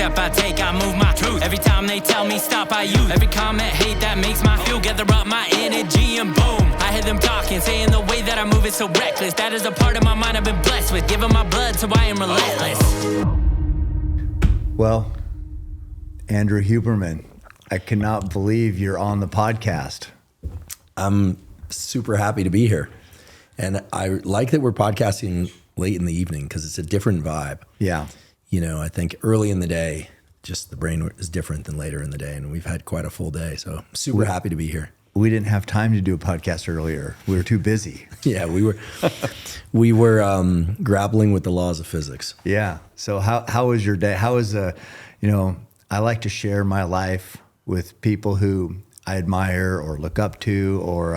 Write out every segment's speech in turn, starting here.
step I take, I move my truth. Every time they tell me stop, I use every comment, hate that makes my fuel. Gather up my energy and boom, I hear them talking, saying the way that I move is so reckless. That is a part of my mind I've been blessed with, giving my blood so I am relentless. Well, Andrew Huberman, I cannot believe you're on the podcast. I'm super happy to be here. And I like that we're podcasting late in the evening because it's a different vibe. Yeah. You know, I think early in the day, just the brain is different than later in the day. And we've had quite a full day. So I'm super happy to be here. We didn't have time to do a podcast earlier. We were too busy. Yeah, we were grappling with the laws of physics. Yeah. So how was your day? How was I like to share my life with people who I admire or look up to or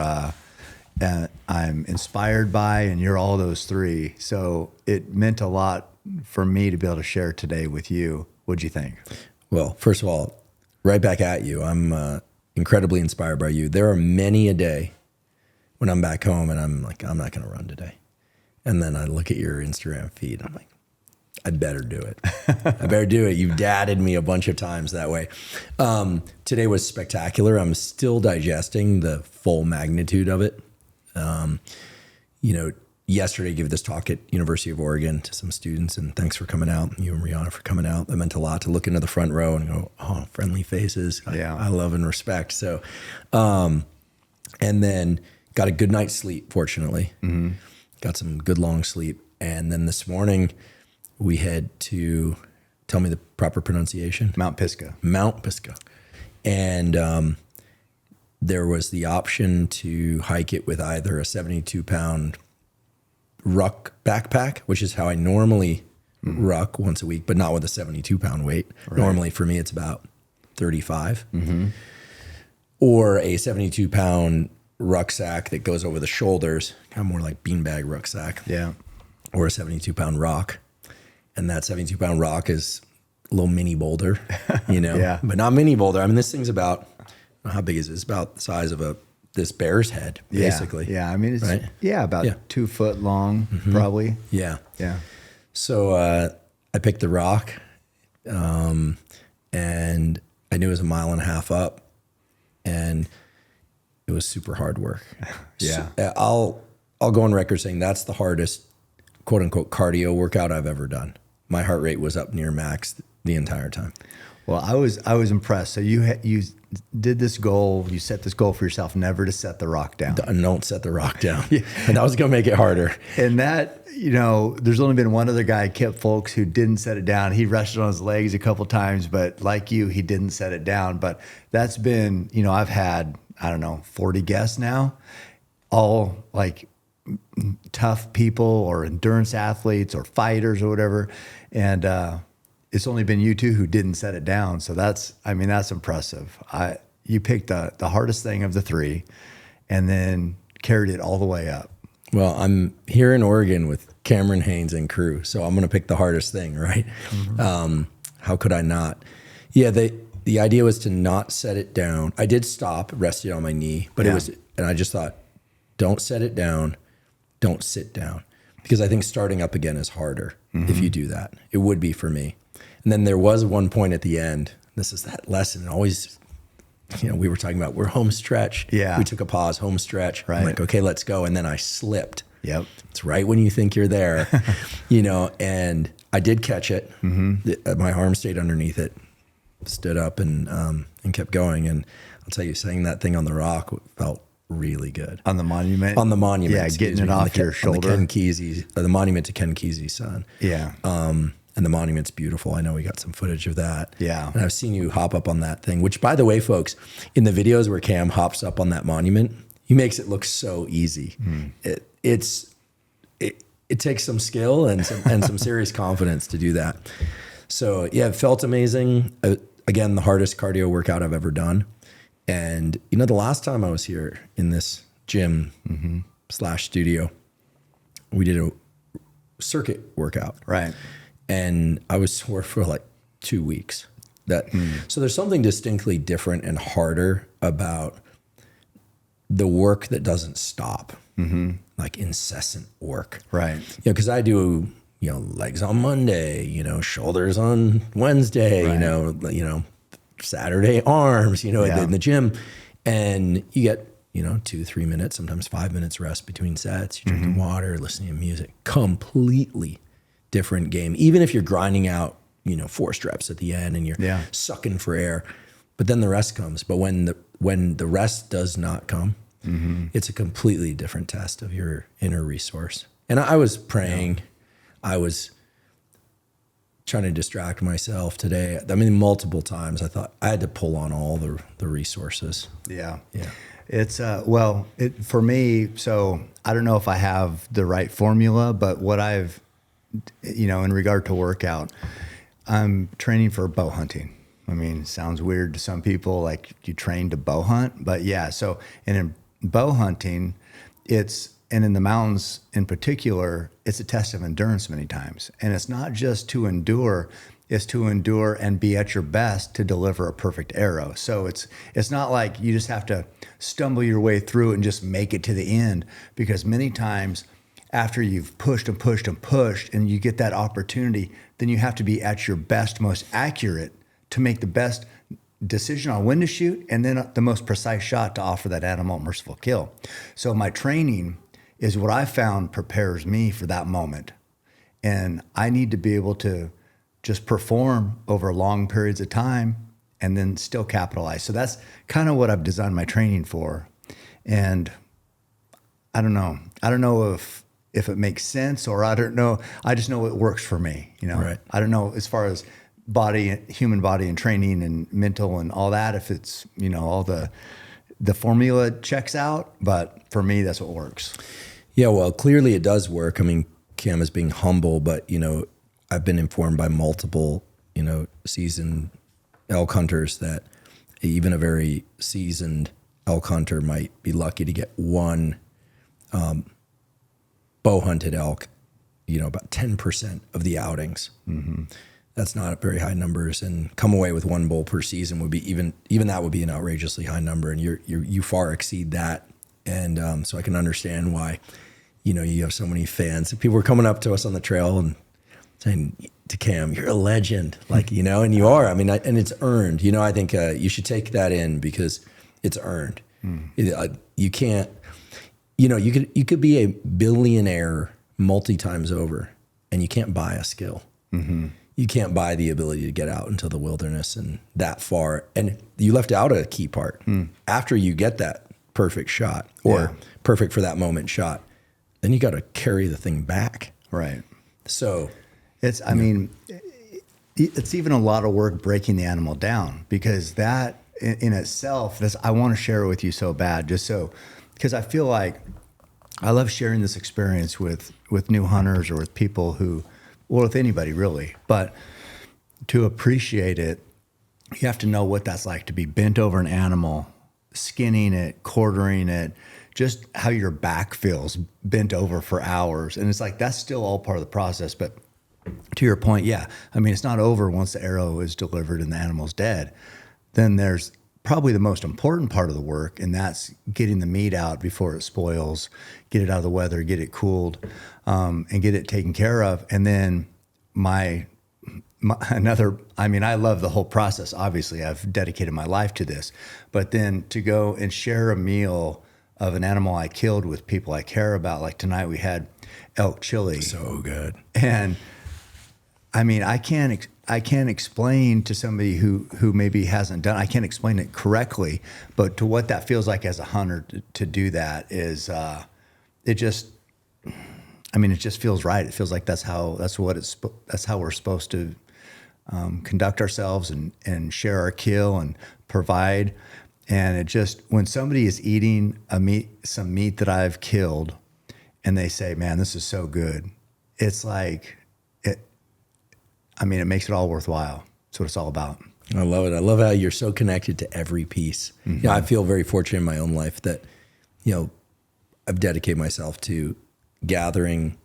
I'm inspired by, and you're all those three. So it meant a lot for me to be able to share today with you. What'd you think? Well, first of all, right back at you. I'm incredibly inspired by you. There are many a day when I'm back home and I'm like, I'm not going to run today. And then I look at your Instagram feed and I'm like, I better do it. I better do it. You've dadded me a bunch of times that way. Today was spectacular. I'm still digesting the full magnitude of it. Yesterday I gave this talk at University of Oregon to some students, and thanks for coming out. You and Rihanna for coming out. That meant a lot to look into the front row and go, oh, friendly faces. I love and respect. So, and then got a good night's sleep, fortunately. Mm-hmm. Got some good long sleep. And then this morning we had to, tell me the proper pronunciation. Mount Pisgah. Mount Pisgah. And there was the option to hike it with either a 72-pound ruck backpack, which is how I normally ruck once a week, but not with a 72-pound weight. Right. Normally for me, it's about 35. Mm-hmm. Or a 72-pound rucksack that goes over the shoulders, kind of more like beanbag rucksack. Yeah. Or a 72-pound rock. And that 72-pound rock is a little mini boulder, Yeah. But not mini boulder. I mean, this thing's about, how big is it? It's about the size of this bear's head, basically. Yeah. I mean, it's right? About 2 foot long, probably. Yeah. Yeah. So I picked the rock, and I knew it was 1.5 miles up, and it was super hard work. Yeah. So, I'll go on record saying that's the hardest, quote unquote, cardio workout I've ever done. My heart rate was up near max the entire time. Well, I was impressed. So you did this goal. You set this goal for yourself, never to set the rock down. Don't set the rock down. Yeah. And that was going to make it harder. And that, there's only been one other guy, Kip Folks, who didn't set it down. He rested on his legs a couple times, but like you, he didn't set it down. But that's been, I've had, 40 guests now, all like tough people or endurance athletes or fighters or whatever. And, it's only been you two who didn't set it down. So that's impressive. You picked the hardest thing of the three and then carried it all the way up. Well, I'm here in Oregon with Cameron Haynes and crew, so I'm going to pick the hardest thing, right? Mm-hmm. How could I not? Yeah, the idea was to not set it down. I did stop, rested on my knee, but and I just thought, don't set it down, don't sit down. Because I think starting up again is harder if you do that. It would be for me. And then there was one point at the end. This is that lesson. Always, we were talking about we're home stretch. Yeah. We took a pause, home stretch. Right. I'm like, okay, let's go. And then I slipped. Yep. It's right when you think you're there, and I did catch it. Mm-hmm. My arm stayed underneath it, stood up and kept going. And I'll tell you, saying that thing on the rock felt really good. On the monument? On the monument. Yeah, getting it off your shoulder. On the Ken Kesey, the monument to Ken Kesey's son. Yeah. And the monument's beautiful. I know we got some footage of that. Yeah. And I've seen you hop up on that thing, which, by the way, folks, in the videos where Cam hops up on that monument, he makes it look so easy. It takes some skill and some serious confidence to do that. So, yeah, it felt amazing. Again, the hardest cardio workout I've ever done. And, the last time I was here in this gym / studio, we did a circuit workout. Right. And I was sore for like 2 weeks. So there's something distinctly different and harder about the work that doesn't stop, like incessant work. Right. Because I do legs on Monday, shoulders on Wednesday, Right. Saturday arms, in the gym, and you get 2-3 minutes, sometimes 5 minutes rest between sets. You're drinking water, listening to music. Completely different game. Even if you're grinding out 4 reps at the end and you're sucking for air, but then the rest comes. But when the rest does not come, it's a completely different test of your inner resource. And I was praying. I was trying to distract myself today. I mean, multiple times I thought I had to pull on all the resources. Yeah. Yeah. It's for me, so I don't know if I have the right formula, but what I've, in regard to workout, I'm training for bow hunting. I mean, it sounds weird to some people, like you train to bow hunt, but yeah. So, and in bow hunting, and in the mountains in particular, it's a test of endurance many times. And it's not just to endure, it's to endure and be at your best to deliver a perfect arrow. So it's not like you just have to stumble your way through and just make it to the end, because many times after you've pushed and pushed and pushed and you get that opportunity, then you have to be at your best, most accurate to make the best decision on when to shoot, and then the most precise shot to offer that animal a merciful kill. So my training is what I found prepares me for that moment. And I need to be able to just perform over long periods of time and then still capitalize. So that's kind of what I've designed my training for. And I don't know if it makes sense, or I don't know. I just know it works for me. Right. I don't know as far as human body and training and mental and all that, if it's, all the formula checks out, but for me, that's what works. Yeah, well, clearly it does work. I mean, Cam is being humble, but, I've been informed by multiple, seasoned elk hunters that even a very seasoned elk hunter might be lucky to get one bow hunted elk, about 10% of the outings. That's not very high numbers, and come away with one bull per season would be even that would be an outrageously high number, and you far exceed that. And so I can understand why, you have so many fans. People were coming up to us on the trail and saying to Cam, "You're a legend," and you are. I mean, and it's earned. I think you should take that in, because it's earned. You can't, you could be a billionaire multi times over, and you can't buy a skill. You can't buy the ability to get out into the wilderness and that far. And you left out a key part. After you get that perfect shot, or perfect for that moment shot, then you got to carry the thing back. Right. So it's even a lot of work breaking the animal down, because that in itself, I want to share it with you so bad, because I feel like I love sharing this experience with new hunters, or with people with anybody really, but to appreciate it, you have to know what that's like to be bent over an animal, skinning it, quartering it, just how your back feels bent over for hours. And it's like, that's still all part of the process. But to your point, it's not over once the arrow is delivered and the animal's dead. Then there's probably the most important part of the work, and that's getting the meat out before it spoils, get it out of the weather, get it cooled, and get it taken care of. And then I love the whole process. Obviously, I've dedicated my life to this, but then to go and share a meal of an animal I killed with people I care about, like tonight we had elk chili. So good. And I mean, I can't explain to somebody who maybe hasn't done, I can't explain it correctly, but to what that feels like as a hunter to do that is, it just feels right. It feels like that's how we're supposed to conduct ourselves and share our kill and provide. And it just, when somebody is eating some meat that I've killed, and they say, "Man, this is so good," it's like, it makes it all worthwhile. That's what it's all about. I love it. I love how you're so connected to every piece. I feel very fortunate in my own life that, I've dedicated myself to gathering,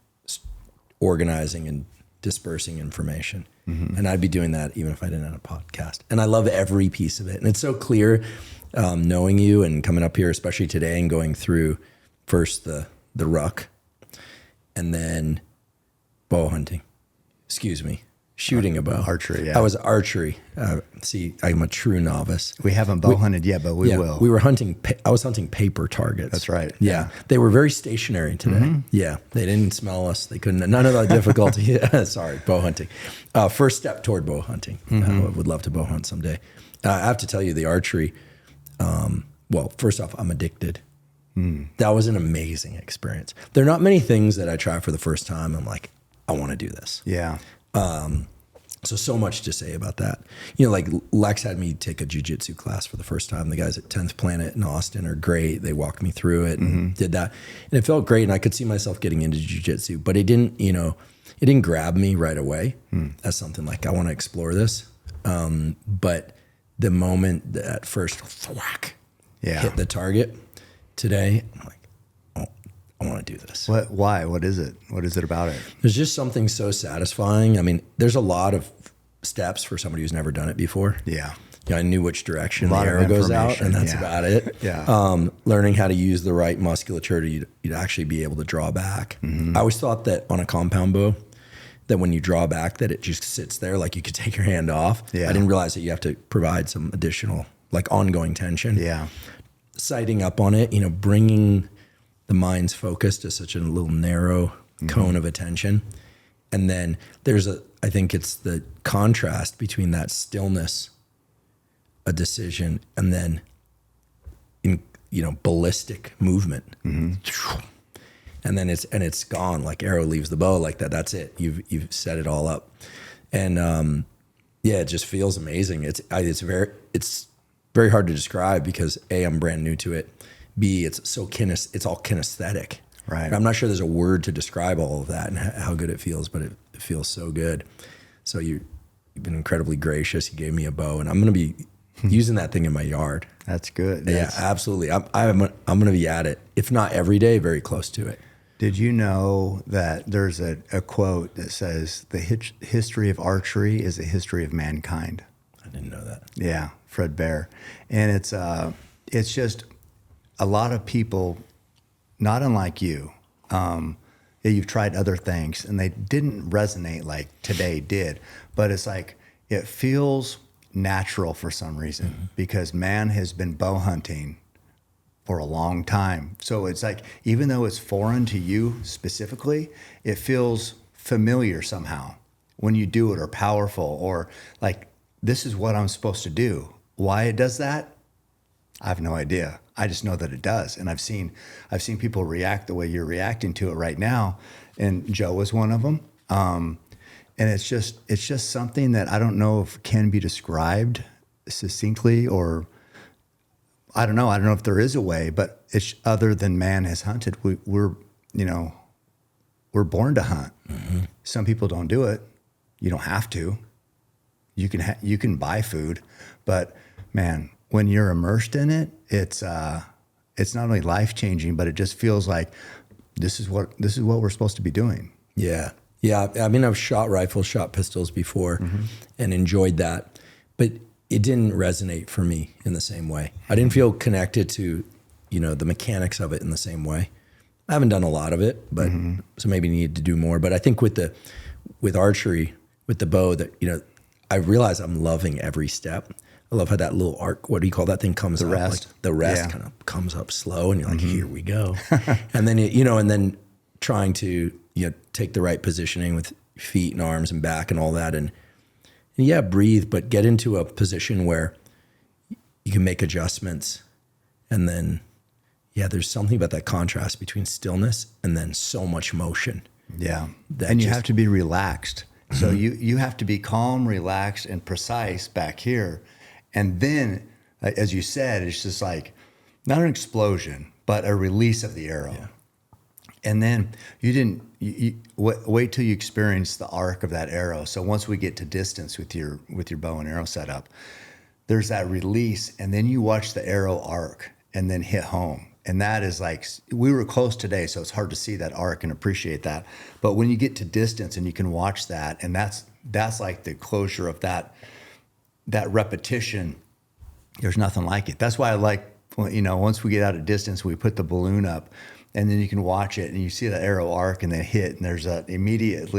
organizing, and dispersing information. And I'd be doing that even if I didn't have a podcast. And I love every piece of it. And it's so clear, knowing you and coming up here, especially today, and going through first the ruck, and then bow hunting. Excuse me. Shooting a bow. Archery, yeah. I was archery. See, I'm a true novice. We haven't bow hunted yet, but we will. We were hunting. I was hunting paper targets. That's right. Yeah. They were very stationary today. Yeah. They didn't smell us. They couldn't. None of the difficulty. Sorry, bow hunting. First step toward bow hunting. I would love to bow hunt someday. I have to tell you, the archery. Well, first off, I'm addicted. That was an amazing experience. There are not many things that I try for the first time. I'm like, I want to do this. Yeah. So much to say about that. You know, like Lex had me take a jiu-jitsu class for the first time. The guys at 10th Planet in Austin are great. They walked me through it and did that. And it felt great. And I could see myself getting into jiu-jitsu, but it didn't grab me right away as something like, I want to explore this. But the moment that first thwack hit the target today, I'm like, I want to do this. Why? What is it? What is it about it? There's just something so satisfying. I mean, there's a lot of steps for somebody who's never done it before. Yeah. I knew which direction the arrow goes out, and that's about it. Yeah. Learning how to use the right musculature to you'd actually be able to draw back. I always thought that on a compound bow, that when you draw back, that it just sits there, like you could take your hand off. Yeah. I didn't realize that you have to provide some additional, like ongoing tension. Yeah. Sighting up on it, bringing the mind's focus to such a little narrow cone of attention. And then I think it's the contrast between that stillness, a decision, and then ballistic movement. And then it's gone, like arrow leaves the bow like that. That's it. You've set it all up. And it just feels amazing. It's very hard to describe because A, I'm brand new to it. B, it's all kinesthetic. Right. I'm not sure there's a word to describe all of that and how good it feels, but it feels so good. So you've been incredibly gracious. You gave me a bow, and I'm going to be using that thing in my yard. That's good. Yeah, absolutely. I'm going to be at it, if not every day, very close to it. Did you know that there's a quote that says the history of archery is a history of mankind? I didn't know that. Yeah, Fred Bear. And it's just a lot of people, not unlike you, you've tried other things and they didn't resonate like today did. But it's like it feels natural for some reason because man has been bow hunting for a long time. So it's like, even though it's foreign to you specifically, it feels familiar somehow when you do it, or powerful, or like, this is what I'm supposed to do. Why it does that, I have no idea. I just know that it does. And I've seen people react the way you're reacting to it right now. And Joe was one of them. And it's just something that I don't know if can be described succinctly, or I don't know if there is a way, but it's other than man has hunted. We're born to hunt. Some people don't do it. You don't have to. You can buy food, but man, when you're immersed in it, it's not only life-changing, but it just feels like this is what we're supposed to be doing. Yeah. Yeah. I mean, I've shot rifles, shot pistols before and enjoyed that, but it didn't resonate for me in the same way. I didn't feel connected to, the mechanics of it in the same way. I haven't done a lot of it, but so maybe need to do more. But I think with archery, with the bow, that, I realize I'm loving every step. I love how that little arc, what do you call that thing, comes up? Rest. Like the rest kind of comes up slow, and you're like, here we go. And then, and then trying to, take the right positioning with feet and arms and back and all that. And breathe, but get into a position where you can make adjustments. And then, there's something about that contrast between stillness and then so much motion. Yeah. And you have to be relaxed. So you have to be calm, relaxed, and precise back here. And then, as you said, it's just like not an explosion, but a release of the arrow. Yeah. And then you wait till you experience the arc of that arrow. So once we get to distance with your bow and arrow setup, there's that release, and then you watch the arrow arc and then hit home. And that is like, we were close today, so it's hard to see that arc and appreciate that. But when you get to distance and you can watch that, and that's like the closure of that repetition, there's nothing like it. That's why I like, once we get out of distance, we put the balloon up and then you can watch it and you see the arrow arc and then hit, and there's that immediate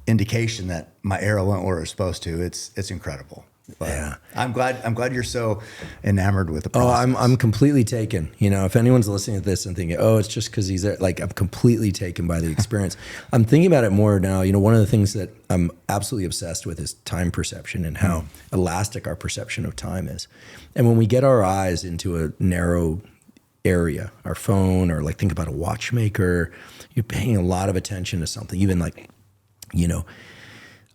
indication that my arrow went where it was supposed to. It's incredible. But yeah. I'm glad you're so enamored with the Oh, process. I'm completely taken. You know, if anyone's listening to this and thinking, oh, it's just because he's there, like, I'm completely taken by the experience. I'm thinking about it more now. You know, one of the things that I'm absolutely obsessed with is time perception and how elastic our perception of time is. And when we get our eyes into a narrow area, our phone, or like think about a watchmaker, you're paying a lot of attention to something. Even like, you know,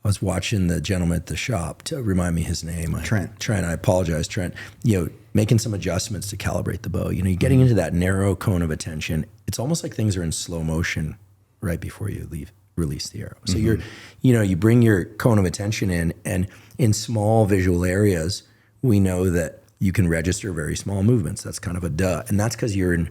I was watching the gentleman at the shop, to remind me his name. Trent, I apologize, Trent. You know, making some adjustments to calibrate the bow. You know, you're getting into that narrow cone of attention. It's almost like things are in slow motion right before you release the arrow. So you bring your cone of attention in, and in small visual areas, we know that you can register very small movements. That's kind of a duh. And that's because you're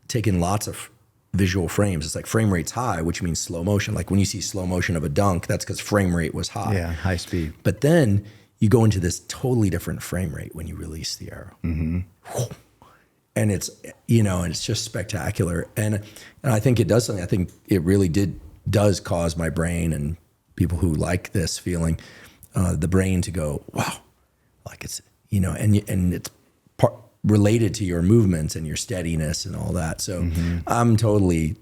taking lots of visual frames. It's like frame rate's high, which means slow motion. Like when you see slow motion of a dunk, that's because frame rate was high. Yeah, high speed. But then you go into this totally different frame rate when you release the arrow. And it's, you know, and it's just spectacular. And I think it does something. I think it really does cause my brain and people who like this feeling, the brain to go, wow, like it's, you know, and it's related to your movements and your steadiness and all that. So I'm totally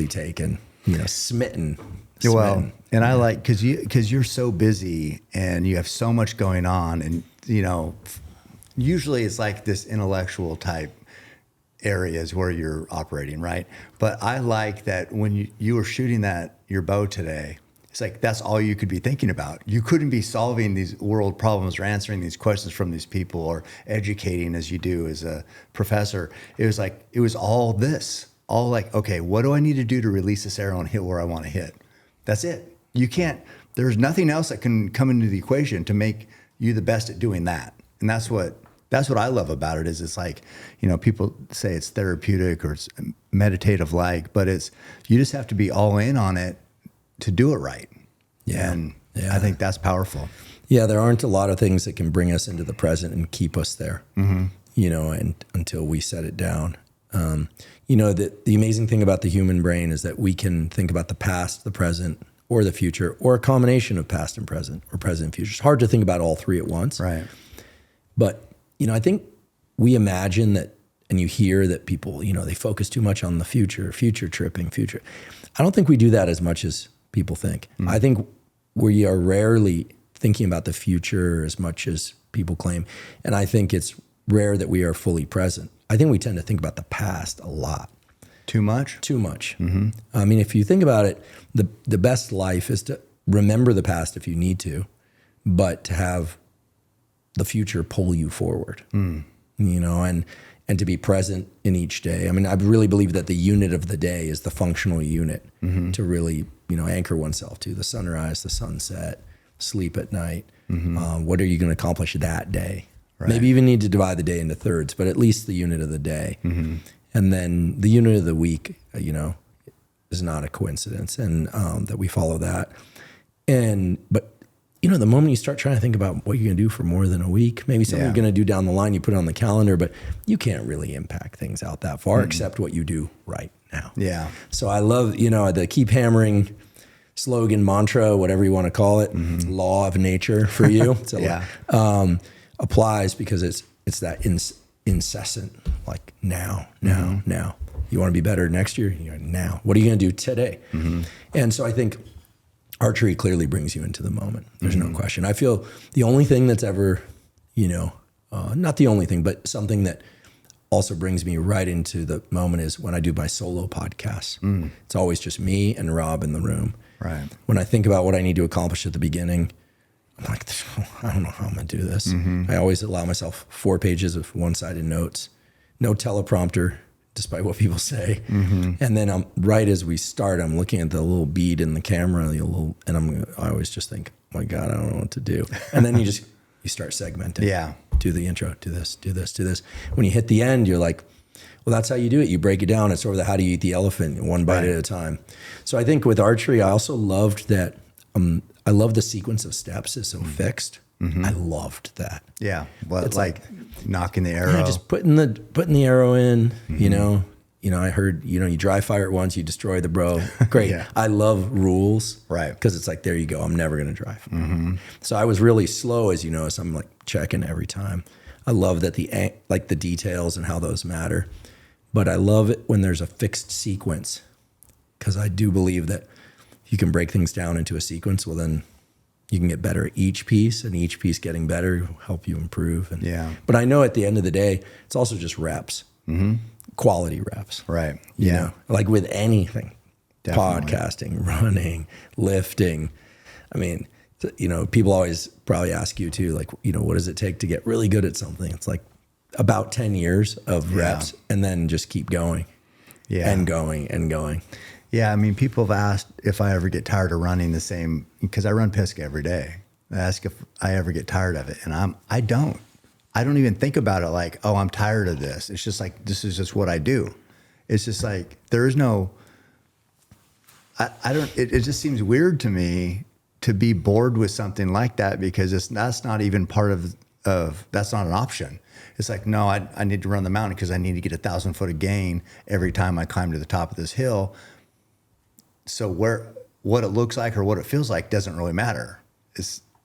taken, you know, smitten. Well, and I like, cause you're so busy and you have so much going on, and, you know, usually it's like this intellectual type areas where you're operating, right? But I like that when you were shooting your bow today, it's like that's all you could be thinking about. You couldn't be solving these world problems or answering these questions from these people or educating as you do as a professor. It was like, it was all like, okay, what do I need to do to release this arrow and hit where I want to hit? That's it. There's nothing else that can come into the equation to make you the best at doing that. And that's what I love about it. Is it's like, you know, people say it's therapeutic or it's meditative like, but you just have to be all in on it to do it right. Yeah. And I think that's powerful. Yeah, there aren't a lot of things that can bring us into the present and keep us there, you know, and until we set it down. You know, the amazing thing about the human brain is that we can think about the past, the present, or the future, or a combination of past and present, or present and future. It's hard to think about all three at once. Right. But, you know, I think we imagine that, and you hear that people, you know, they focus too much on the future tripping. I don't think we do that as much as people think. I think we are rarely thinking about the future as much as people claim. And I think it's rare that we are fully present. I think we tend to think about the past a lot. Too much? Too much. I mean, if you think about it, the best life is to remember the past if you need to, but to have the future pull you forward, you know, and to be present in each day. I mean, I really believe that the unit of the day is the functional unit to really, you know, anchor oneself to the sunrise, the sunset, sleep at night. What are you going to accomplish that day? Right. Maybe even need to divide the day into thirds, but at least the unit of the day. And then the unit of the week, you know, is not a coincidence, and that we follow that. But you know, the moment you start trying to think about what you're going to do for more than a week, maybe something you're going to do down the line, you put it on the calendar, but you can't really impact things out that far except what you do right now. Yeah. So I love, you know, the keep hammering slogan, mantra, whatever you want to call it, law of nature for you. So applies because it's that incessant, like now. You want to be better next year? You know, now. What are you going to do today? And so I think archery clearly brings you into the moment. There's no question. I feel the only thing that's ever, you know, not the only thing, but something that also brings me right into the moment is when I do my solo podcasts. It's always just me and Rob in the room. Right. When I think about what I need to accomplish at the beginning, I'm like, I don't know how I'm going to do this. I always allow myself 4 pages of one-sided notes, no teleprompter, despite what people say. And then I'm right as we start, I'm looking at the little bead in the camera, and I always just think, oh my God, I don't know what to do. And then you start segmenting. Yeah. Do the intro, do this, do this, do this. When you hit the end, you're like, well, that's how you do it. You break it down. It's sort of the how do you eat the elephant, one bite at a time. So I think with archery, I also loved that, I love the sequence of steps is so fixed. I loved that. Yeah. Well, it's like knocking the arrow. Yeah, just putting the arrow in, you know. I heard, you dry fire it once, you destroy the bro. Great. Yeah. I love rules. Right. Because it's like, there you go. I'm never going to dry fire. So I was really slow, as you notice. I'm like checking every time. I love that the details and how those matter. But I love it when there's a fixed sequence, because I do believe that if you can break things down into a sequence, well, then you can get better at each piece, and each piece getting better will help you improve. But I know at the end of the day, it's also just reps. Quality reps. Right. You know, like with anything, Definitely. podcasting, running, lifting. I mean, people always probably ask you too, like, what does it take to get really good at something? It's like about 10 years of reps, and then just keep going and going and going. Yeah. I mean, people have asked if I ever get tired of running the same, because I run Pisgah every day. They ask if I ever get tired of it. And I don't. I don't even think about it like, oh, I'm tired of this. It's just like, this is just what I do. It's just like, there is no, it just seems weird to me to be bored with something like that, because that's not even part of that's not an option. It's like, no, I need to run the mountain because I need to get 1,000 foot of gain every time I climb to the top of this hill. So what it looks like or what it feels like doesn't really matter.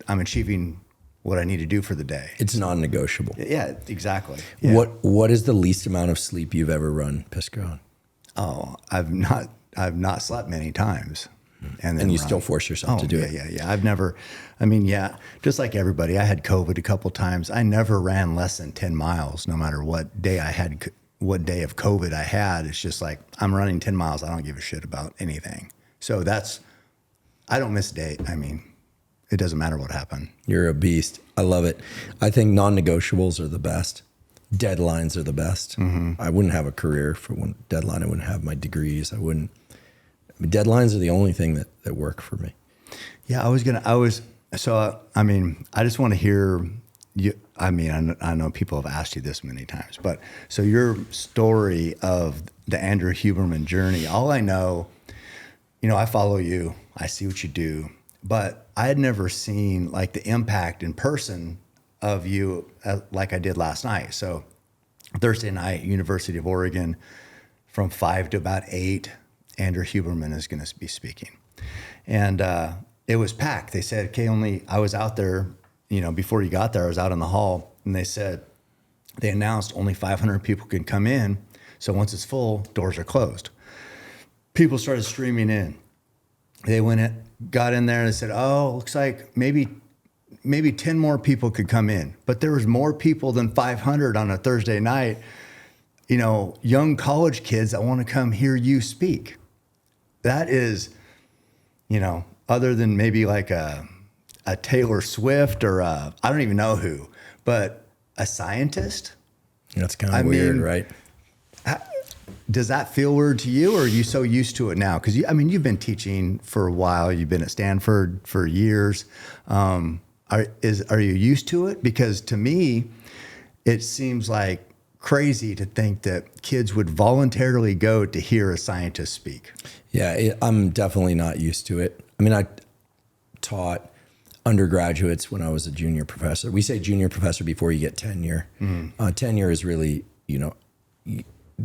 I'm achieving what I need to do for the day. It's non-negotiable. Yeah, exactly. Yeah. What is the least amount of sleep you've ever run Pisgah on? Oh, I've not slept many times. And you still force yourself to do it. Yeah. I've never, just like everybody, I had COVID a couple times. I never ran less than 10 miles, no matter what day what day of COVID I had. It's just like, I'm running 10 miles. I don't give a shit about anything. So I don't miss a day. It doesn't matter what happened. You're a beast. I love it. I think non-negotiables are the best. Deadlines are the best. I wouldn't have a career for one deadline. I wouldn't have my degrees. Deadlines are the only thing that work for me. Yeah, I just want to hear you. I know people have asked you this many times, but so your story of the Andrew Huberman journey, all I know, I follow you, I see what you do, but I had never seen like the impact in person of you like I did last night. So Thursday night, University of Oregon, from 5 to about 8, Andrew Huberman is going to be speaking. And it was packed. They said, okay, I was out there, before you got there, I was out in the hall, and they announced only 500 people can come in. So once it's full, doors are closed. People started streaming in. They got in there and they said, oh, looks like maybe 10 more people could come in. But there was more people than 500 on a Thursday night, young college kids that want to come hear you speak. That is, other than maybe like a Taylor Swift or I don't even know who, but a scientist. That's kind of weird, right? Does that feel weird to you, or are you so used to it now? Because you've been teaching for a while. You've been at Stanford for years. Are you used to it? Because to me, it seems like crazy to think that kids would voluntarily go to hear a scientist speak. Yeah, I'm definitely not used to it. I taught undergraduates when I was a junior professor. We say junior professor before you get tenure. Tenure is really, you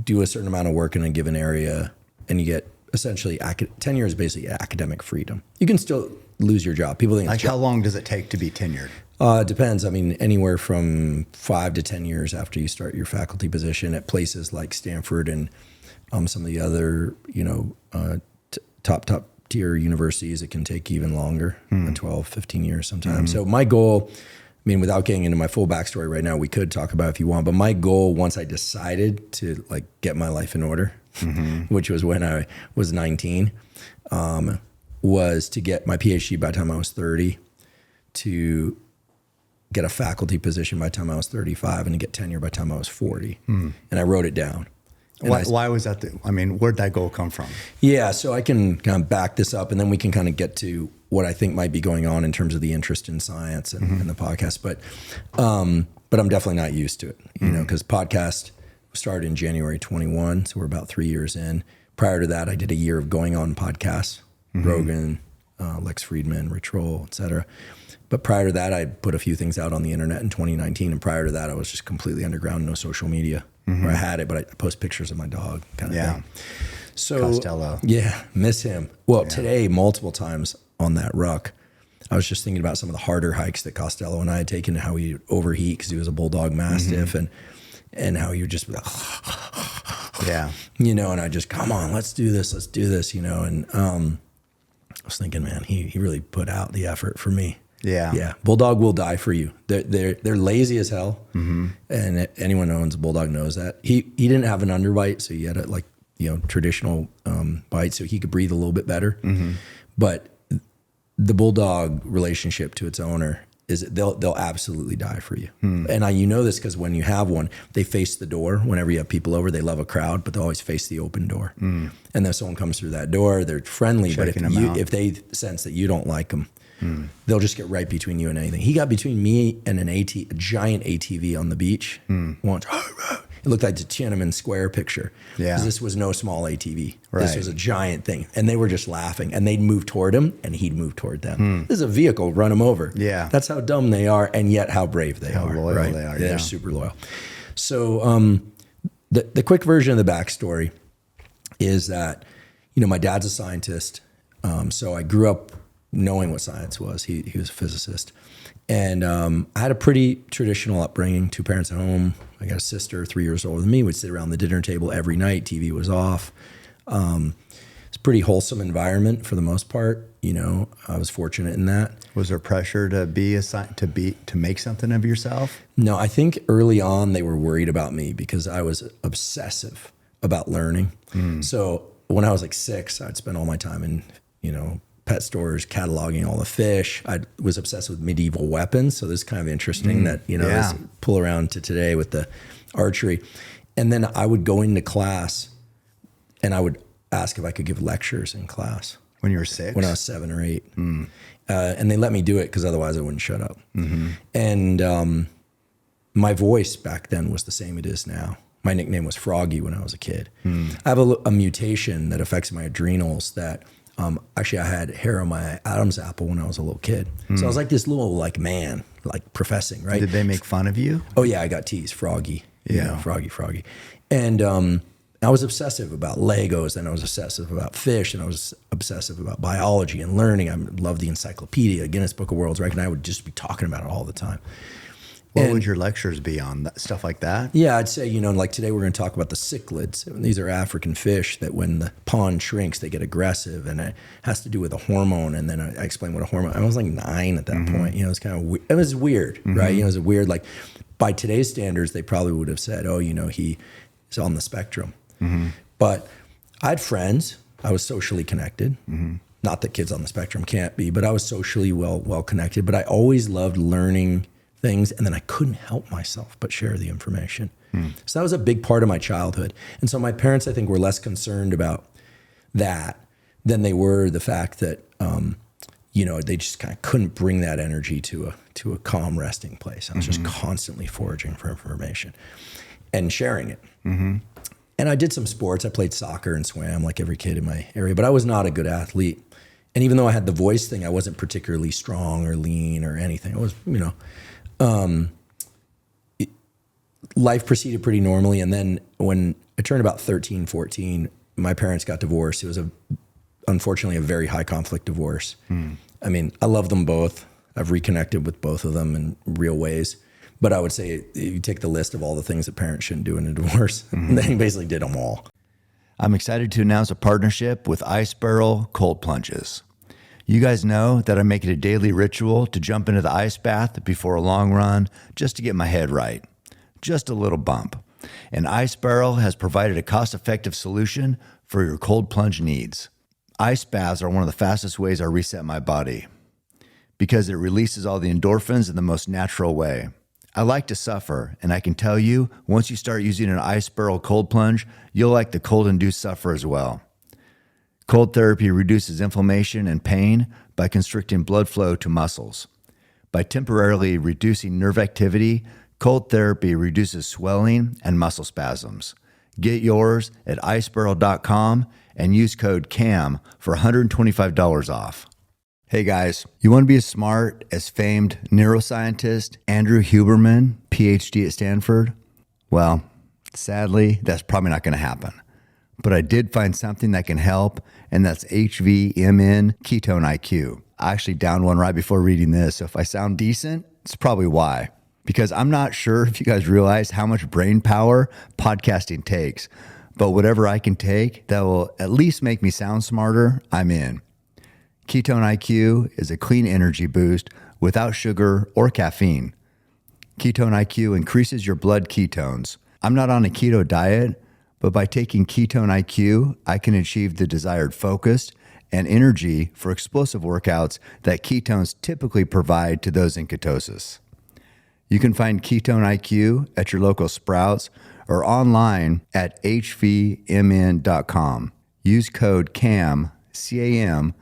do a certain amount of work in a given area and you get essentially, tenure is basically academic freedom. You can still lose your job. People think like how long does it take to be tenured? It depends. Anywhere from 5 to 10 years after you start your faculty position at places like Stanford and some of the other, top tier universities, it can take even longer, 12, 15 years sometimes. So my goal, without getting into my full backstory right now, we could talk about it if you want, but my goal once I decided to get my life in order, which was when I was 19, was to get my PhD by the time I was 30, to get a faculty position by the time I was 35, and to get tenure by the time I was 40. And I wrote it down. Why was that? Where'd that goal come from? Yeah, so I can kind of back this up, and then we can kind of get to what I think might be going on in terms of the interest in science and the podcast. But I'm definitely not used to it, because podcast started in January 21, so we're about 3 years in. Prior to that, I did a year of going on podcasts, Rogan, Lex Friedman, Rich Roll, et cetera. But prior to that, I put a few things out on the internet in 2019. And prior to that, I was just completely underground, no social media. Or I had it, but I post pictures of my dog kind of thing. So, Costello. Yeah, miss him. Well, today, multiple times on that ruck, I was just thinking about some of the harder hikes that Costello and I had taken and how he would overheat because he was a bulldog mastiff and how he would just be like, and I just, come on, let's do this, and I was thinking, man, he really put out the effort for me. Yeah. Bulldog will die for you. They're lazy as hell. And anyone who owns a bulldog knows that. He didn't have an underbite, so he had a traditional bite, so he could breathe a little bit better. But the bulldog relationship to its owner is they'll absolutely die for you. And you know this because when you have one, they face the door. Whenever you have people over, they love a crowd, but they always face the open door. And then someone comes through that door, they're friendly, but if they sense that you don't like them, they'll just get right between you and anything. He got between me and a giant ATV on the beach once. It looked like the Tiananmen Square picture. Because this was no small ATV. Right. This was a giant thing. And they were just laughing. And they'd move toward him, and he'd move toward them. This is a vehicle, run him over. Yeah. That's how dumb they are, and yet how brave they are. How loyal they are. They're super loyal. So the quick version of the backstory is that, my dad's a scientist. So I grew up knowing what science was. He was a physicist. And I had a pretty traditional upbringing, 2 parents at home. I got a sister 3 years older than me. We'd sit around the dinner table every night. TV was off. It's a pretty wholesome environment for the most part. I was fortunate in that. Was there pressure to make something of yourself? No, I think early on they were worried about me because I was obsessive about learning. So when I was like 6, I'd spend all my time in, pet stores, cataloging all the fish. I was obsessed with medieval weapons. So this is kind of interesting that, this pull around to today with the archery. And then I would go into class and I would ask if I could give lectures in class. When you were 6? When I was 7 or 8. And they let me do it because otherwise I wouldn't shut up. And my voice back then was the same it is now. My nickname was Froggy when I was a kid. I have a mutation that affects my adrenals that actually I had hair on my Adam's apple when I was a little kid. So I was like this little man, professing, right? Did they make fun of you? Oh yeah, I got teased, Froggy. Froggy. And I was obsessive about Legos, and I was obsessive about fish, and I was obsessive about biology and learning. I loved the encyclopedia, Guinness Book of World Records, and I would just be talking about it all the time. What would your lectures be on? Stuff like that? Yeah, I'd say, like today we're going to talk about the cichlids. These are African fish that when the pond shrinks, they get aggressive, and it has to do with a hormone. And then I explained what a hormone, I was like 9 at that point. It was kind of, it was weird, right? It was a weird, by today's standards, they probably would have said, oh, he is on the spectrum. But I had friends. I was socially connected. Not that kids on the spectrum can't be, but I was socially well connected. But I always loved learning things, and then I couldn't help myself but share the information. So that was a big part of my childhood. And so my parents, I think, were less concerned about that than they were the fact that, they just kind of couldn't bring that energy to a calm resting place. I was just constantly foraging for information and sharing it. And I did some sports. I played soccer and swam like every kid in my area, but I was not a good athlete. And even though I had the voice thing, I wasn't particularly strong or lean or anything. I was, life proceeded pretty normally. And then when I turned about 13, 14, my parents got divorced. It was unfortunately a very high conflict divorce. I mean, I love them both. I've reconnected with both of them in real ways. But I would say you take the list of all the things that parents shouldn't do in a divorce, they basically did them all. I'm excited to announce a partnership with Ice Barrel Cold Plunges. You guys know that I make it a daily ritual to jump into the ice bath before a long run just to get my head right. Just a little bump. And Ice Barrel has provided a cost-effective solution for your cold plunge needs. Ice baths are one of the fastest ways I reset my body because it releases all the endorphins in the most natural way. I like to suffer, and I can tell you, once you start using an Ice Barrel cold plunge, you'll like the cold-induced suffer as well. Cold therapy reduces inflammation and pain by constricting blood flow to muscles. By temporarily reducing nerve activity, cold therapy reduces swelling and muscle spasms. Get yours at icebarrel.com and use code CAM for $125 off. Hey guys, you want to be as smart as famed neuroscientist Andrew Huberman, PhD at Stanford? Well, sadly, that's probably not going to happen. But I did find something that can help, and that's HVMN ketone IQ. I actually downed one right before reading this, so if I sound decent, it's probably why. Because I'm not sure if you guys realize how much brain power podcasting takes, but whatever I can take that will at least make me sound smarter, I'm in. Ketone IQ is a clean energy boost without sugar or caffeine. Ketone IQ increases your blood ketones. I'm not on a keto diet, but by taking Ketone IQ, I can achieve the desired focus and energy for explosive workouts that ketones typically provide to those in ketosis. You can find Ketone IQ at your local Sprouts or online at hvmn.com. Use code CAM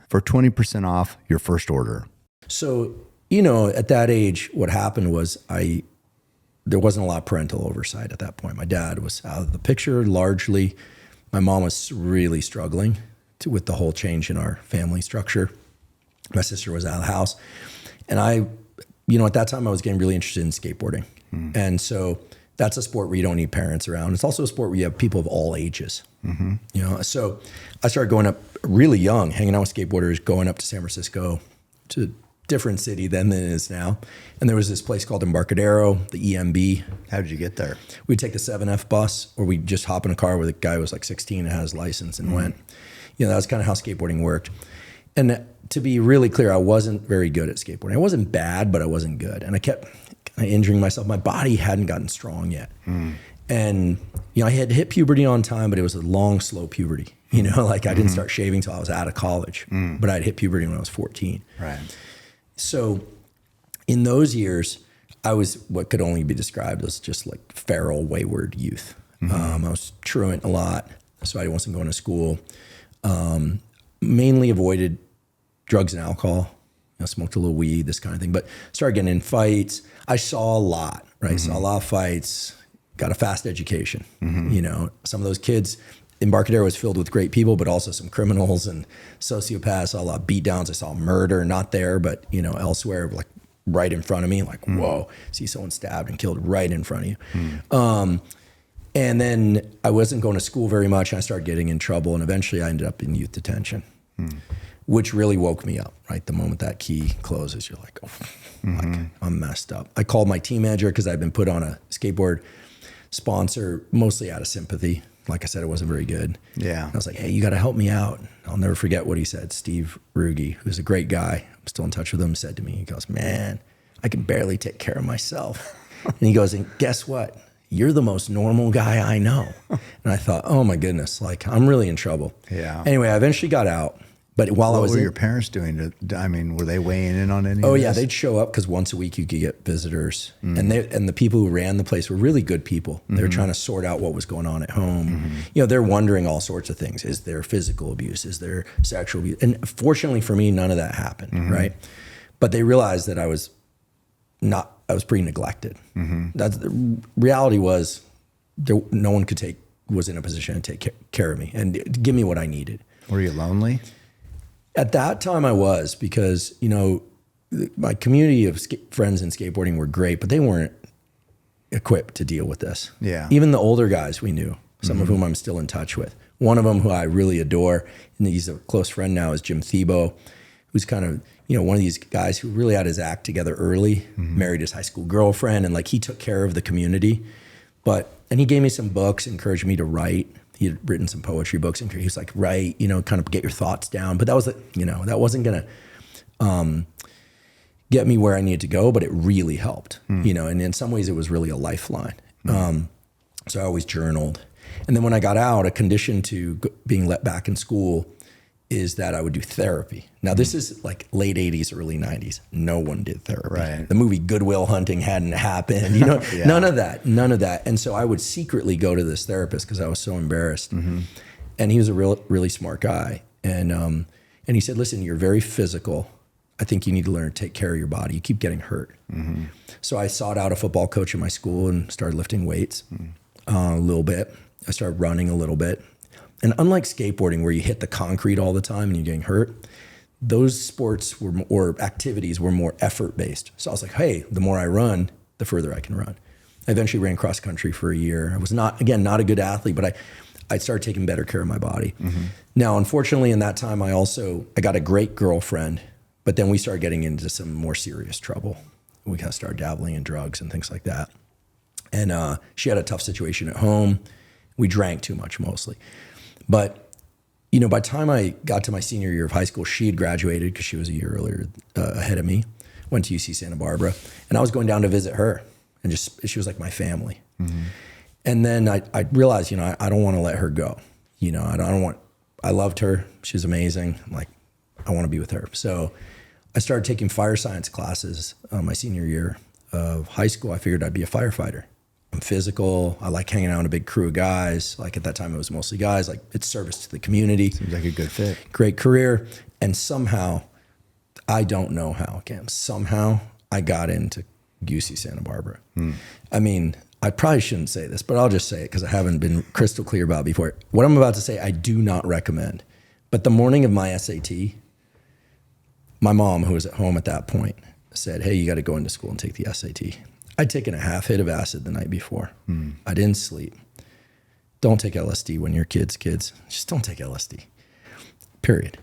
for 20% off your first order. So, at that age, what happened was there wasn't a lot of parental oversight at that point. My dad was out of the picture largely. My mom was really struggling with the whole change in our family structure. My sister was out of the house. And at that time I was getting really interested in skateboarding. And so that's a sport where you don't need parents around. It's also a sport where you have people of all ages. So I started going up really young, hanging out with skateboarders, going up to San Francisco, to a different city than it is now. And there was this place called Embarcadero, the EMB. How did you get there? We'd take the 7F bus, or we'd just hop in a car where the guy was like 16 and had his license and went. That was kind of how skateboarding worked. And to be really clear, I wasn't very good at skateboarding. I wasn't bad, but I wasn't good. And I kept injuring myself. My body hadn't gotten strong yet. And, I had hit puberty on time, but it was a long, slow puberty. I didn't start shaving till I was out of college, but I'd hit puberty when I was 14. Right. So in those years, I was what could only be described as just like feral, wayward youth. I was truant a lot, so I wasn't going to school. Mainly avoided drugs and alcohol. Smoked a little weed, this kind of thing, but started getting in fights. I saw a lot, right? Saw a lot of fights, got a fast education. Some of those kids, Embarcadero was filled with great people, but also some criminals and sociopaths. I saw a lot of beat downs. I saw murder, not there, but elsewhere, like right in front of me, like, whoa, see someone stabbed and killed right in front of you. And then I wasn't going to school very much. And I started getting in trouble, and eventually I ended up in youth detention, which really woke me up, right? The moment that key closes, you're like, I'm messed up. I called my team manager because I'd been put on a skateboard sponsor, mostly out of sympathy. Like I said, it wasn't very good. Yeah. I was like, hey, you got to help me out. I'll never forget what he said. Steve Ruge, who's a great guy, I'm still in touch with him, said to me, he goes, man, I can barely take care of myself. And he goes, and guess what? You're the most normal guy I know. And I thought, oh my goodness, like I'm really in trouble. Yeah. Anyway, I eventually got out. But while I was what were your parents doing? Were they weighing in on any of this? Yeah, they'd show up because once a week you could get visitors. And the people who ran the place were really good people. They were trying to sort out what was going on at home. They're wondering all sorts of things. Is there physical abuse? Is there sexual abuse? And fortunately for me, none of that happened, right? But they realized that I was pretty neglected. That's the reality was no one was in a position to take care of me and give me what I needed. Were you lonely? At that time I was, because, my community of friends in skateboarding were great, but they weren't equipped to deal with this. Yeah. Even the older guys we knew, some of whom I'm still in touch with. One of them who I really adore, and he's a close friend now, is Jim Thiebaud, who's kind of, one of these guys who really had his act together early, married his high school girlfriend, and like he took care of the community. And he gave me some books, encouraged me to write. He had written some poetry books, and he was like, write, kind of get your thoughts down. But that was, that wasn't going to get me where I needed to go, but it really helped, and in some ways it was really a lifeline. So I always journaled. And then when I got out, a condition to being let back in school is that I would do therapy. Now this is like late 80s, early 90s. No one did therapy. Right. The movie Good Will Hunting hadn't happened, Yeah. None of that. And so I would secretly go to this therapist because I was so embarrassed. And he was a really smart guy. And he said, listen, you're very physical. I think you need to learn to take care of your body. You keep getting hurt. So I sought out a football coach in my school and started lifting weights a little bit. I started running a little bit. And unlike skateboarding where you hit the concrete all the time and you're getting hurt, those sports were or activities were more effort based. So I was like, hey, the more I run, the further I can run. I eventually ran cross country for a year. I was not a good athlete, but I started taking better care of my body. Now, unfortunately, in that time, I got a great girlfriend, but then we started getting into some more serious trouble. We kind of started dabbling in drugs and things like that. And she had a tough situation at home. We drank too much mostly. But, you know, by the time I got to my senior year of high school, she had graduated because she was a year earlier ahead of me, went to UC Santa Barbara. And I was going down to visit her. And she was like my family. And then I realized, you know, I don't want to let her go. You know, I loved her. She was amazing. I'm like, I want to be with her. So I started taking fire science classes my senior year of high school. I figured I'd be a firefighter. I'm physical. I like hanging out in a big crew of guys. Like at that time, it was mostly guys. Like it's service to the community. Seems like a good fit. Great career. And somehow, I don't know how, Cam, somehow I got into UC Santa Barbara. I mean, I probably shouldn't say this, but I'll just say it because I haven't been crystal clear about it before. What I'm about to say, I do not recommend. But the morning of my SAT, my mom, who was at home at that point, said, hey, you got to go into school and take the SAT. I'd taken a half hit of acid the night before. I didn't sleep. Don't take LSD when you're kids. Just don't take LSD, period.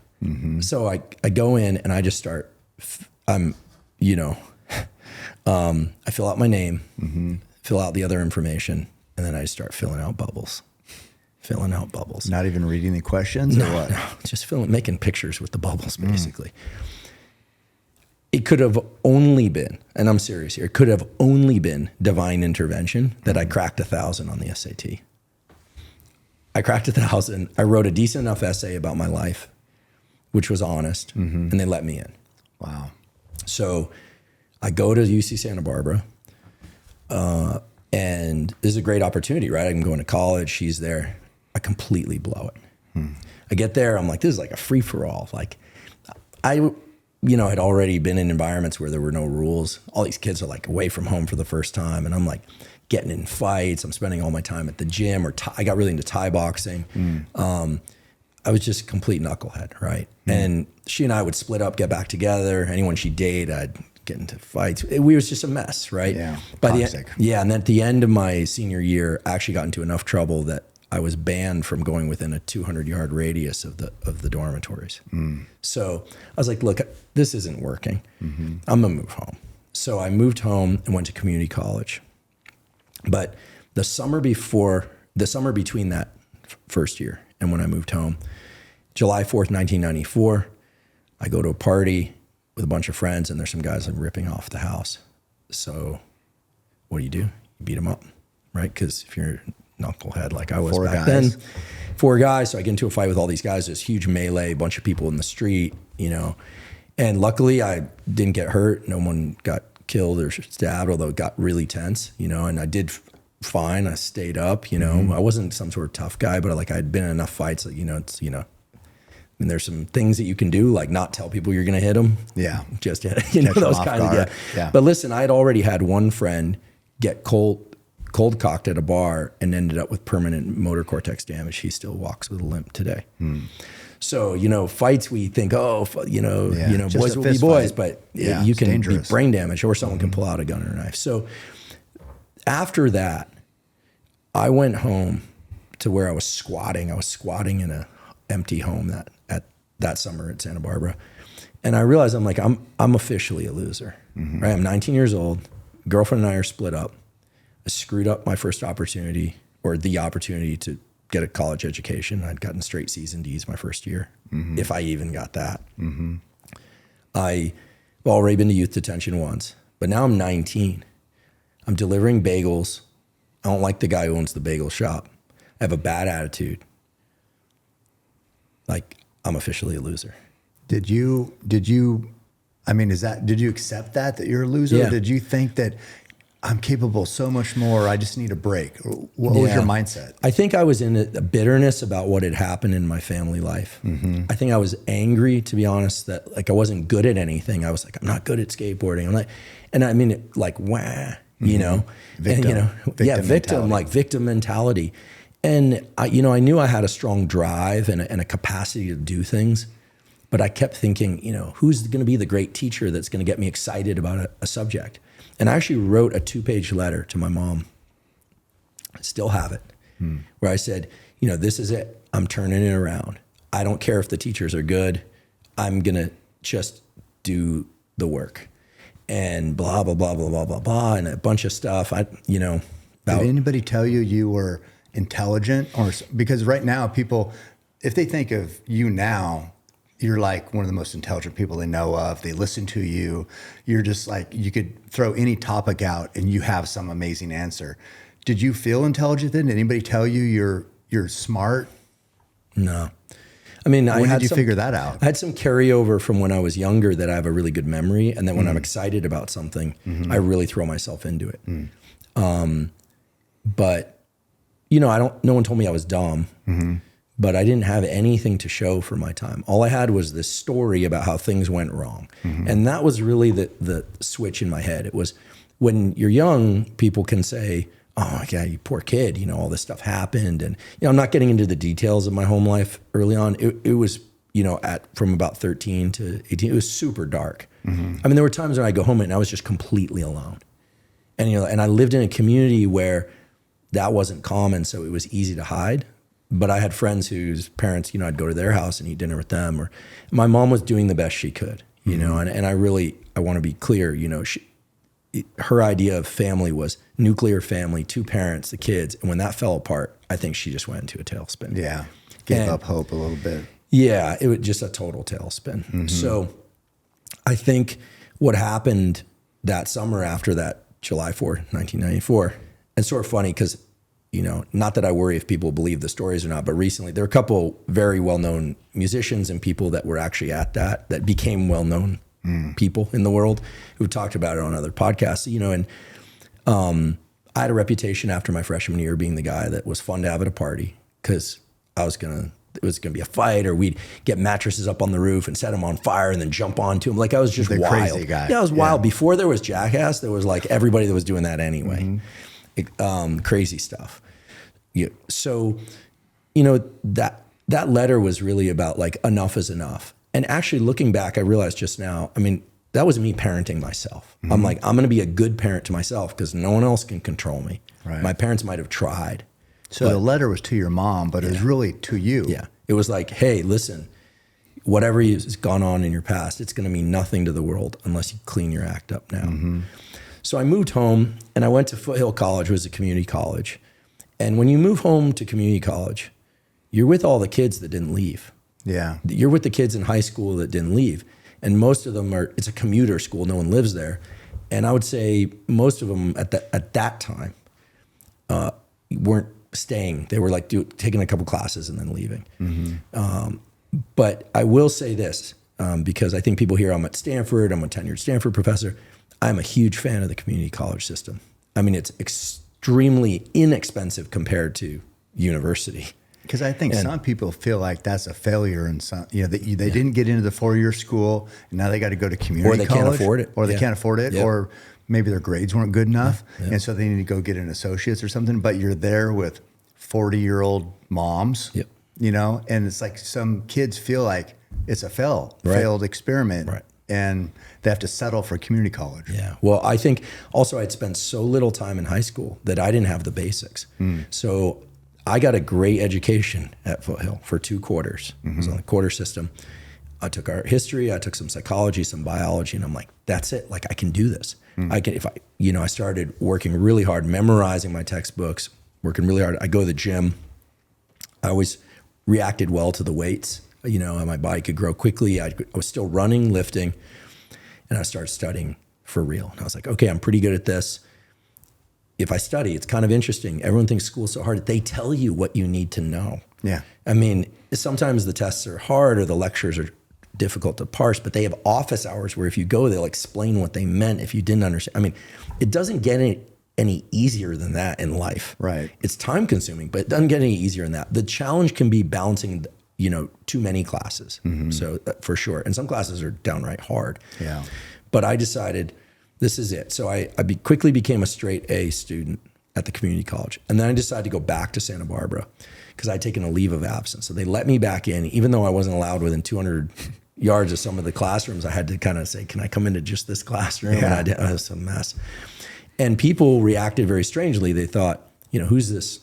So I go in and I just start, I fill out my name, fill out the other information, and then I start filling out bubbles. Not even reading the questions or what? No, just making pictures with the bubbles, basically. It could have only been, and I'm serious here, it could have only been divine intervention that I cracked 1,000 on the SAT. I cracked 1,000. I wrote a decent enough essay about my life, which was honest, and they let me in. Wow. So I go to UC Santa Barbara, and this is a great opportunity, right? I'm going to college. She's there. I completely blow it. I get there. I'm like, this is like a free for all. Like I had already been in environments where there were no rules. All these kids are like away from home for the first time. And I'm like getting in fights. I'm spending all my time at the gym I got really into Thai boxing. I was just a complete knucklehead, right? And she and I would split up, get back together. Anyone she dated, I'd get into fights. We was just a mess, right? Yeah, toxic. And then at the end of my senior year, I actually got into enough trouble that I was banned from going within a 200-yard radius of the dormitories. So I was like, look, this isn't working. I'm gonna move home. So I moved home and went to community college. But the summer between that first year and when I moved home, July 4th, 1994, I go to a party with a bunch of friends and there's some guys like ripping off the house. So what do? You beat them up, right? Because if you're a knucklehead like I was back then, 4 guys. So I get into a fight with all these guys. There's huge melee, a bunch of people in the street, you know. And luckily I didn't get hurt. No one got killed or stabbed, although it got really tense, you know, and I did fine. I stayed up, you know. I wasn't some sort of tough guy, but like I'd been in enough fights that, I mean, there's some things that you can do, like not tell people you're going to hit them. Yeah. Just, those kind of, yeah. But listen, I had already had one friend get cold cocked at a bar and ended up with permanent motor cortex damage. He still walks with a limp today. So, fights we think, boys will be boys, but you can be brain damaged or someone can pull out a gun or a knife. So after that, I went home to where I was squatting. I was squatting in a empty home that summer at Santa Barbara. And I realized I'm officially a loser, right? I'm 19 years old. Girlfriend and I are split up. I screwed up my first opportunity or the opportunity to get a college education. I'd gotten straight C's and D's my first year, if I even got that. I've already been to youth detention once, but now I'm 19. I'm delivering bagels. I don't like the guy who owns the bagel shop. I have a bad attitude. Like, I'm officially a loser. Did you accept that you're a loser? Yeah. Or did you think that I'm capable so much more, I just need a break? What was your mindset? I think I was in a bitterness about what had happened in my family life. I think I was angry, to be honest, that like I wasn't good at anything. I was like, I'm not good at skateboarding. Victim mentality. And I knew I had a strong drive and a capacity to do things, But I kept thinking, who's going to be the great teacher that's going to get me excited about a subject? And I actually wrote a 2-page letter to my mom. I still have it, where I said, this is it. I'm turning it around. I don't care if the teachers are good. I'm going to just do the work. And blah, blah, blah, blah, blah, blah, blah, and a bunch of stuff. Did anybody tell you were intelligent? Or because right now people, if they think of you now, you're like one of the most intelligent people they know of. They listen to you. You're just like, you could throw any topic out and you have some amazing answer. Did you feel intelligent then? Did anybody tell you you're smart? No. I mean, when did you figure that out? I had some carryover from when I was younger that I have a really good memory. And then when I'm excited about something, I really throw myself into it. But, no one told me I was dumb, but I didn't have anything to show for my time. All I had was this story about how things went wrong. And that was really the switch in my head. It was when you're young, people can say, oh my God, you poor kid, all this stuff happened. And, I'm not getting into the details of my home life early on. It was, from about 13 to 18, it was super dark. I mean, there were times when I go home and I was just completely alone. And, and I lived in a community where that wasn't common, so it was easy to hide. But I had friends whose parents, I'd go to their house and eat dinner with them. Or my mom was doing the best she could, and I want to be clear, her idea of family was nuclear family, 2 parents, the kids. And when that fell apart, I think she just went into a tailspin. Yeah. Gave up hope a little bit. Yeah. It was just a total tailspin. So I think what happened that summer after that, July 4, 1994, it's sort of funny because, not that I worry if people believe the stories or not, but recently there are a couple very well-known musicians and people that were actually at that became well-known people in the world who talked about it on other podcasts, and I had a reputation after my freshman year being the guy that was fun to have at a party because it was going to be a fight, or we'd get mattresses up on the roof and set them on fire and then jump onto them. Like I was just the wild. Crazy guy. Yeah, I was wild. Before there was Jackass, there was like everybody that was doing that anyway. Crazy stuff. Yeah. So, that letter was really about like enough is enough. And actually looking back, I realized just now, I mean, that was me parenting myself. I'm like, I'm going to be a good parent to myself because no one else can control me. Right. My parents might have tried. So the letter was to your mom, but it was really to you. Yeah. It was like, hey, listen, whatever has gone on in your past, it's going to mean nothing to the world unless you clean your act up now. So I moved home and I went to Foothill College, which was a community college. And when you move home to community college, you're with all the kids that didn't leave. Yeah. You're with the kids in high school that didn't leave. And most of them it's a commuter school. No one lives there. And I would say most of them at that time weren't staying. They were like taking a couple classes and then leaving. But I will say this, because I think people hear I'm at Stanford, I'm a tenured Stanford professor. I'm a huge fan of the community college system. I mean, it's extremely inexpensive compared to university. Because I think some people feel like that's a failure, and some, they didn't get into the 4-year school, and now they got to go to community college, can't afford it, or they can't afford it, or maybe their grades weren't good enough, and so they need to go get an associate's or something. But you're there with 40-year-old moms, and it's like some kids feel like it's a failed experiment, and they have to settle for community college. Yeah. Well, I think also I'd spent so little time in high school that I didn't have the basics. So I got a great education at Foothill for 2 quarters. It was on the quarter system. I took art history, I took some psychology, some biology, and I'm like, that's it. Like I can do this. I can, I started working really hard, memorizing my textbooks, working really hard. I go to the gym. I always reacted well to the weights. My body could grow quickly. I was still running, lifting, and I started studying for real. And I was like, okay, I'm pretty good at this. If I study, it's kind of interesting. Everyone thinks school's so hard. They tell you what you need to know. Yeah. I mean, sometimes the tests are hard or the lectures are difficult to parse, but they have office hours where if you go, they'll explain what they meant if you didn't understand. I mean, it doesn't get any easier than that in life. Right. It's time consuming, but it doesn't get any easier than that. The challenge can be balancing, too many classes. So for sure. And some classes are downright hard. Yeah. But I decided this is it. So I quickly became a straight A student at the community college. And then I decided to go back to Santa Barbara because I'd taken a leave of absence. So they let me back in, even though I wasn't allowed within 200 yards of some of the classrooms. I had to kind of say, can I come into just this classroom? Yeah. And I was a mess. And people reacted very strangely. They thought, who's this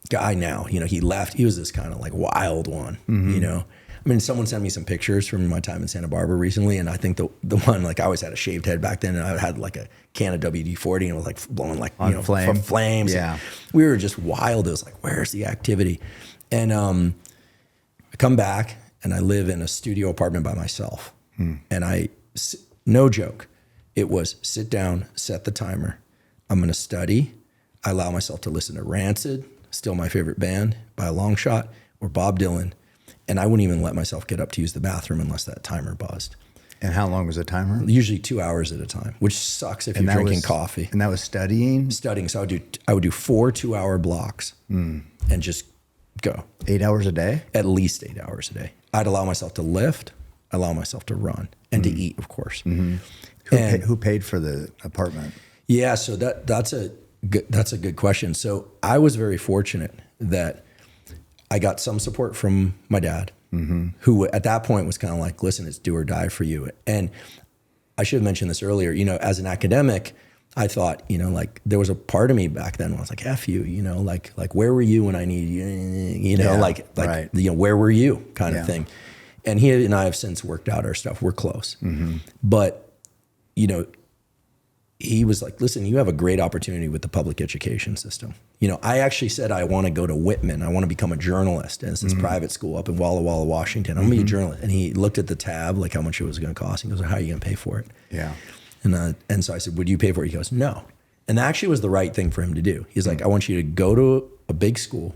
guy now? He left. He was this kind of like wild one, I mean, someone sent me some pictures from my time in Santa Barbara recently, and I think the one, like, I always had a shaved head back then, and I had like a can of WD-40 and it was like blowing like flames. Yeah, we were just wild. It was like, where's the activity? And I come back and I live in a studio apartment by myself, and no joke, it was sit down, set the timer. I'm going to study. I allow myself to listen to Rancid, still my favorite band by a long shot, or Bob Dylan. And I wouldn't even let myself get up to use the bathroom unless that timer buzzed. And how long was the timer? Usually 2 hours at a time, which sucks if you're drinking coffee. And that was studying? Studying. So I would do 4 2-hour blocks and just go. 8 hours a day? At least 8 hours a day. I'd allow myself to lift, allow myself to run, and to eat, of course. Who paid for the apartment? Yeah, so that's a good question. So I was very fortunate that I got some support from my dad, who at that point was kind of like, listen, it's do or die for you. And I should have mentioned this earlier, as an academic, I thought, like there was a part of me back then where I was like, F you, like where were you when I needed you, right. Where were you kind of thing. And he and I have since worked out our stuff. We're close. But, he was like, listen, you have a great opportunity with the public education system. I actually said, I want to go to Whitman. I want to become a journalist. And it's this private school up in Walla Walla, Washington. I'm going to be a journalist. And he looked at the tab, like how much it was going to cost. He goes, how are you going to pay for it? Yeah. And so I said, would you pay for it? He goes, no. And that actually was the right thing for him to do. He's like, I want you to go to a big school,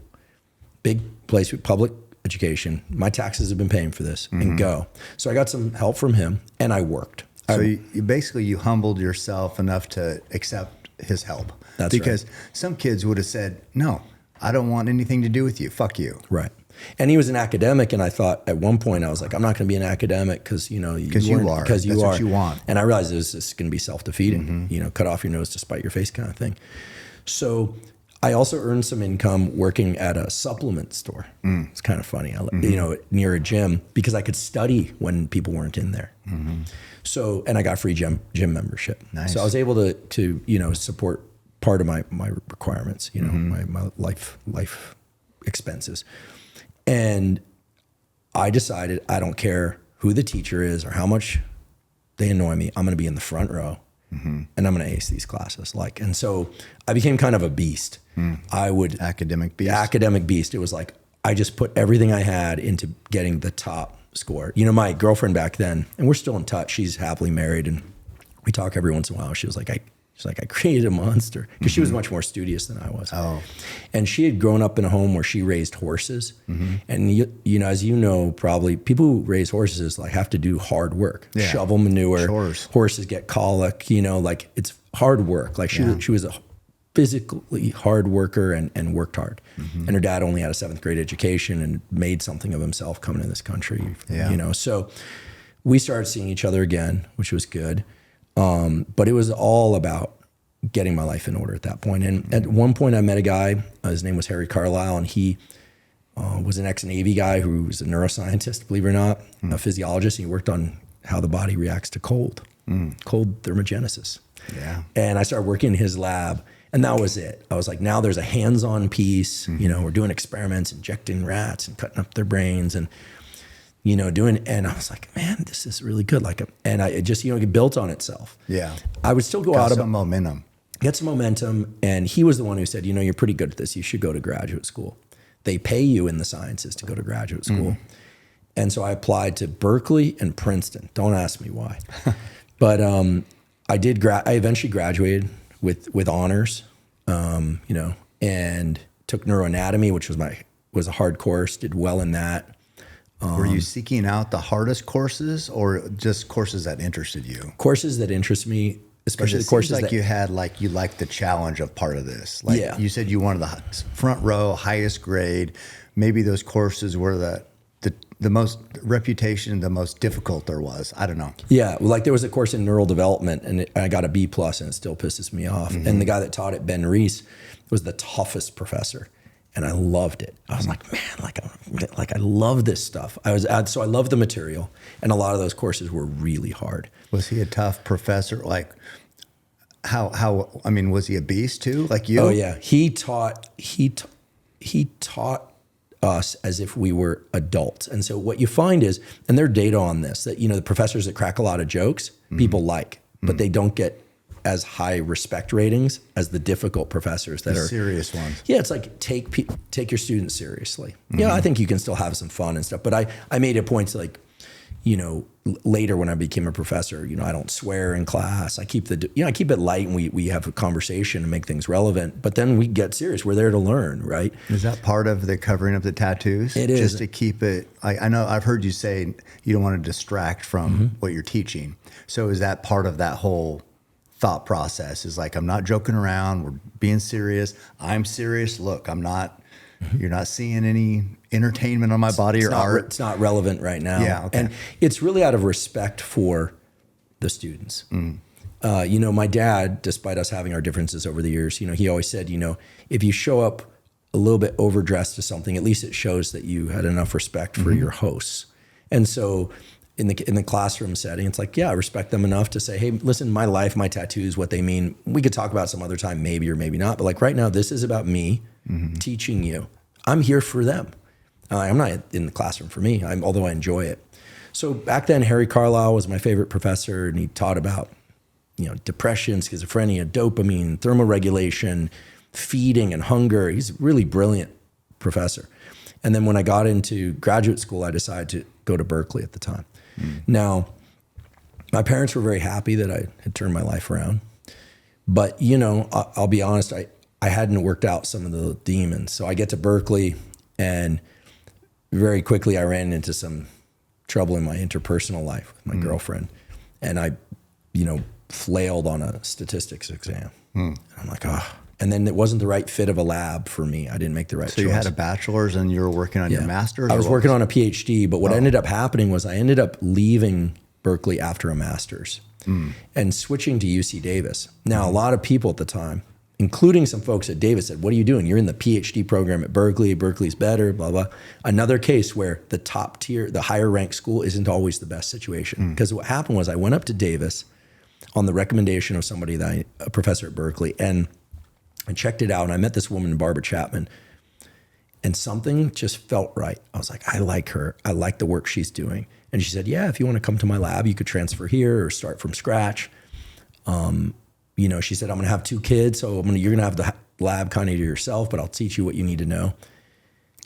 big place with public education. My taxes have been paying for this, and go. So I got some help from him, and I worked. So you humbled yourself enough to accept his help. That's because right. Some kids would have said, no, I don't want anything to do with you. Fuck you. Right. And he was an academic, and I thought at one point I was like, I'm not going to be an academic because you are. That's what you want. And I realized this is going to be self-defeating. Cut off your nose to spite your face kind of thing. So I also earned some income working at a supplement store. It's kind of funny, near a gym, because I could study when people weren't in there. So, and I got free gym membership. Nice. So I was able to support part of my requirements, my life expenses. And I decided I don't care who the teacher is or how much they annoy me. I'm going to be in the front row, and I'm going to ace these classes. And so I became kind of a beast. Academic beast. It was like I just put everything I had into getting the top score. My girlfriend back then, and we're still in touch. She's happily married, and we talk every once in a while. She was like, I created a monster, because she was much more studious than I was. Oh, and she had grown up in a home where she raised horses, and as probably people who raise horses have to do hard work, shovel manure. Chores. Horses get colic. It's hard work. She was a physically hard worker and worked hard. And her dad only had a 7th grade education and made something of himself coming to this country. So we started seeing each other again, which was good. But it was all about getting my life in order at that point. And at one point I met a guy, his name was Harry Carlisle, and he was an ex-Navy guy who was a neuroscientist, believe it or not, a physiologist. He worked on how the body reacts to cold thermogenesis. Yeah. And I started working in his lab, and that was it. I was like, now there's a hands-on piece. We're doing experiments, injecting rats and cutting up their brains and and I was like, man, this is really good. And it just, it built on itself. Yeah. I would still go out some momentum. Get some momentum. And he was the one who said, you're pretty good at this. You should go to graduate school. They pay you in the sciences to go to graduate school. And so I applied to Berkeley and Princeton. Don't ask me why. But I eventually graduated with honors, and took neuroanatomy, which was a hard course, did well in that. Were you seeking out the hardest courses, or just courses that interested you? Courses that interest me, especially the courses you had you liked the challenge of part of this. You said you wanted the front row, highest grade. Maybe those courses were the most reputation, the most difficult there was. I don't know. Yeah, there was a course in neural development, and I got a B+, and it still pisses me off. And the guy that taught it, Ben Reese, was the toughest professor. and I loved it. I was like, man, like I love this stuff. So I love the material, and a lot of those courses were really hard. Was he a tough professor? Like I mean, was he a beast too? Like you? Oh yeah. He taught us as if we were adults. And so what you find is, and there are data on this, that, the professors that crack a lot of jokes, people like, but they don't get as high respect ratings as the difficult professors that are serious ones. Yeah, it's like take your students seriously. Yeah, I think you can still have some fun and stuff, but I made a point to, like, later when I became a professor, I don't swear in class. I keep I keep it light, and we have a conversation and make things relevant, but then we get serious. We're there to learn, right? Is that part of the covering up the tattoos? It is. Just to keep it, I know I've heard you say you don't want to distract from what you're teaching. So is that part of that whole thought process, is like, I'm not joking around, we're being serious. I'm serious. Look, I'm not, you're not seeing any entertainment on my body or art. It's not relevant right now. Yeah, okay. And it's really out of respect for the students. My dad, despite us having our differences over the years, he always said, if you show up a little bit overdressed to something, at least it shows that you had enough respect for your hosts. And so in the classroom setting, it's like, yeah, I respect them enough to say, hey, listen, my life, my tattoos, what they mean, we could talk about some other time, maybe or maybe not. But like right now, this is about me teaching you. I'm here for them. I'm not in the classroom for me, although I enjoy it. So back then, Harry Carlisle was my favorite professor, and he taught about, depression, schizophrenia, dopamine, thermoregulation, feeding and hunger. He's a really brilliant professor. And then when I got into graduate school, I decided to go to Berkeley at the time. Now, my parents were very happy that I had turned my life around. But, I'll be honest, I hadn't worked out some of the demons. So I get to Berkeley, and very quickly I ran into some trouble in my interpersonal life with my girlfriend. And I, flailed on a statistics exam. And I'm like, And then it wasn't the right fit of a lab for me. I didn't make the right choice. So you had a bachelor's and you were working on your master's? I was working on a PhD, but what ended up happening was I ended up leaving Berkeley after a master's and switching to UC Davis. Now, a lot of people at the time, including some folks at Davis, said, what are you doing? You're in the PhD program at Berkeley. Berkeley's better, blah, blah. Another case where the top tier, the higher ranked school isn't always the best situation. Because what happened was I went up to Davis on the recommendation of somebody, a professor at Berkeley, and I checked it out, and I met this woman, Barbara Chapman, and something just felt right. I was like, I like her. I like the work she's doing. And she said, yeah, if you want to come to my lab, you could transfer here or start from scratch. She said, I'm going to have 2 kids, so you're going to have the lab kind of to yourself, but I'll teach you what you need to know.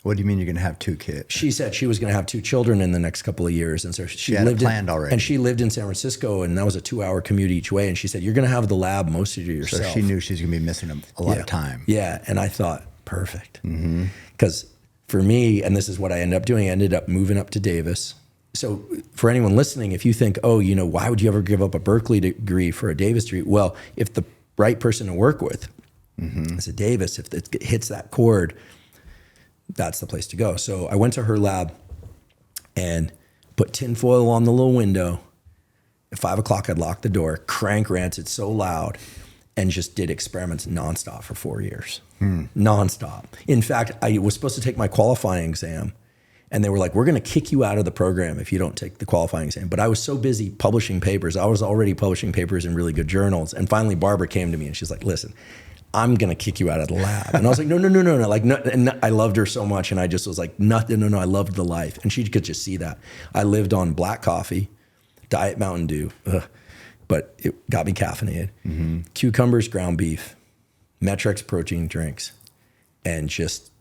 What do you mean you're going to have 2 kids? She said she was going to have 2 children in the next couple of years. And so she had lived it planned already. And she lived in San Francisco, and that was a 2-hour commute each way. And she said, you're going to have the lab mostly to yourself. So she knew she was going to be missing a lot of time. Yeah. And I thought, perfect. Because for me, and this is what I ended up doing, I ended up moving up to Davis. So for anyone listening, if you think, why would you ever give up a Berkeley degree for a Davis degree? Well, if the right person to work with is a Davis, if it hits that chord, that's the place to go. So I went to her lab and put tinfoil on the little window. At 5 o'clock, I'd lock the door, crank ranted so loud, and just did experiments nonstop for 4 years. Nonstop. In fact, I was supposed to take my qualifying exam, and they were like, we're going to kick you out of the program if you don't take the qualifying exam. But I was so busy publishing papers. I was already publishing papers in really good journals. And finally, Barbara came to me, and she's like, listen, I'm going to kick you out of the lab. And I was like, no. Like, no, and I loved her so much. And I just was like, no, I loved the life. And she could just see that. I lived on black coffee, Diet Mountain Dew, but it got me caffeinated, cucumbers, ground beef, Metrex protein drinks, and just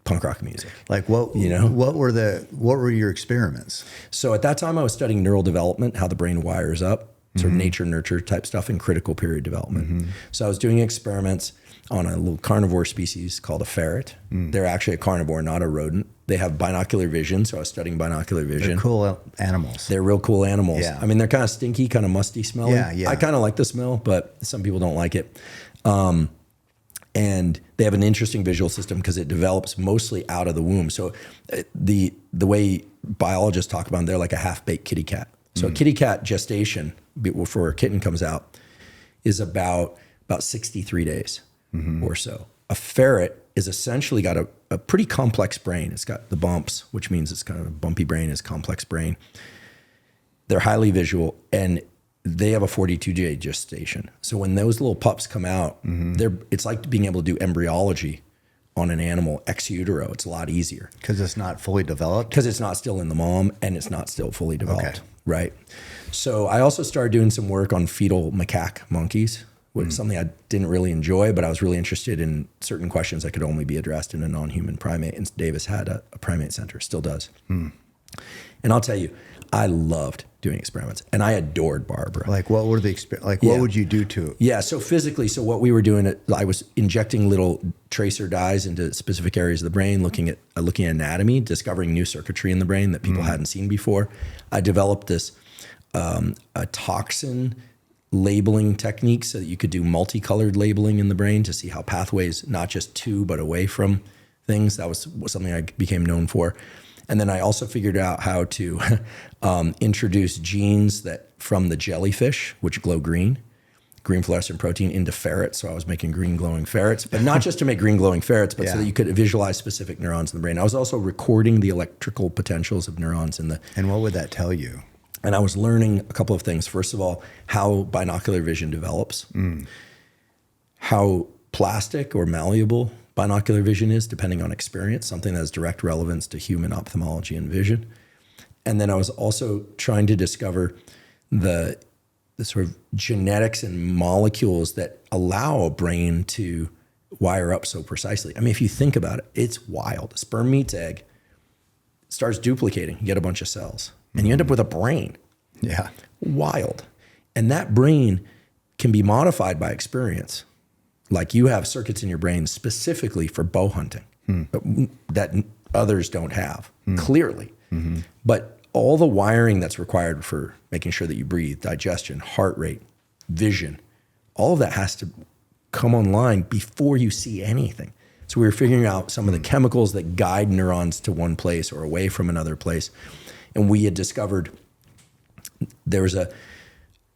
punk rock music. Like what were your experiments? So at that time I was studying neural development, how the brain wires up. Sort of nature nurture type stuff in critical period development. So I was doing experiments on a little carnivore species called a ferret. They're actually a carnivore, not a rodent. They have binocular vision, so I was studying binocular vision. They're cool animals. They're real cool animals. Yeah. I mean, they're kind of stinky, kind of musty smelling. Yeah. I kind of like the smell, but some people don't like it. And they have an interesting visual system because it develops mostly out of the womb. So the way biologists talk about them, they're like a half-baked kitty cat. So a kitty cat gestation before a kitten comes out is about 63 days or so. A ferret is essentially got a pretty complex brain. It's got the bumps, which means it's kind of a bumpy brain, it's a complex brain. They're highly visual, and they have a 42-day gestation. So when those little pups come out, it's like being able to do embryology on an animal ex utero. It's a lot easier. Because it's not fully developed? Because it's not still in the mom, and it's not still fully developed. Okay. Right. So I also started doing some work on fetal macaque monkeys, which is something I didn't really enjoy, but I was really interested in certain questions that could only be addressed in a non-human primate. And Davis had a primate center, still does. And I'll tell you, I loved doing experiments, and I adored Barbara. Like, what were the what would you do to it? Yeah, so physically, so what we were doing, I was injecting little tracer dyes into specific areas of the brain, looking at anatomy, discovering new circuitry in the brain that people hadn't seen before. I developed this a toxin labeling technique so that you could do multicolored labeling in the brain to see how pathways, not just to, but away from things. That was something I became known for. And then I also figured out how to introduce genes that from the jellyfish, which glow green fluorescent protein, into ferrets. So I was making green glowing ferrets, but not just to make green glowing ferrets, but so that you could visualize specific neurons in the brain. I was also recording the electrical potentials of neurons in the... And what would that tell you? And I was learning a couple of things. First of all, how binocular vision develops, how plastic or malleable binocular vision is, depending on experience, something that has direct relevance to human ophthalmology and vision. And then I was also trying to discover the sort of genetics and molecules that allow a brain to wire up so precisely. I mean, if you think about it, it's wild. Sperm meets egg, starts duplicating, you get a bunch of cells, and you end up with a brain. Yeah. Wild. And that brain can be modified by experience. Like you have circuits in your brain specifically for bow hunting that others don't have, clearly. But all the wiring that's required for making sure that you breathe, digestion, heart rate, vision, all of that has to come online before you see anything. So we were figuring out some of the chemicals that guide neurons to one place or away from another place. And we had discovered there was a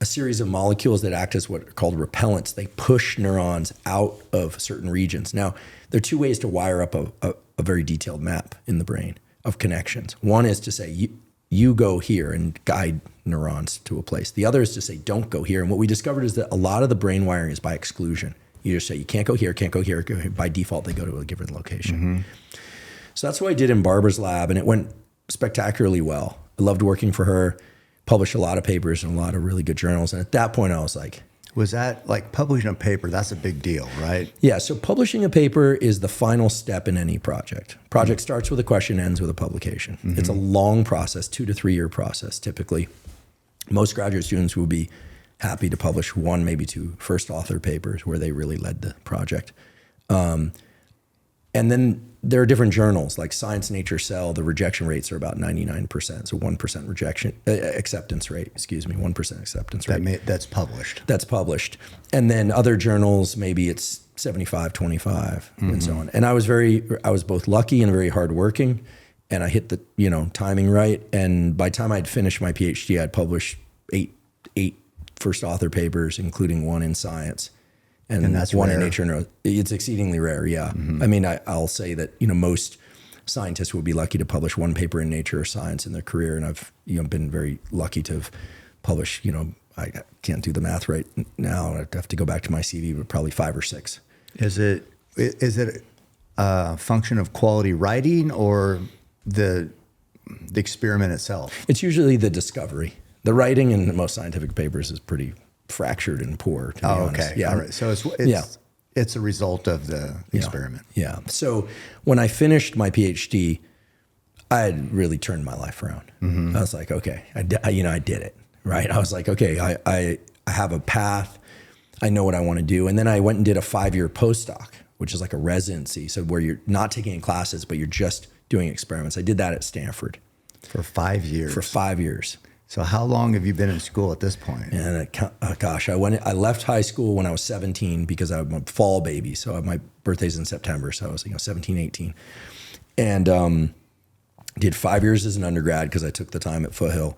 series of molecules that act as what are called repellents. They push neurons out of certain regions. Now, there are two ways to wire up a very detailed map in the brain of connections. One is to say, you go here and guide neurons to a place. The other is to say, don't go here. And what we discovered is that a lot of the brain wiring is by exclusion. You just say, you can't go here, can't go here. Go here. By default, they go to a given location. So that's what I did in Barbara's lab, and it went spectacularly well. I loved working for her, published a lot of papers in a lot of really good journals. And at that point, I was like... Was that like publishing a paper? That's a big deal, right? Yeah. So publishing a paper is the final step in any project. Project starts with a question, ends with a publication. It's a long process, 2 to 3 year process, typically. Most graduate students will be happy to publish 1, maybe 2 first author papers where they really led the project. And then there are different journals like Science, Nature, Cell. The rejection rates are about 99%. So 1% acceptance rate, 1% acceptance rate. That's published. That's published. And then other journals, maybe it's 75, 25 and so on. And I was both lucky and very hardworking, and I hit the, timing right. And by the time I'd finished my PhD, I'd published eight first author papers, including 1 in Science. And that's 1 in Nature. It's exceedingly rare, yeah. I mean, I'll say that, most scientists would be lucky to publish 1 paper in Nature or Science in their career. And I've been very lucky to have published, I can't do the math right now. I'd have to go back to my CV, but probably 5 or 6. Is it a function of quality writing or the experiment itself? It's usually the discovery. The writing in most scientific papers is pretty fractured and poor, to be honest. Okay. Yeah. All right. So it's a result of the experiment. Yeah. So when I finished my PhD, I had really turned my life around. I was like, okay, I did it, right? I was like, okay, I have a path. I know what I want to do. And then I went and did a 5-year postdoc, which is like a residency. So where you're not taking any classes, but you're just doing experiments. I did that at Stanford. For 5 years? For 5 years. So how long have you been in school at this point? And I left high school when I was 17 because I'm a fall baby. So my birthday's in September. So I was 17, 18. And did 5 years as an undergrad because I took the time at Foothill,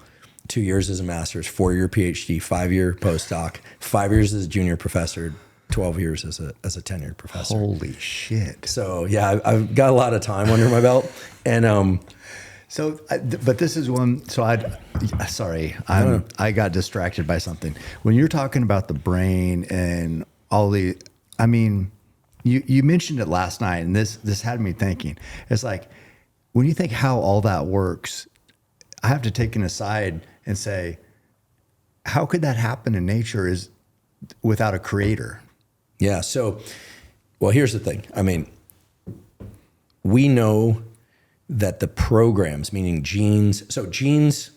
2 years as a master's, 4-year PhD, 5-year postdoc, 5 years as a junior professor, 12 years as a tenured professor. Holy shit. So yeah, I've got a lot of time under my belt. And So, but this is one. So I got distracted by something. When you're talking about the brain and all the, I mean, you mentioned it last night, and this had me thinking. It's like when you think how all that works, I have to take an aside and say, how could that happen in nature is without a creator? yeah, so, well, here's the thing. I mean, we know that the programs, meaning genes, so genes,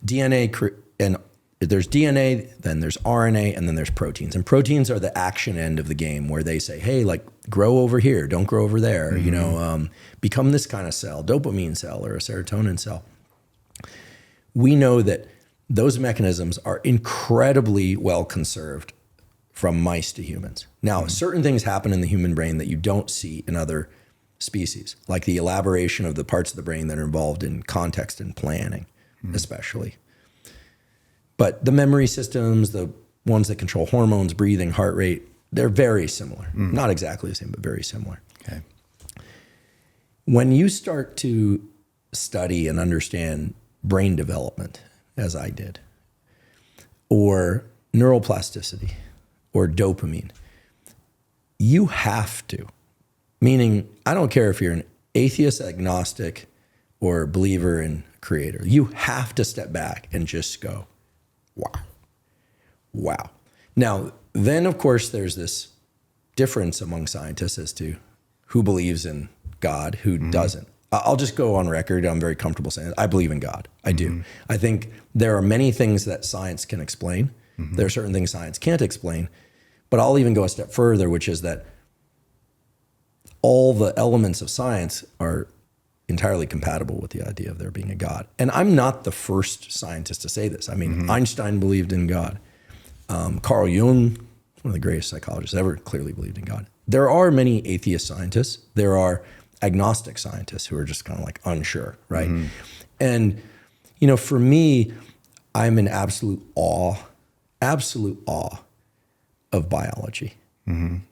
DNA, and there's DNA, then there's RNA, and then there's proteins. And proteins are the action end of the game where they say, hey, like grow over here, don't grow over there, you know, become this kind of cell, dopamine cell or a serotonin cell. We know that those mechanisms are incredibly well conserved from mice to humans. Now, certain things happen in the human brain that you don't see in other species, like the elaboration of the parts of the brain that are involved in context and planning, especially. But the memory systems, the ones that control hormones, breathing, heart rate, they're very similar. Not exactly the same, but very similar. Okay. When you start to study and understand brain development, as I did, or neuroplasticity, or dopamine, you have to, meaning I don't care if you're an atheist, agnostic, or believer in creator, you have to step back and just go, wow. Now, then of course there's this difference among scientists as to who believes in God, who doesn't. I'll just go on record. I'm very comfortable saying I believe in God. I do. I think there are many things that science can explain. There are certain things science can't explain, but I'll even go a step further, which is that all the elements of science are entirely compatible with the idea of there being a God. And I'm not the first scientist to say this. I mean, Einstein believed in God. Carl Jung, one of the greatest psychologists ever, clearly believed in God. There are many atheist scientists. There are agnostic scientists who are just kind of like unsure, right? And, you know, for me, I'm in absolute awe of biology.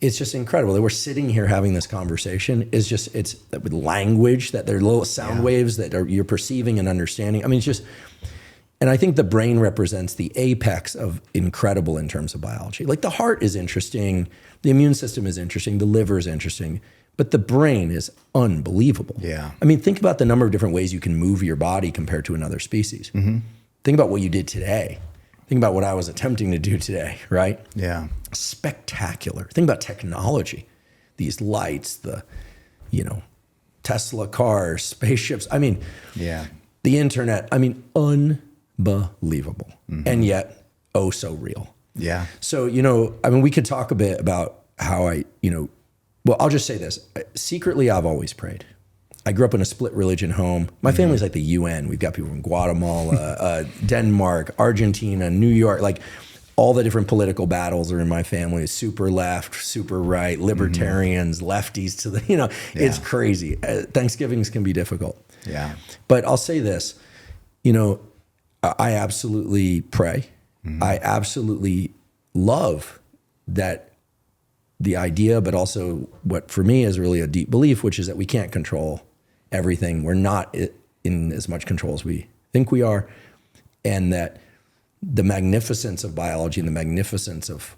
It's just incredible that we're sitting here having this conversation. It's with language, that there are little sound waves that you're perceiving and understanding. I mean, it's just, and I think the brain represents the apex of incredible in terms of biology. Like the heart is interesting, the immune system is interesting, the liver is interesting, but the brain is unbelievable. Yeah. I mean, think about the number of different ways you can move your body compared to another species. Think about what you did today. Think about what I was attempting to do today, right? Yeah. Spectacular. Think about technology, these lights, the, you know, Tesla cars, spaceships. I mean, the internet, I mean, unbelievable. And yet, oh, so real. Yeah. So, you know, I mean, we could talk a bit about how well, I'll just say this. Secretly, I've always prayed. I grew up in a split religion home. My family's like the UN. We've got people from Guatemala, Denmark, Argentina, New York. Like all the different political battles are in my family. Super left, super right, libertarians, lefties to the, you know, it's crazy. Thanksgivings can be difficult. Yeah. But I'll say this, you know, I absolutely pray. I absolutely love that the idea, but also what for me is really a deep belief, which is that we can't control everything. We're not in as much control as we think we are. And that the magnificence of biology and the magnificence of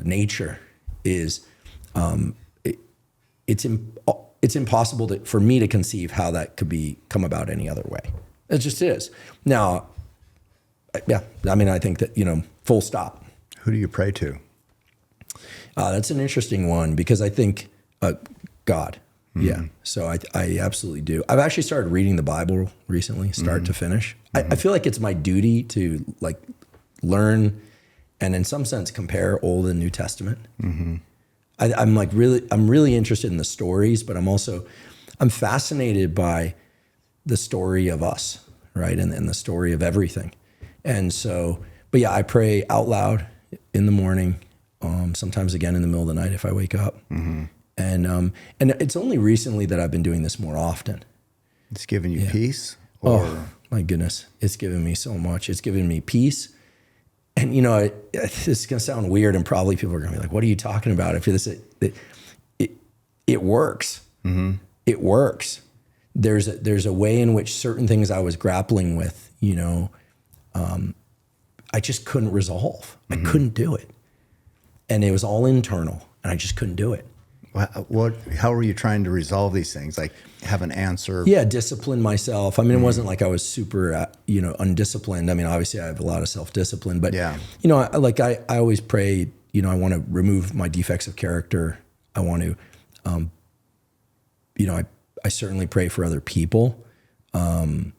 nature is, it's impossible for me to conceive how that could come about any other way. It just is. Now, yeah, I mean, I think that, you know, full stop. Who do you pray to? That's an interesting one because I think God. Yeah. So I absolutely do. I've actually started reading the Bible recently, start to finish. I feel like it's my duty to like learn and in some sense compare Old and New Testament. I'm really interested in the stories, but I'm fascinated by the story of us, right? And the story of everything. And so, but yeah, I pray out loud in the morning, sometimes again in the middle of the night if I wake up. And it's only recently that I've been doing this more often. It's giving you peace? Oh, my goodness. It's given me so much. It's given me peace. And, you know, this is going to sound weird, and probably people are going to be like, what are you talking about? If this, it works. Mm-hmm. It works. There's a way in which certain things I was grappling with, you know, I just couldn't resolve. Mm-hmm. I couldn't do it. And it was all internal, and I just couldn't do it. How were you trying to resolve these things? Like have an answer? Yeah, discipline myself. I mean, it wasn't like I was super, undisciplined. I mean, obviously I have a lot of self-discipline, but yeah. You know, I always pray, you know, I want to remove my defects of character. I want to, I certainly pray for other people. I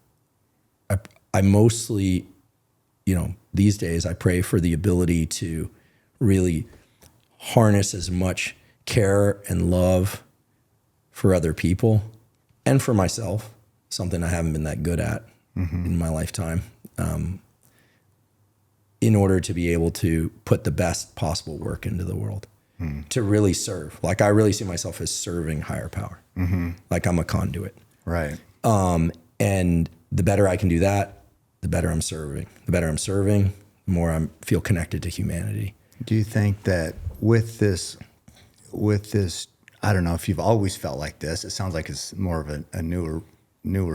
mostly, you know, these days I pray for the ability to really harness as much care and love for other people and for myself, something I haven't been that good at in my lifetime, in order to be able to put the best possible work into the world, to really serve. Like I really see myself as serving higher power. Like I'm a conduit. Right. And the better I can do that, the better I'm serving. The better I'm serving, the more I feel connected to humanity. Do you think that with this, I don't know if you've always felt like this. It sounds like it's more of a newer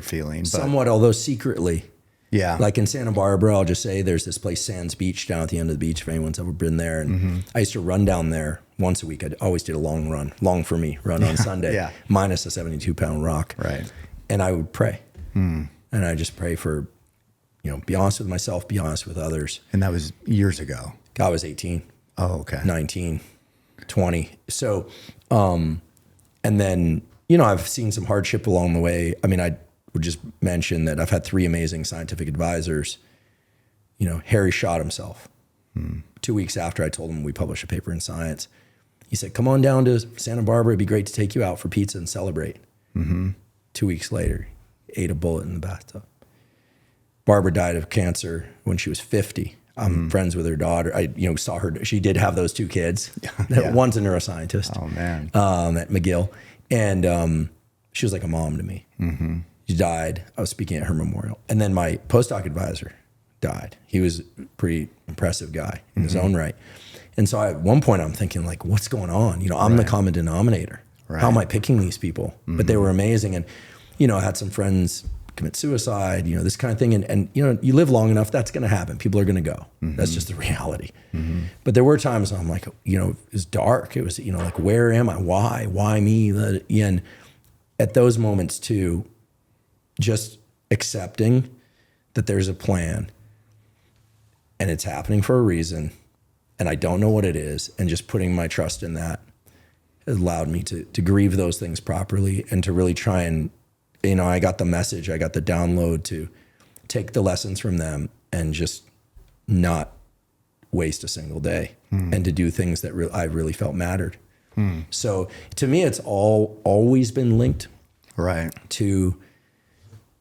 feeling. But somewhat, although secretly. Yeah. Like in Santa Barbara, I'll just say there's this place, Sands Beach, down at the end of the beach, if anyone's ever been there. And I used to run down there once a week. I always did a long run, long for me, run on Sunday, minus a 72-pound rock. Right. And I would pray. And I just pray for, you know, be honest with myself, be honest with others. And that was years ago. I was 18. Oh, okay. 19, 20. So, and then, you know, I've seen some hardship along the way. I mean, I would just mention that I've had 3 amazing scientific advisors. You know, Harry shot himself 2 weeks after I told him we published a paper in Science. He said, come on down to Santa Barbara. It'd be great to take you out for pizza and celebrate. 2 weeks later, ate a bullet in the bathtub. Barbara died of cancer when she was 50. I'm friends with her daughter. I, you know, saw her. She did have those 2 kids. One's a neuroscientist. Oh man. At McGill, and she was like a mom to me. She died. I was speaking at her memorial, and then my postdoc advisor died. He was a pretty impressive guy in his own right. And so at one point, I'm thinking like, what's going on? You know, I'm the common denominator. Right. How am I picking these people? But they were amazing, and you know, I had some friends commit suicide, you know, this kind of thing. And you know, you live long enough, that's going to happen. People are going to go. That's just the reality. But there were times I'm like, you know, it's dark. It was, you know, like, where am I? Why me? And at those moments too, just accepting that there's a plan and it's happening for a reason and I don't know what it is, and just putting my trust in that has allowed me to grieve those things properly and to really try and, you know, I got the message, I got the download to take the lessons from them and just not waste a single day and to do things that I really felt mattered. So to me, it's always been linked to,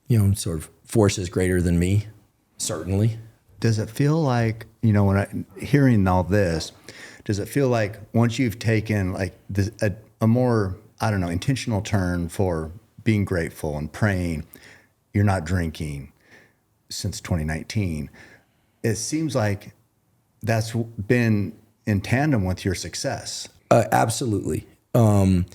you know, sort of forces greater than me, certainly. Does it feel like, you know, when hearing all this, does it feel like once you've taken like a more, I don't know, intentional turn for being grateful and praying, you're not drinking since 2019, it seems like that's been in tandem with your success. Absolutely. You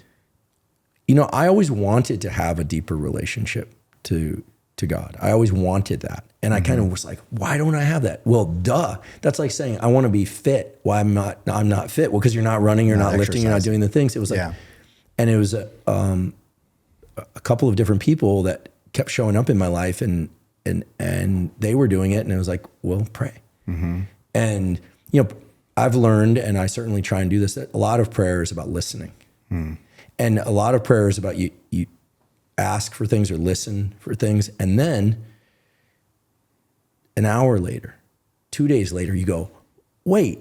know, I always wanted to have a deeper relationship to God. I always wanted that. And I kind of was like, why don't I have that? Well, duh. That's like saying, I want to be fit. Why I'm not fit? Well, because you're not running, you're not lifting, you're not doing the things. It was like, and it was a couple of different people that kept showing up in my life and they were doing it. And it was like, well, pray. And, you know, I've learned, and I certainly try and do this, that a lot of prayer is about listening. And a lot of prayer is about you ask for things or listen for things. And then an hour later, 2 days later, you go, wait,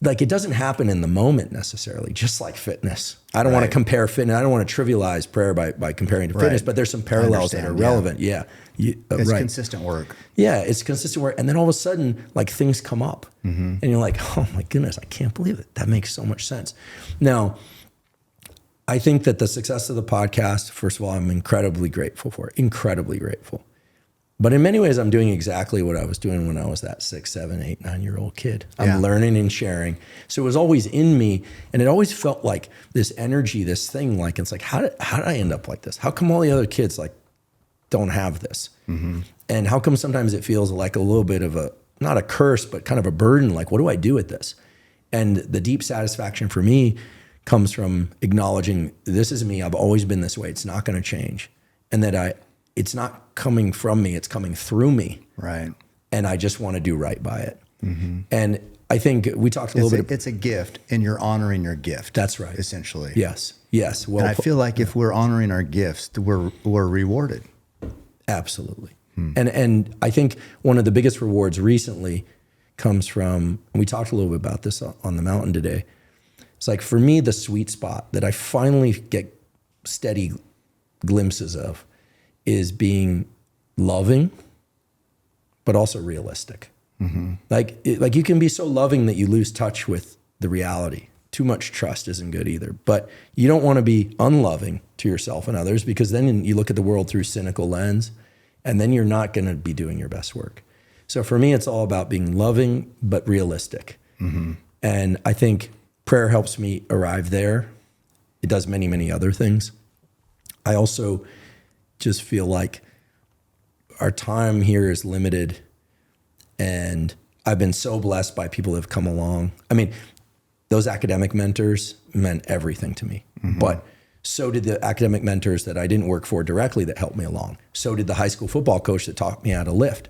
like it doesn't happen in the moment necessarily, just like fitness. I don't want to compare fitness. I don't want to trivialize prayer by comparing to fitness, but there's some parallels that are relevant. It's consistent work. Yeah, it's consistent work. And then all of a sudden, like things come up and you're like, oh my goodness, I can't believe it. That makes so much sense. Now, I think that the success of the podcast, first of all, I'm incredibly grateful for it, incredibly grateful. But in many ways, I'm doing exactly what I was doing when I was that 6, 7, 8, 9-year-old kid. I'm learning and sharing. So it was always in me, and it always felt like this energy, this thing. Like it's like, how did I end up like this? How come all the other kids like don't have this? Mm-hmm. And how come sometimes it feels like a little bit of a, not a curse, but kind of a burden? Like, what do I do with this? And the deep satisfaction for me comes from acknowledging this is me. I've always been this way. It's not going to change, and that it's not coming from me, it's coming through me. Right. And I just want to do right by it. Mm-hmm. And I think we talked a little bit. It's a gift, and you're honoring your gift. That's right. Essentially. Yes. Well, and I feel like if we're honoring our gifts, we're rewarded. Absolutely. And I think one of the biggest rewards recently comes from, and we talked a little bit about this on the mountain today. It's like, for me, the sweet spot that I finally get steady glimpses of is being loving, but also realistic. Mm-hmm. Like you can be so loving that you lose touch with the reality. Too much trust isn't good either. But you don't want to be unloving to yourself and others, because then you look at the world through a cynical lens, and then you're not going to be doing your best work. So for me, it's all about being loving, but realistic. Mm-hmm. And I think prayer helps me arrive there. It does many, many other things. I also just feel like our time here is limited, and I've been so blessed by people that have come along. I mean, those academic mentors meant everything to me, but so did the academic mentors that I didn't work for directly that helped me along. So did the high school football coach that taught me how to lift.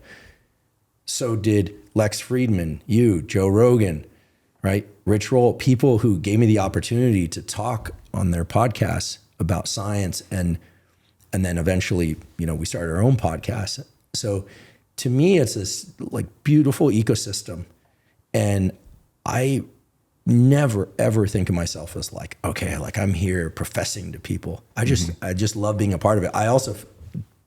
So did Lex Friedman, you, Joe Rogan, right? Rich Roll, people who gave me the opportunity to talk on their podcasts about science, and then eventually, we started our own podcast. So to me, it's this like beautiful ecosystem, and I never ever think of myself as like, okay, like I'm here professing to people. I just love being a part of it. I also,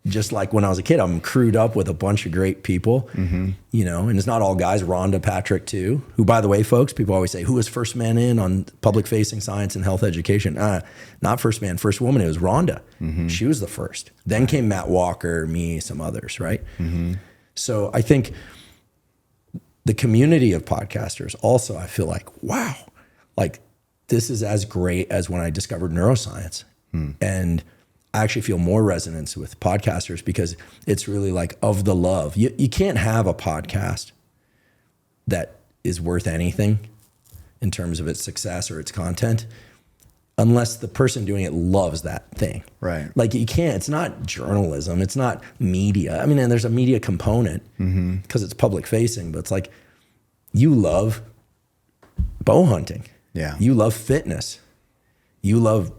just like when I was a kid, I'm crewed up with a bunch of great people, and it's not all guys. Rhonda Patrick too, who, by the way, folks, people always say, who was first man in on public facing science and health education? Not first man, first woman. It was Rhonda. She was the first. Then came Matt Walker, me, some others, right? So I think the community of podcasters also, I feel like, wow, like this is as great as when I discovered neuroscience. And I actually feel more resonance with podcasters, because it's really like of the love. You can't have a podcast that is worth anything in terms of its success or its content unless the person doing it loves that thing. Right. Like you can't, it's not journalism, it's not media. I mean, and there's a media component because it's public facing, but it's like you love bow hunting. Yeah. You love fitness. You love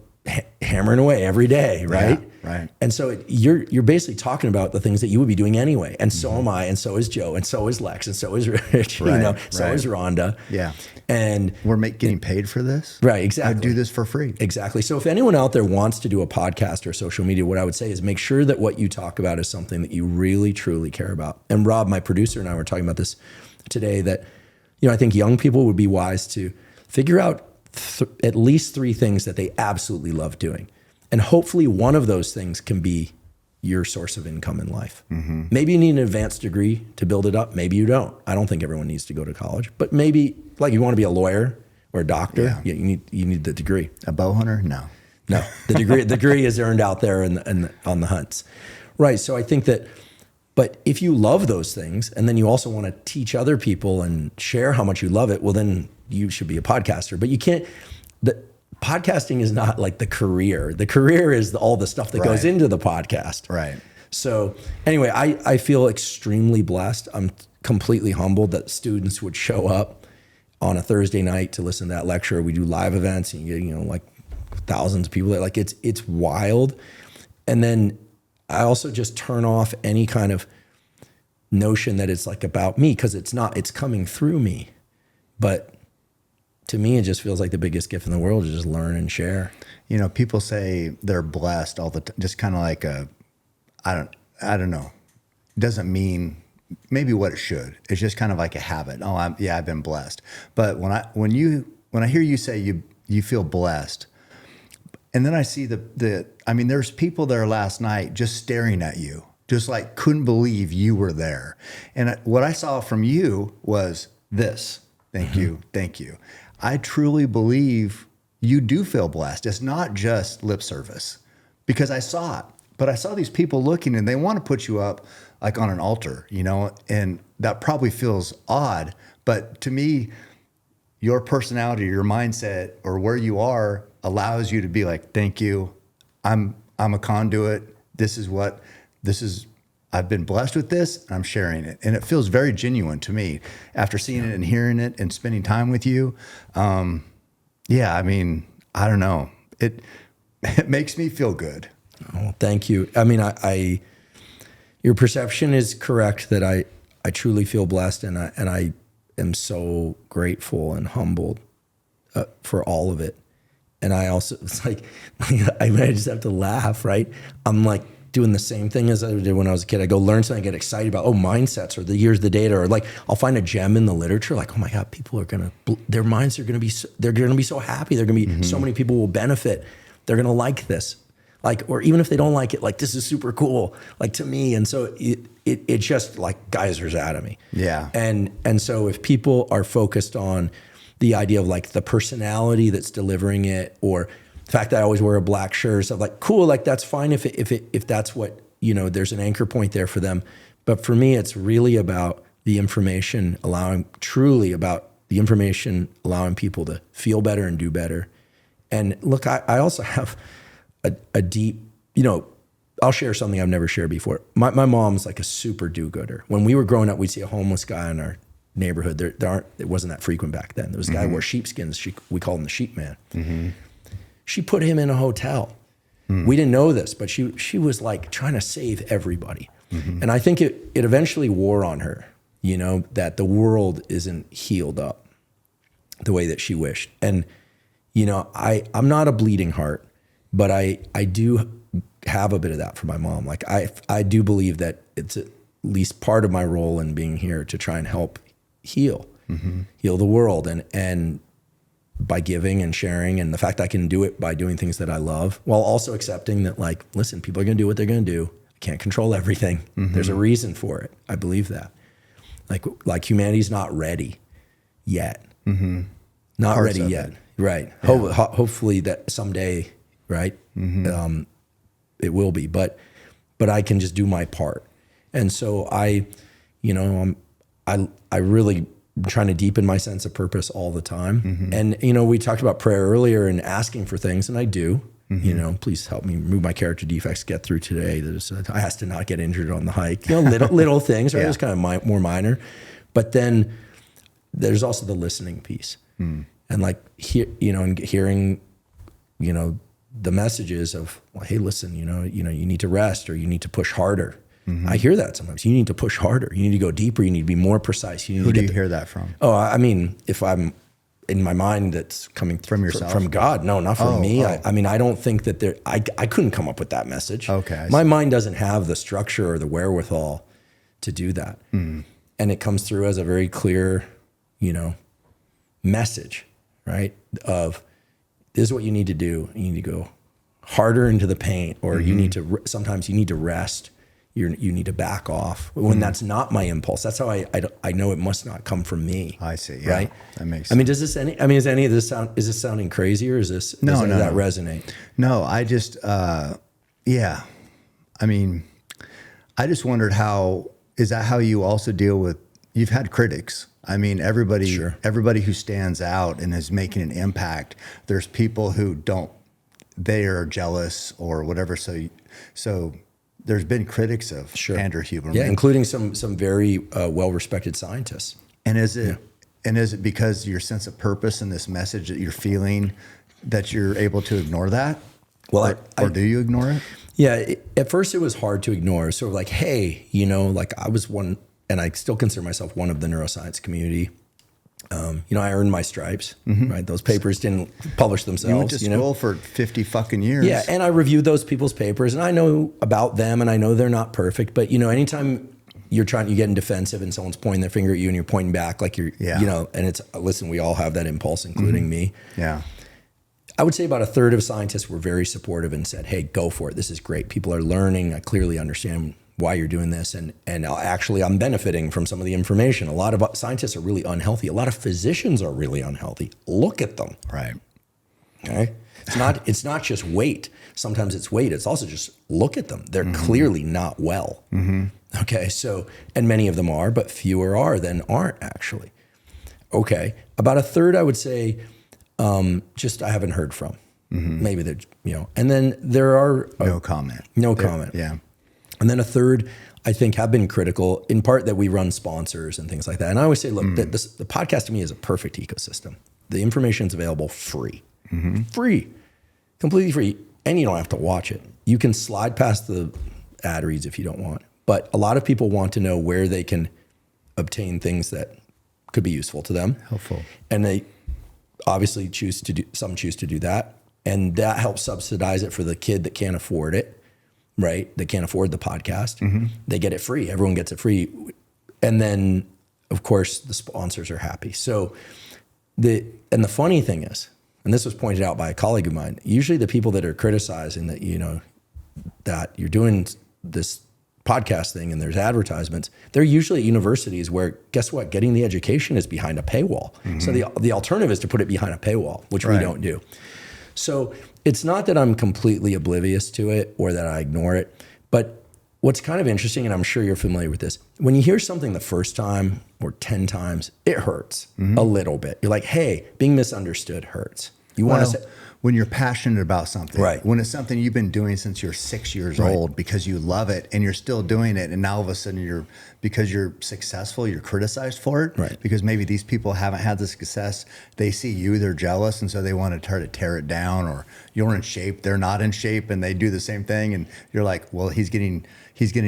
hammering away every day, right? Yeah, right. And so you're basically talking about the things that you would be doing anyway. And so am I, and so is Joe, and so is Lex, and so is Rich, so is Rhonda. Yeah. And we're getting paid for this. Right, exactly. I do this for free. Exactly. So if anyone out there wants to do a podcast or social media, what I would say is make sure that what you talk about is something that you really, truly care about. And Rob, my producer, and I were talking about this today, that, I think young people would be wise to figure out at least 3 things that they absolutely love doing. And hopefully one of those things can be your source of income in life. Maybe you need an advanced degree to build it up. Maybe you don't. I don't think everyone needs to go to college, but maybe like you want to be a lawyer or a doctor, you need the degree. A bow hunter? No. The degree is earned out there on the hunts. Right. So I think that, but if you love those things and then you also want to teach other people and share how much you love it, well, then you should be a podcaster. But you can't, podcasting is not like the career. The career is all the stuff that goes into the podcast. Right. So anyway, I feel extremely blessed. I'm completely humbled that students would show up on a Thursday night to listen to that lecture. We do live events, and you get, like thousands of people there. Like it's wild. And then I also just turn off any kind of notion that it's like about me, because it's not, it's coming through me. But to me, it just feels like the biggest gift in the world is just learn and share. People say they're blessed all the time, just kind of like I don't know. It doesn't mean maybe what it should. It's just kind of like a habit. Oh, I've been blessed. But when I hear you say you feel blessed, and then I see there's people there last night just staring at you, just like couldn't believe you were there. And what I saw from you was this. Thank you. Thank you. I truly believe you do feel blessed. It's not just lip service, because I saw it. But I saw these people looking, and they want to put you up like on an altar, you know, and that probably feels odd. But to me, your personality, your mindset, or where you are allows you to be like, thank you. I'm a conduit. I've been blessed with this, and I'm sharing it. And it feels very genuine to me after seeing it and hearing it and spending time with you. Yeah, I mean, I don't know. It makes me feel good. Oh, thank you. I mean, your perception is correct that I truly feel blessed, and I am so grateful and humbled for all of it. And I also, it's like, I just have to laugh, right? I'm like doing the same thing as I did when I was a kid. I go learn something, I get excited about, mindsets, or here's the data, or like I'll find a gem in the literature, like, oh my God, people are their minds are they're gonna be so happy. They're gonna be, so many people will benefit. They're gonna like this. Like, or even if they don't like it, like, this is super cool, like, to me. And so it just like geysers out of me. Yeah. And so if people are focused on the idea of like the personality that's delivering it, or the fact that I always wear a black shirt, stuff like, cool, like that's fine if that's what, you know, there's an anchor point there for them. But for me, it's really about the information truly about the information allowing people to feel better and do better. And look, I also have a deep, you know, I'll share something I've never shared before. My mom's like a super do-gooder. When we were growing up, we'd see a homeless guy in our neighborhood. It wasn't that frequent back then. There was a guy who wore sheepskins. We called him the sheep man. Mm-hmm. She put him in a hotel. We didn't know this, but she was like trying to save everybody. Mm-hmm. And I think it eventually wore on her, you know, that the world isn't healed up the way that she wished. And, you know, I'm not a bleeding heart, but I do have a bit of that for my mom. Like I do believe that it's at least part of my role in being here to try and help heal the world, and by giving and sharing, and the fact I can do it by doing things that I love, while also accepting that, like, listen, people are going to do what they're going to do. I can't control everything. There's a reason for it. I believe that. Like humanity's not ready yet. Not Parts ready yet. It. Right. Yeah. Hopefully that someday, right? It will be, but I can just do my part. And so I really am trying to deepen my sense of purpose all the time. And, you know, we talked about prayer earlier and asking for things, and I do, you know, please help me remove my character defects, get through today. I asked to not get injured on the hike, you know, little things, right? It's kind of more minor. But then there's also the listening piece. And like, and hearing, you know, the messages of, well, hey, listen, you need to rest, or you need to push harder. I hear that sometimes. You need to push harder. You need to go deeper. You need to be more precise. Who do you hear that from? Oh, I mean, if I'm in my mind, that's coming from yourself, from God. No, not from me. I mean, I don't think that I couldn't come up with that message. Okay. My mind doesn't have the structure or the wherewithal to do that. And it comes through as a very clear, you know, message, right? Of, this is what you need to do. You need to go harder into the paint, or you need to, sometimes you need to rest. You need to back off when that's not my impulse. That's how I know it must not come from me. I see. Yeah, right. That makes sense. I mean, is any of this sounding crazy, or does that resonate? No, I just, yeah. I mean, I just wondered is that how you also deal with, you've had critics. I mean, everybody who stands out and is making an impact, there's people who they are jealous or whatever. So there's been critics of Andrew Huberman. Yeah, including some very well-respected scientists. And is it because your sense of purpose and this message that you're feeling that you're able to ignore that? Well, or do you ignore it? Yeah, at first it was hard to ignore. Sort of like, hey, you know, like I was one, and I still consider myself one of the neuroscience community. You know, I earned my stripes, right? Those papers didn't publish themselves. You went to school for 50 fucking years. Yeah, and I reviewed those people's papers, and I know about them, and I know they're not perfect. But, you know, anytime you're getting defensive and someone's pointing their finger at you and you're pointing back, like you know, and it's, listen, we all have that impulse, including me. Yeah. I would say about a third of scientists were very supportive and said, hey, go for it. This is great. People are learning. I clearly understand why you're doing this. And actually I'm benefiting from some of the information. A lot of scientists are really unhealthy. A lot of physicians are really unhealthy. Look at them. Right. Okay. It's not just weight. Sometimes it's weight. It's also just look at them. They're clearly not well. Okay. So, and many of them are, but fewer are than aren't actually. Okay. About a third, I would say, just I haven't heard from. Maybe they're, and then there are no comment. Yeah. And then a third, I think, have been critical in part that we run sponsors and things like that. And I always say, look, the podcast to me is a perfect ecosystem. The information is available free, free, completely free. And you don't have to watch it. You can slide past the ad reads if you don't want. But a lot of people want to know where they can obtain things that could be useful to them. Helpful. And they obviously some choose to do that. And that helps subsidize it for the kid that can't afford it, right? That can't afford the podcast. They get it free. Everyone gets it free. And then, of course, the sponsors are happy. So the funny thing is, and this was pointed out by a colleague of mine, usually the people that are criticizing that, that you're doing this podcast thing and there's advertisements, they're usually at universities where, guess what, getting the education is behind a paywall. So the alternative is to put it behind a paywall, which we don't do. So it's not that I'm completely oblivious to it or that I ignore it, but what's kind of interesting, and I'm sure you're familiar with this, when you hear something the first time or 10 times, it hurts a little bit. You're like, hey, being misunderstood hurts. You want to say, when you're passionate about something, right? When it's something you've been doing since you're 6 years old because you love it and you're still doing it, and now all of a sudden because you're successful, you're criticized for it, right? Because maybe these people haven't had the success, they see you, they're jealous, and so they want to try to tear it down. Or you're in shape, they're not in shape, and they do the same thing, and you're like, well, he's getting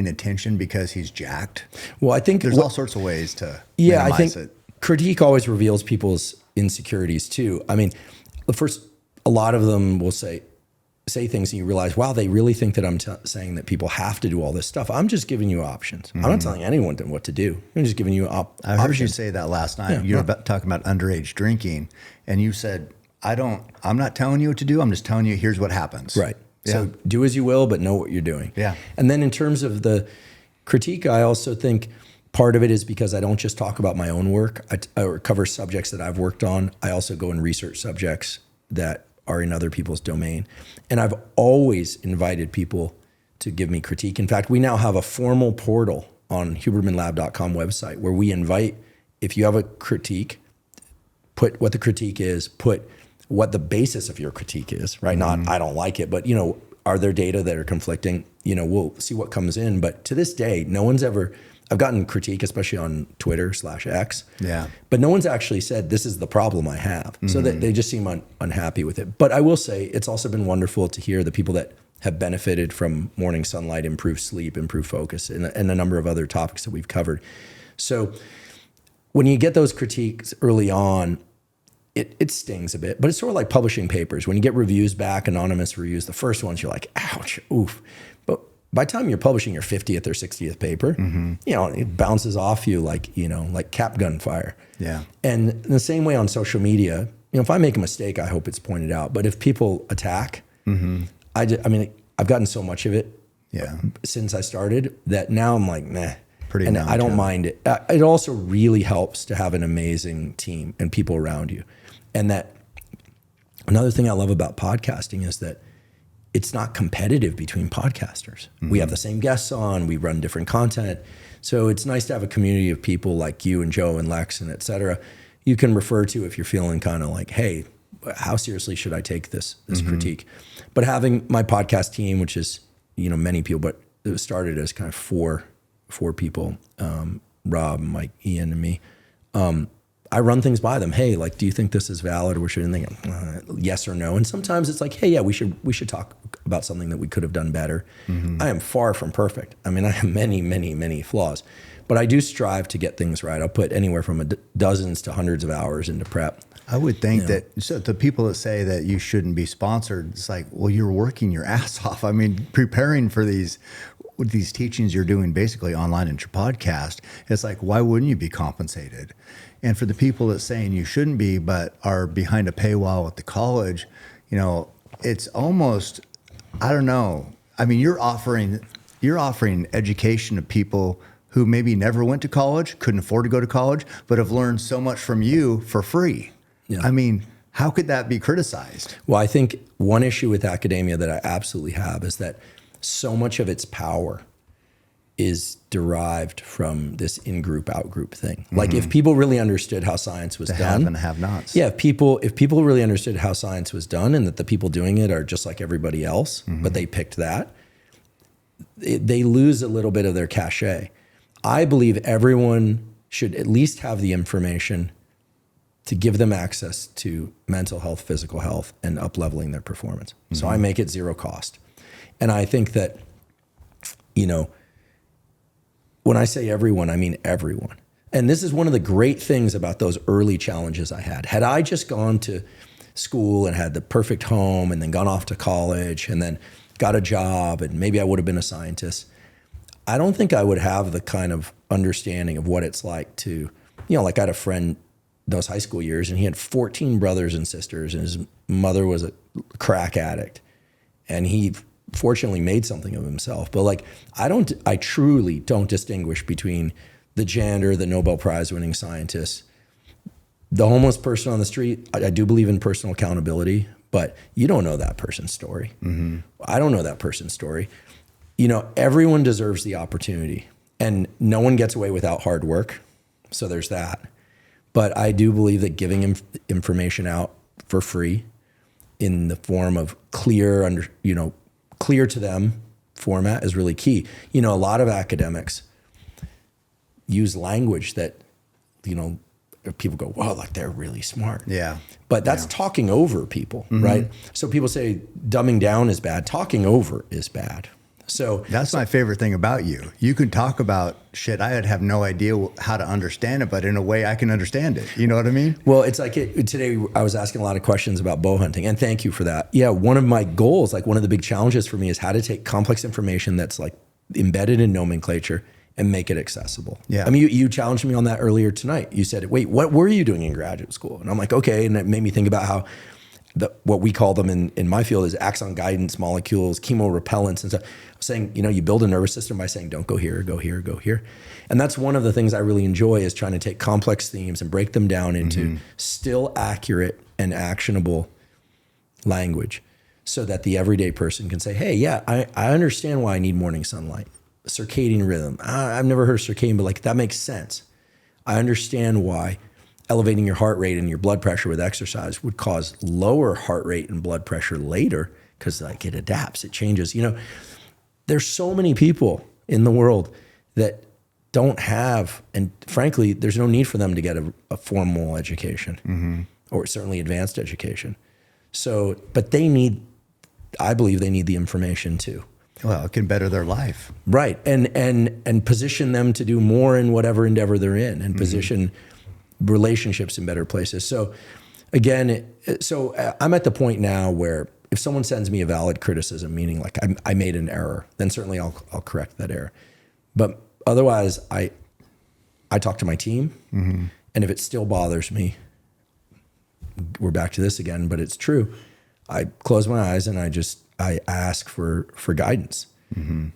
attention because he's jacked. Well, I think there's all sorts of ways to minimize I think it. Critique always reveals people's insecurities too. I mean, a lot of them will say things and you realize, wow, they really think that I'm saying that people have to do all this stuff. I'm just giving you options. I'm not telling anyone what to do. I'm just giving you options. I heard you say that last night. You were talking about underage drinking, and you said, I'm not telling you what to do. I'm just telling you, here's what happens. Right. Yeah. So do as you will, but know what you're doing. Yeah. And then in terms of the critique, I also think part of it is because I don't just talk about my own work. I cover subjects that I've worked on. I also go and research subjects that are in other people's domain. And I've always invited people to give me critique. In fact, we now have a formal portal on hubermanlab.com website where we invite, if you have a critique, put what the critique is, put what the basis of your critique is, right? Not, I don't like it, but are there data that are conflicting? We'll see what comes in. But to this day, I've gotten critique, especially on Twitter/X. Yeah. But no one's actually said, this is the problem I have. So that they just seem unhappy with it. But I will say, it's also been wonderful to hear the people that have benefited from morning sunlight, improved sleep, improved focus, and a number of other topics that we've covered. So when you get those critiques early on, it stings a bit, but it's sort of like publishing papers. When you get reviews back, anonymous reviews, the first ones, you're like, ouch, oof. But by the time you're publishing your 50th or 60th paper, it bounces off you like cap gunfire. Yeah. And in the same way on social media, if I make a mistake, I hope it's pointed out. But if people attack, I've gotten so much of it since I started that now I'm like, meh. And I don't mind it. It also really helps to have an amazing team and people around you. And that another thing I love about podcasting is that it's not competitive between podcasters. We have the same guests on, we run different content. So it's nice to have a community of people like you and Joe and Lex and et cetera, you can refer to if you're feeling kind of like, hey, how seriously should I take this critique? But having my podcast team, which is, many people, but it started as kind of four people, Rob, Mike, Ian, and me. I run things by them. Hey, do you think this is valid, or should I think yes or no? And sometimes it's like, hey, yeah, we should talk about something that we could have done better. I am far from perfect. I mean, I have many, many, many flaws, but I do strive to get things right. I'll put anywhere from dozens to hundreds of hours into prep. I would think that the people that say that you shouldn't be sponsored, it's like, well, you're working your ass off. I mean, preparing for these teachings you're doing basically online in your podcast, it's like, why wouldn't you be compensated? And for the people that saying you shouldn't be, but are behind a paywall at the college, it's almost, I don't know. I mean, you're offering you're offering education to people who maybe never went to college, couldn't afford to go to college, but have learned so much from you for free. Yeah. I mean, how could that be criticized? Well, I think one issue with academia that I absolutely have is that so much of its power is derived from this in-group, out-group thing. Like if people really understood how science was The done. have and have-nots. Yeah, if people really understood how science was done and that the people doing it are just like everybody else, but they picked that, they lose a little bit of their cachet. I believe everyone should at least have the information to give them access to mental health, physical health, and up-leveling their performance. So I make it zero cost. And I think that, you know, when I say everyone, I mean everyone. And this is one of the great things about those early challenges I had. Had I just gone to school and had the perfect home and then gone off to college and then got a job and maybe I would have been a scientist, I don't think I would have the kind of understanding of what it's like to, you know, like I had a friend those high school years and he had 14 brothers and sisters and his mother was a crack addict and he fortunately made something of himself. But like, I truly don't distinguish between the janitor, the Nobel Prize winning scientist, the homeless person on the street. I do believe in personal accountability, but you don't know that person's story. I don't know that person's story. You know, everyone deserves the opportunity and no one gets away without hard work. So there's that. But I do believe that giving information out for free in the form of clear to them format is really key. You know, a lot of academics use language that, you know, people go, wow, like they're really smart. Yeah. But that's talking over people, right? So people say dumbing down is bad. Talking over is bad. So that's my favorite thing about you. You can talk about shit I would have no idea how to understand it, but in a way I can understand it. You know what I mean? Well, it's like today I was asking a lot of questions about bow hunting, and thank you for that. Yeah, one of my goals, like one of the big challenges for me is how to take complex information that's like embedded in nomenclature and make it accessible. Yeah. I mean, you challenged me on that earlier tonight. You said, wait, what were you doing in graduate school? And I'm like, okay. And it made me think about how what we call them in my field is axon guidance molecules, chemorepellents and stuff. I'm saying, you know, you build a nervous system by saying, don't go here, go here, go here. And that's one of the things I really enjoy is trying to take complex themes and break them down into still accurate and actionable language so that the everyday person can say, hey, yeah, I understand why I need morning sunlight. Circadian rhythm. I've never heard of circadian, but like that makes sense. I understand why elevating your heart rate and your blood pressure with exercise would cause lower heart rate and blood pressure later because like it adapts, it changes. You know, there's so many people in the world that don't have, and frankly, there's no need for them to get a formal education or certainly advanced education. So, but I believe they need the information too. Well, it can better their life. Right. And position them to do more in whatever endeavor they're in and position relationships in better places. So again, I'm at the point now where if someone sends me a valid criticism, meaning like I made an error, then certainly I'll correct that error. But otherwise, I talk to my team, and if it still bothers me, we're back to this again, but it's true. I close my eyes and I ask for guidance.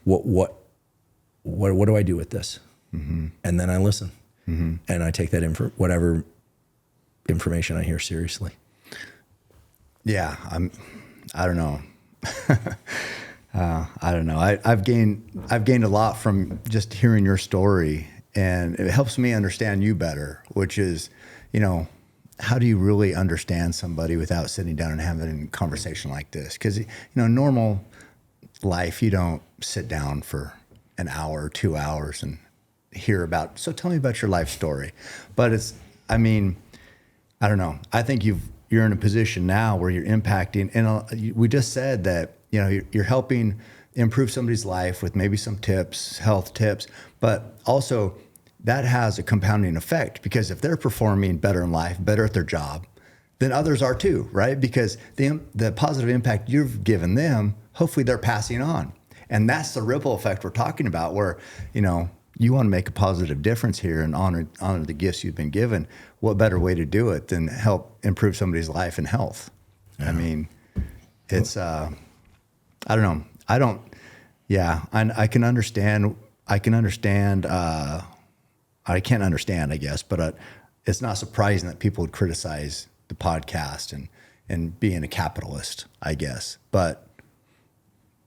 What do I do with this? And then I listen. And I take that whatever information I hear seriously. Yeah, I don't know. I don't know. I've gained a lot from just hearing your story, and it helps me understand you better, which is, you know, how do you really understand somebody without sitting down and having a conversation like this? Because, you know, normal life, you don't sit down for an hour or 2 hours and hear about, so tell me about your life story. But I don't know. I think you're in a position now where you're impacting, and we just said that, you know, you're helping improve somebody's life with maybe some tips, health tips, but also that has a compounding effect, because if they're performing better in life, better at their job, then others are too, right? Because the positive impact you've given them, hopefully they're passing on. And that's the ripple effect we're talking about, where, you know, you want to make a positive difference here and honor the gifts you've been given. What better way to do it than help improve somebody's life and health? Yeah. I mean, it's, I don't know. Yeah. And I can understand, I can't understand, I guess, but it's not surprising that people would criticize the podcast and being a capitalist, I guess. But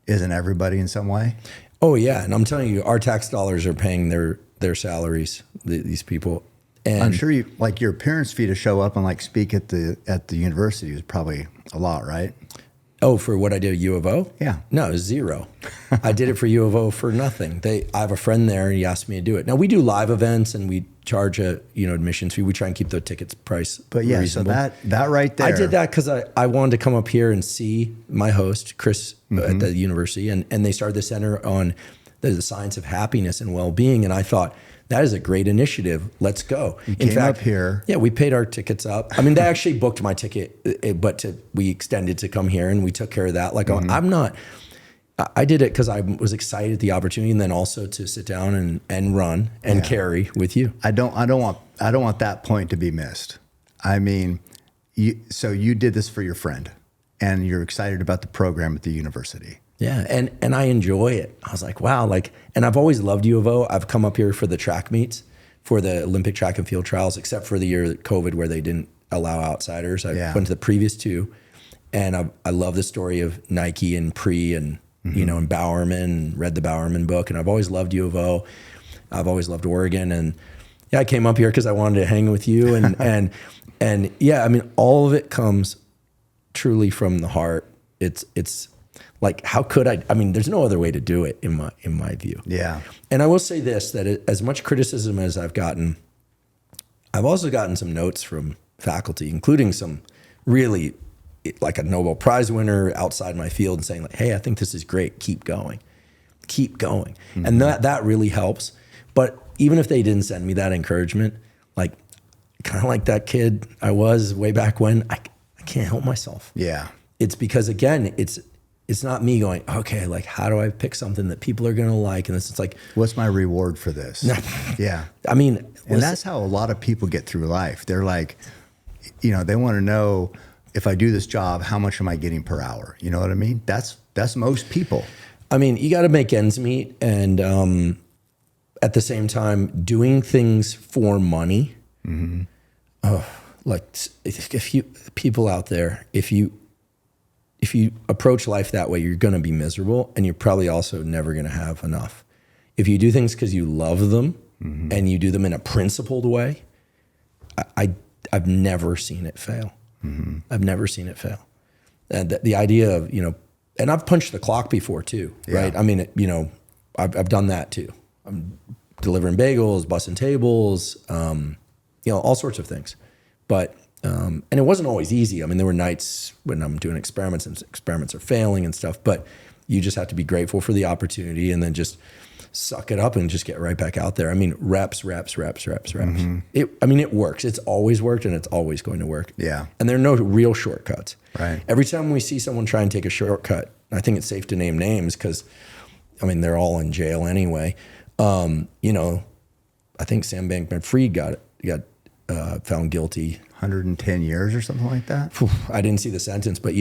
isn't everybody in some way? Oh yeah, and I'm telling you, our tax dollars are paying their salaries. These people, and I'm sure your appearance fee to show up and like speak at the university was probably a lot, right? Oh, for what I did at U of O? Yeah. No, it was zero. I did it for U of O for nothing. I have a friend there, and he asked me to do it. Now we do live events, and we charge a admissions fee. We try and keep the tickets price reasonable. So that right there. I did that because I wanted to come up here and see my host, Chris, at the university, and they started the center on the science of happiness and well-being, and I thought, that is a great initiative. Let's go. In fact, up here. Yeah, we paid our tickets up. I mean, they actually booked my ticket, but we extended to come here, and we took care of that. Like, I did it because I was excited at the opportunity, and then also to sit down and run and carry with you. I don't want that point to be missed. I mean, so you did this for your friend, and you're excited about the program at the university. Yeah, and I enjoy it. I was like, wow, and I've always loved U of O. I've come up here for the track meets, for the Olympic track and field trials, except for the year of COVID where they didn't allow outsiders. I went to the previous two, and I love the story of Nike and Pre and and Bowerman, and read the Bowerman book, and I've always loved U of O. I've always loved Oregon, and yeah, I came up here because I wanted to hang with you, and yeah, I mean, all of it comes truly from the heart. It's like, how could I? I mean, there's no other way to do it in my view. Yeah. And I will say this, that as much criticism as I've gotten, I've also gotten some notes from faculty, including some really, like a Nobel Prize winner outside my field, and saying like, hey, I think this is great. Keep going. Keep going. And that really helps. But even if they didn't send me that encouragement, like kind of like that kid I was way back when, I can't help myself. Yeah. It's because, again, it's not me going, okay, like, how do I pick something that people are going to like? And it's like, what's my reward for this? Yeah. I mean, and that's how a lot of people get through life. They're like, they want to know, if I do this job, how much am I getting per hour? You know what I mean? That's most people. I mean, you got to make ends meet. And at the same time, doing things for money. Like, if you people out there, if you approach life that way, you're going to be miserable, and you're probably also never going to have enough. If you do things because you love them and you do them in a principled way, I've never seen it fail. I've never seen it fail. And the idea of, and I've punched the clock before too, right? I mean, I've done that too. I'm delivering bagels, bussing tables, all sorts of things. But and it wasn't always easy. I mean, there were nights when I'm doing experiments and experiments are failing and stuff, but you just have to be grateful for the opportunity and then just suck it up and just get right back out there. I mean, reps. It works. It's always worked, and it's always going to work. Yeah. And there are no real shortcuts. Right. Every time we see someone try and take a shortcut, I think it's safe to name names because, I mean, they're all in jail anyway. I think Sam Bankman-Fried got found guilty. 110 years or something like that? I didn't see the sentence, but,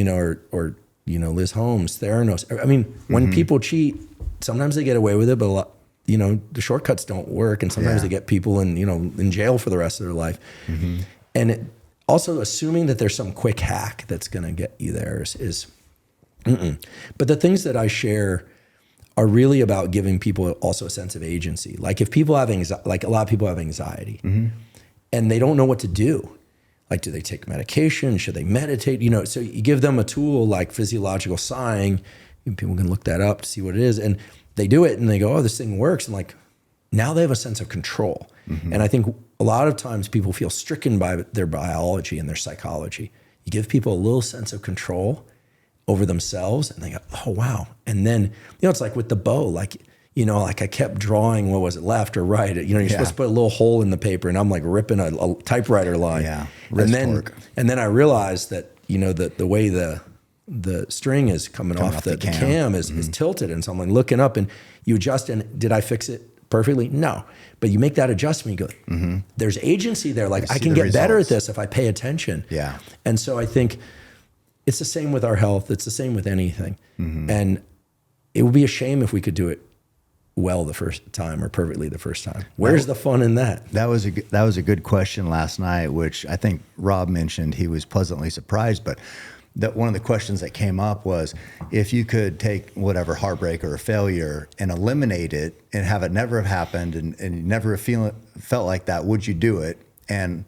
or Liz Holmes, Theranos. I mean, when people cheat, sometimes they get away with it, but a lot, the shortcuts don't work. And sometimes they get people in jail for the rest of their life. And also assuming that there's some quick hack that's going to get you there is But the things that I share are really about giving people also a sense of agency. Like if people have anxiety, like a lot of people have anxiety and they don't know what to do. Like, do they take medication? Should they meditate? So you give them a tool like physiological sighing. People can look that up to see what it is. And they do it and they go, oh, this thing works. And like, now they have a sense of control. And I think a lot of times people feel stricken by their biology and their psychology. You give people a little sense of control over themselves and they go, oh, wow. And then, it's like with the bow, like I kept drawing, what was it, left or right? You're supposed to put a little hole in the paper and I'm like ripping a typewriter line. Yeah. And then I realized that, the way the string is coming off the cam is tilted. And so I'm like looking up and you adjust, and did I fix it perfectly? No. But you make that adjustment, you go, there's agency there. Like I can get better at this if I pay attention. Yeah. And so I think it's the same with our health. It's the same with anything. And it would be a shame if we could do it well the first time or perfectly the first time. Where's the fun in that? That was a good question last night, which I think Rob mentioned he was pleasantly surprised. But that one of the questions that came up was, if you could take whatever heartbreak or a failure and eliminate it and have it never have happened and you never felt like that, would you do it? And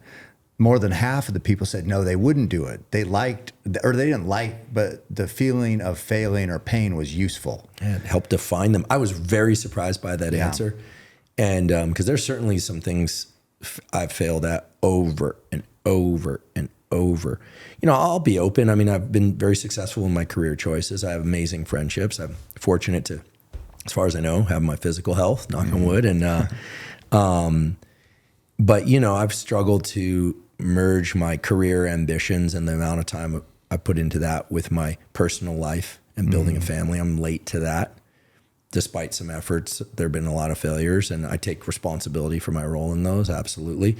more than half of the people said no, they wouldn't do it. They didn't like, but the feeling of failing or pain was useful. Yeah, it helped define them. I was very surprised by that answer. And because there's certainly some things I've failed at over and over and over. You know, I'll be open. I mean, I've been very successful in my career choices. I have amazing friendships. I'm fortunate to, as far as I know, have my physical health, knock on wood. And, but, you know, I've struggled to merge my career ambitions and the amount of time I put into that with my personal life and building a family. I'm late to that. Despite some efforts, there have been a lot of failures, and I take responsibility for my role in those, absolutely.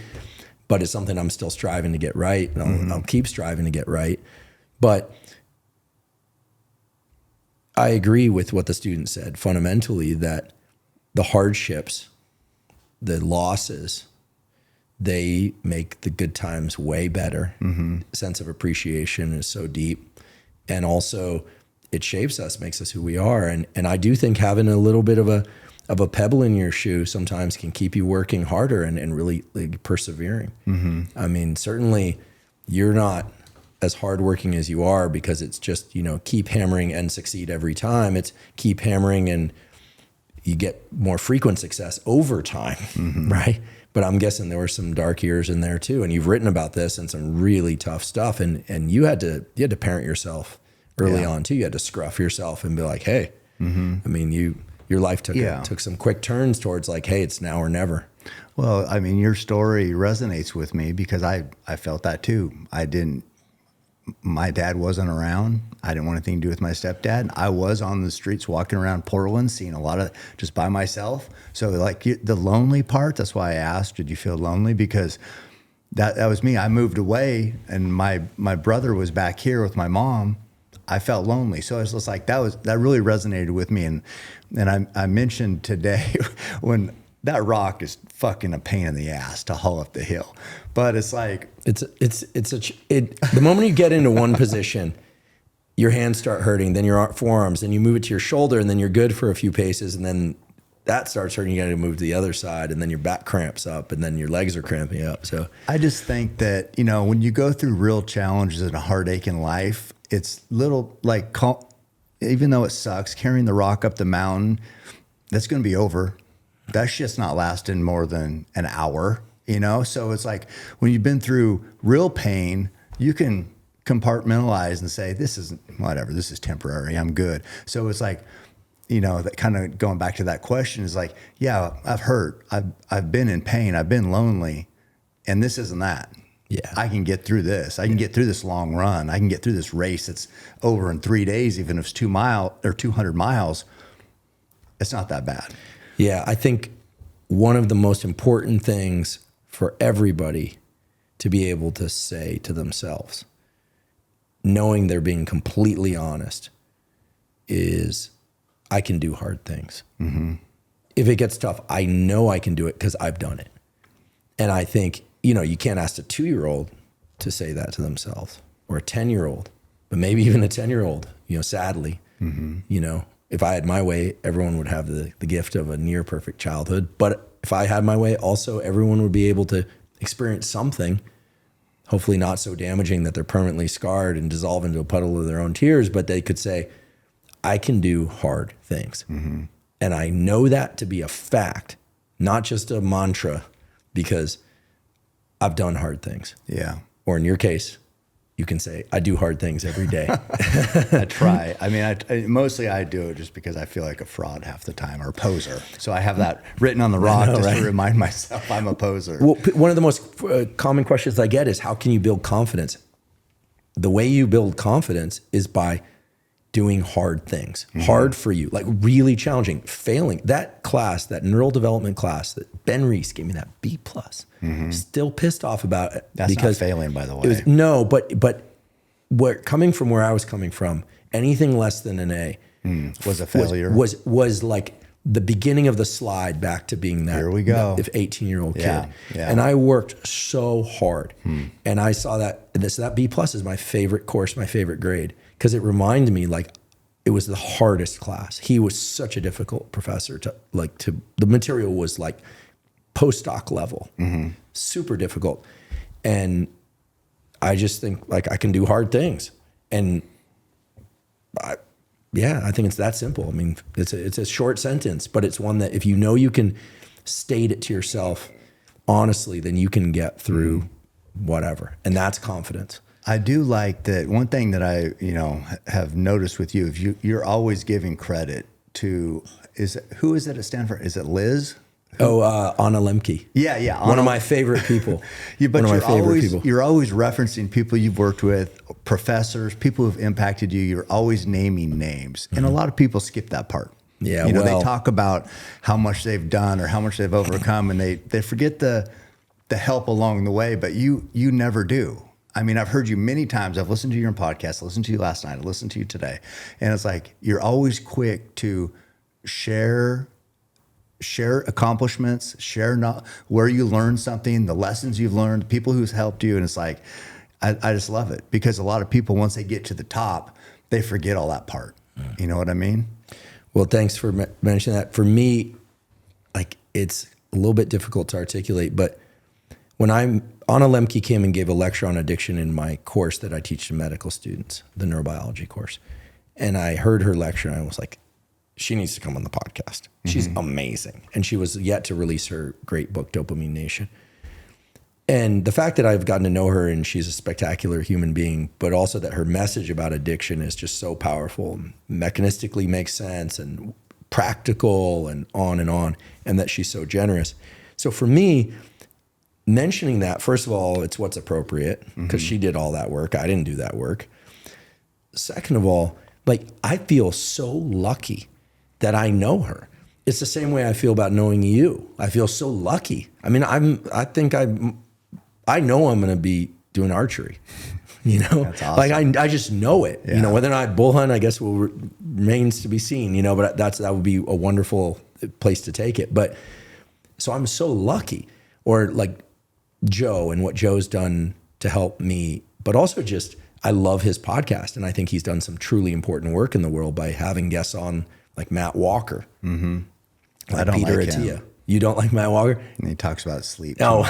But it's something I'm still striving to get right, and I'll keep striving to get right. But I agree with what the student said, fundamentally, that the hardships, the losses, they make the good times way better. Sense of appreciation is so deep. And also it shapes us, makes us who we are. And I do think having a little bit of a pebble in your shoe sometimes can keep you working harder and really like, persevering. I mean, certainly you're not as hardworking as you are because it's just, you know, keep hammering and succeed every time. It's keep hammering and you get more frequent success over time, right? But I'm guessing there were some dark years in there too. And you've written about this and some really tough stuff. And you had to parent yourself early on too. You had to scruff yourself and be like, hey, I mean, your life took some quick turns towards like, hey, it's now or never. Well, I mean, your story resonates with me because I felt that too. My dad wasn't around. I didn't want anything to do with my stepdad. I was on the streets walking around Portland, seeing a lot of just by myself. So like the lonely part, that's why I asked, did you feel lonely? Because that was me. I moved away and my brother was back here with my mom. I felt lonely. So it's just like, that really resonated with me. And I mentioned today when that rock is fucking a pain in the ass to haul up the hill. But it's like, the moment you get into one position, your hands start hurting, then your forearms, then you move it to your shoulder, and then you're good for a few paces, and then that starts hurting. You got to move to the other side, and then your back cramps up, and then your legs are cramping up. So I just think that, you know, when you go through real challenges and a heartache in life, it's little like, even though it sucks, carrying the rock up the mountain, that's going to be over. That shit's not lasting more than an hour, you know? So it's like when you've been through real pain, you can compartmentalize and say, this isn't whatever, this is temporary, I'm good. So it's like, you know, that kind of going back to that question is like, yeah, I've hurt, I've been in pain, I've been lonely, and this isn't that. Yeah, I can get through this. I can get through this long run. I can get through this race that's over in 3 days, even if it's 200 miles. It's not that bad. Yeah, I think one of the most important things for everybody to be able to say to themselves, knowing they're being completely honest, is I can do hard things. If it gets tough, I know I can do it because I've done it. And I think, you know, you can't ask a 2-year-old to say that to themselves, or a 10-year-old, but maybe even a 10-year-old, you know, sadly, you know, if I had my way, everyone would have the gift of a near perfect childhood. But if I had my way, also everyone would be able to experience something, hopefully not so damaging that they're permanently scarred and dissolve into a puddle of their own tears, but they could say, I can do hard things. And I know that to be a fact, not just a mantra, because I've done hard things. Yeah. Or in your case, you can say, I do hard things every day. I try. I mean, mostly I do it just because I feel like a fraud half the time, or a poser. So I have that written on the rock to remind myself I'm a poser. Well, one of the most common questions I get is, how can you build confidence? The way you build confidence is by doing hard things, hard for you, like really challenging, failing. That class, that neural development class that Ben Reese gave me that B+, still pissed off about it. That's because not failing, by the way. No, but coming from where I was coming from, anything less than an A Was a failure. Was like the beginning of the slide back to being that, Here we go. that 18-year-old kid. Yeah. And I worked so hard. And I saw that B+ is my favorite course, my favorite grade, because it reminded me like it was the hardest class. He was such a difficult professor the material was like postdoc level, super difficult. And I just think like I can do hard things. And I think it's that simple. I mean, it's a short sentence, but it's one that if you know you can state it to yourself honestly, then you can get through whatever. And that's confidence. I do like that. One thing that I, have noticed with you, you're always giving credit to, who is it at Stanford? Is it Liz? Anna Lembke. Yeah. One of my favorite people. But you're always referencing people you've worked with, professors, people who've impacted you. You're always naming names. And a lot of people skip that part. Yeah. They talk about how much they've done or how much they've overcome, and they forget the help along the way, but you never do. I mean, I've heard you many times. I've listened to your podcast, I listened to you last night, I listened to you today. And it's like, you're always quick to share accomplishments, share where you learned something, the lessons you've learned, people who's helped you. And it's like, I just love it, because a lot of people, once they get to the top, they forget all that part. You know what I mean? Well, thanks for mentioning that. For me, like, it's a little bit difficult to articulate, but when Anna Lembke came and gave a lecture on addiction in my course that I teach to medical students, the neurobiology course. And I heard her lecture and I was like, she needs to come on the podcast. She's amazing. And she was yet to release her great book, Dopamine Nation. And the fact that I've gotten to know her and she's a spectacular human being, but also that her message about addiction is just so powerful, mechanistically makes sense and practical and on, and that she's so generous. So for me, mentioning that, first of all, it's what's appropriate because she did all that work. I didn't do that work. Second of all, like, I feel so lucky that I know her. It's the same way I feel about knowing you. I feel so lucky. I mean, I know I'm going to be doing archery, That's awesome. Like I just know it, Yeah. whether or not bull hunt, I guess remains to be seen, but that would be a wonderful place to take it. But so I'm so lucky. Or like Joe and what Joe's done to help me, but also just, I love his podcast. And I think he's done some truly important work in the world by having guests on like Matt Walker, like I don't Peter like Attia. him. You don't like Matt Walker? And he talks about sleep. No,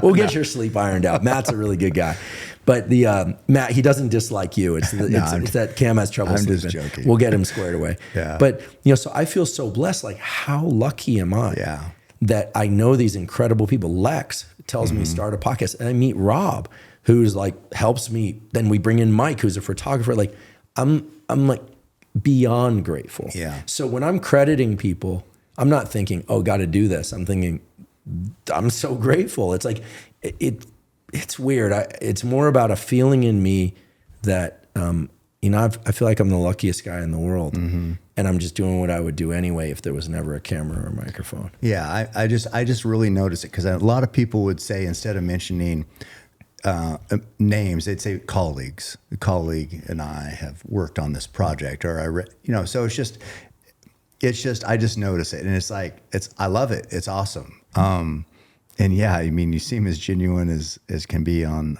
we'll get your sleep ironed out. Matt's a really good guy, but the Matt, he doesn't dislike you. It's that Cam has trouble sleeping. I'm just joking. We'll get him squared away. Yeah. But so I feel so blessed. Like, how lucky am I? Yeah. That I know these incredible people. Lex tells me to start a podcast, and I meet Rob, who's like helps me. Then we bring in Mike, who's a photographer. Like, I'm like beyond grateful. Yeah. So when I'm crediting people, I'm not thinking, oh, got to do this. I'm thinking, I'm so grateful. It's like, it's weird. It's more about a feeling in me that, I feel like I'm the luckiest guy in the world, and I'm just doing what I would do anyway if there was never a camera or a microphone. Yeah, I just really noticed it, because a lot of people would say, instead of mentioning names, they'd say colleagues. A colleague and I have worked on this project, or so it's just I just notice it, and it's like, I love it. It's awesome. And yeah, I mean, you seem as genuine as can be on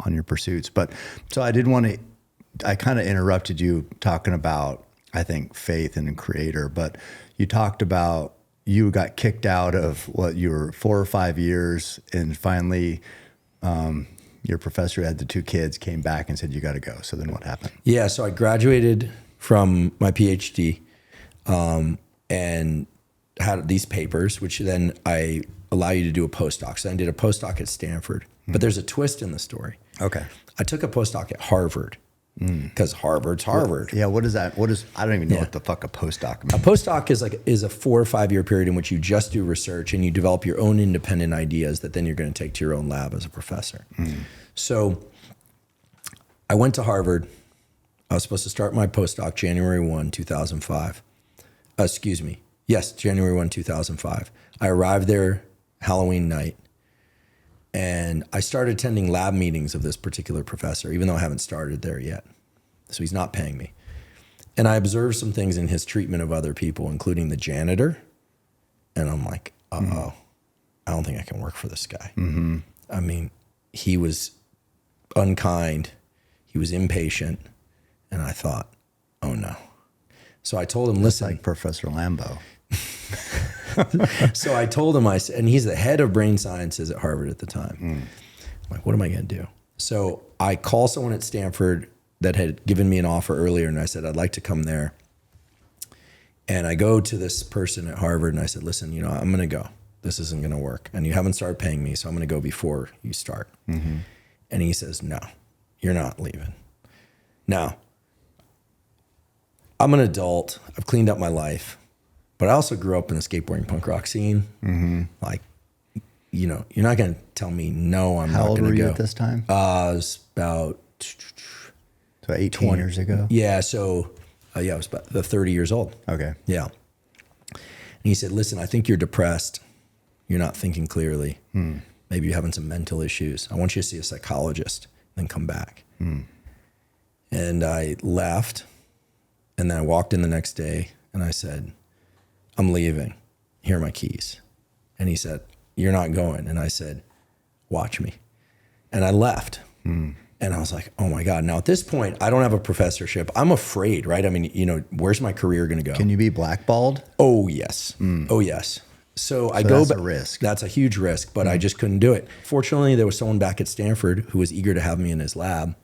your pursuits. But so I kind of interrupted you talking about, I think, faith and a creator, but you talked about you got kicked out of you were 4 or 5 years, and finally your professor who had the 2 kids came back and said, you got to go. So then what happened? Yeah. So I graduated from my PhD and had these papers, which then I allow you to do a postdoc. So I did a postdoc at Stanford, but there's a twist in the story. Okay. I took a postdoc at Harvard because Harvard's Harvard. Yeah. What is that? I don't even know what the fuck a postdoc means. A postdoc is a 4 or 5 year period in which you just do research and you develop your own independent ideas that then you're going to take to your own lab as a professor. So I went to Harvard. I was supposed to start my postdoc January 1, 2005. Yes, January 1, 2005. I arrived there Halloween night, and I started attending lab meetings of this particular professor, even though I haven't started there yet. So he's not paying me. And I observed some things in his treatment of other people, including the janitor. And I'm like, uh-oh, I don't think I can work for this guy. I mean, he was unkind. He was impatient. And I thought, oh no. So I told him, listen. Like Professor Lambo. So I told him, and he's the head of brain sciences at Harvard at the time. I'm like, what am I going to do? So I call someone at Stanford that had given me an offer earlier, and I said, I'd like to come there. And I go to this person at Harvard, and I said, listen, you know, I'm going to go. This isn't going to work. And you haven't started paying me, so I'm going to go before you start. And he says, no, you're not leaving. Now, I'm an adult. I've cleaned up my life. But I also grew up in the skateboarding punk rock scene. Like, you know, you're not going to tell me, no, I'm not going to go. How old were you at this time? I was about... So 18 years ago? Yeah, so, I was about 30 years old. Okay. Yeah. And he said, listen, I think you're depressed. You're not thinking clearly. Maybe you're having some mental issues. I want you to see a psychologist, then come back. And I left, and then I walked in the next day, and I said, I'm leaving. Here are my keys. And he said, you're not going. And I said, watch me. And I left. And I was like, oh my God. Now at this point, I don't have a professorship. I'm afraid, right? I mean, you know, where's my career going to go? Can you be blackballed? Oh, yes. Oh, yes. So I go back. That's a risk. That's a huge risk, but I just couldn't do it. Fortunately, there was someone back at Stanford who was eager to have me in his lab.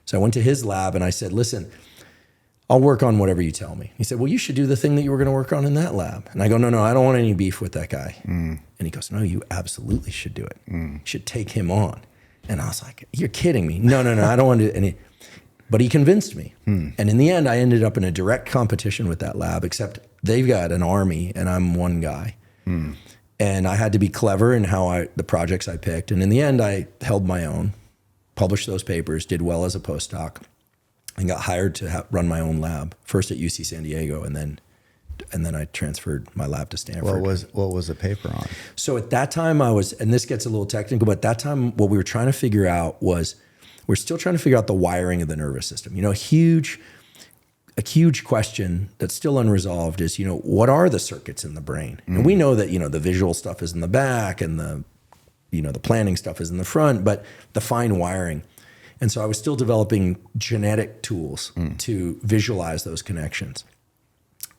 So I went to his lab and I said, listen, I'll work on whatever you tell me. He said, well, you should do the thing that you were going to work on in that lab. And I go, no, I don't want any beef with that guy. And he goes, no, you absolutely should do it. You should take him on. And I was like, you're kidding me. No, I don't want to do any. But he convinced me. And in the end, I ended up in a direct competition with that lab, except they've got an army and I'm one guy. And I had to be clever in the projects I picked. And in the end, I held my own, published those papers, did well as a postdoc, and got hired to run my own lab, first at UC San Diego, and then I transferred my lab to Stanford. What was the paper on? So at that time and this gets a little technical, but at that time what we were trying to figure out was, we're still trying to figure out the wiring of the nervous system. You know, a huge question that's still unresolved is, you know, what are the circuits in the brain? And we know that, you know, the visual stuff is in the back and the planning stuff is in the front, but the fine wiring. And so I was still developing genetic tools to visualize those connections.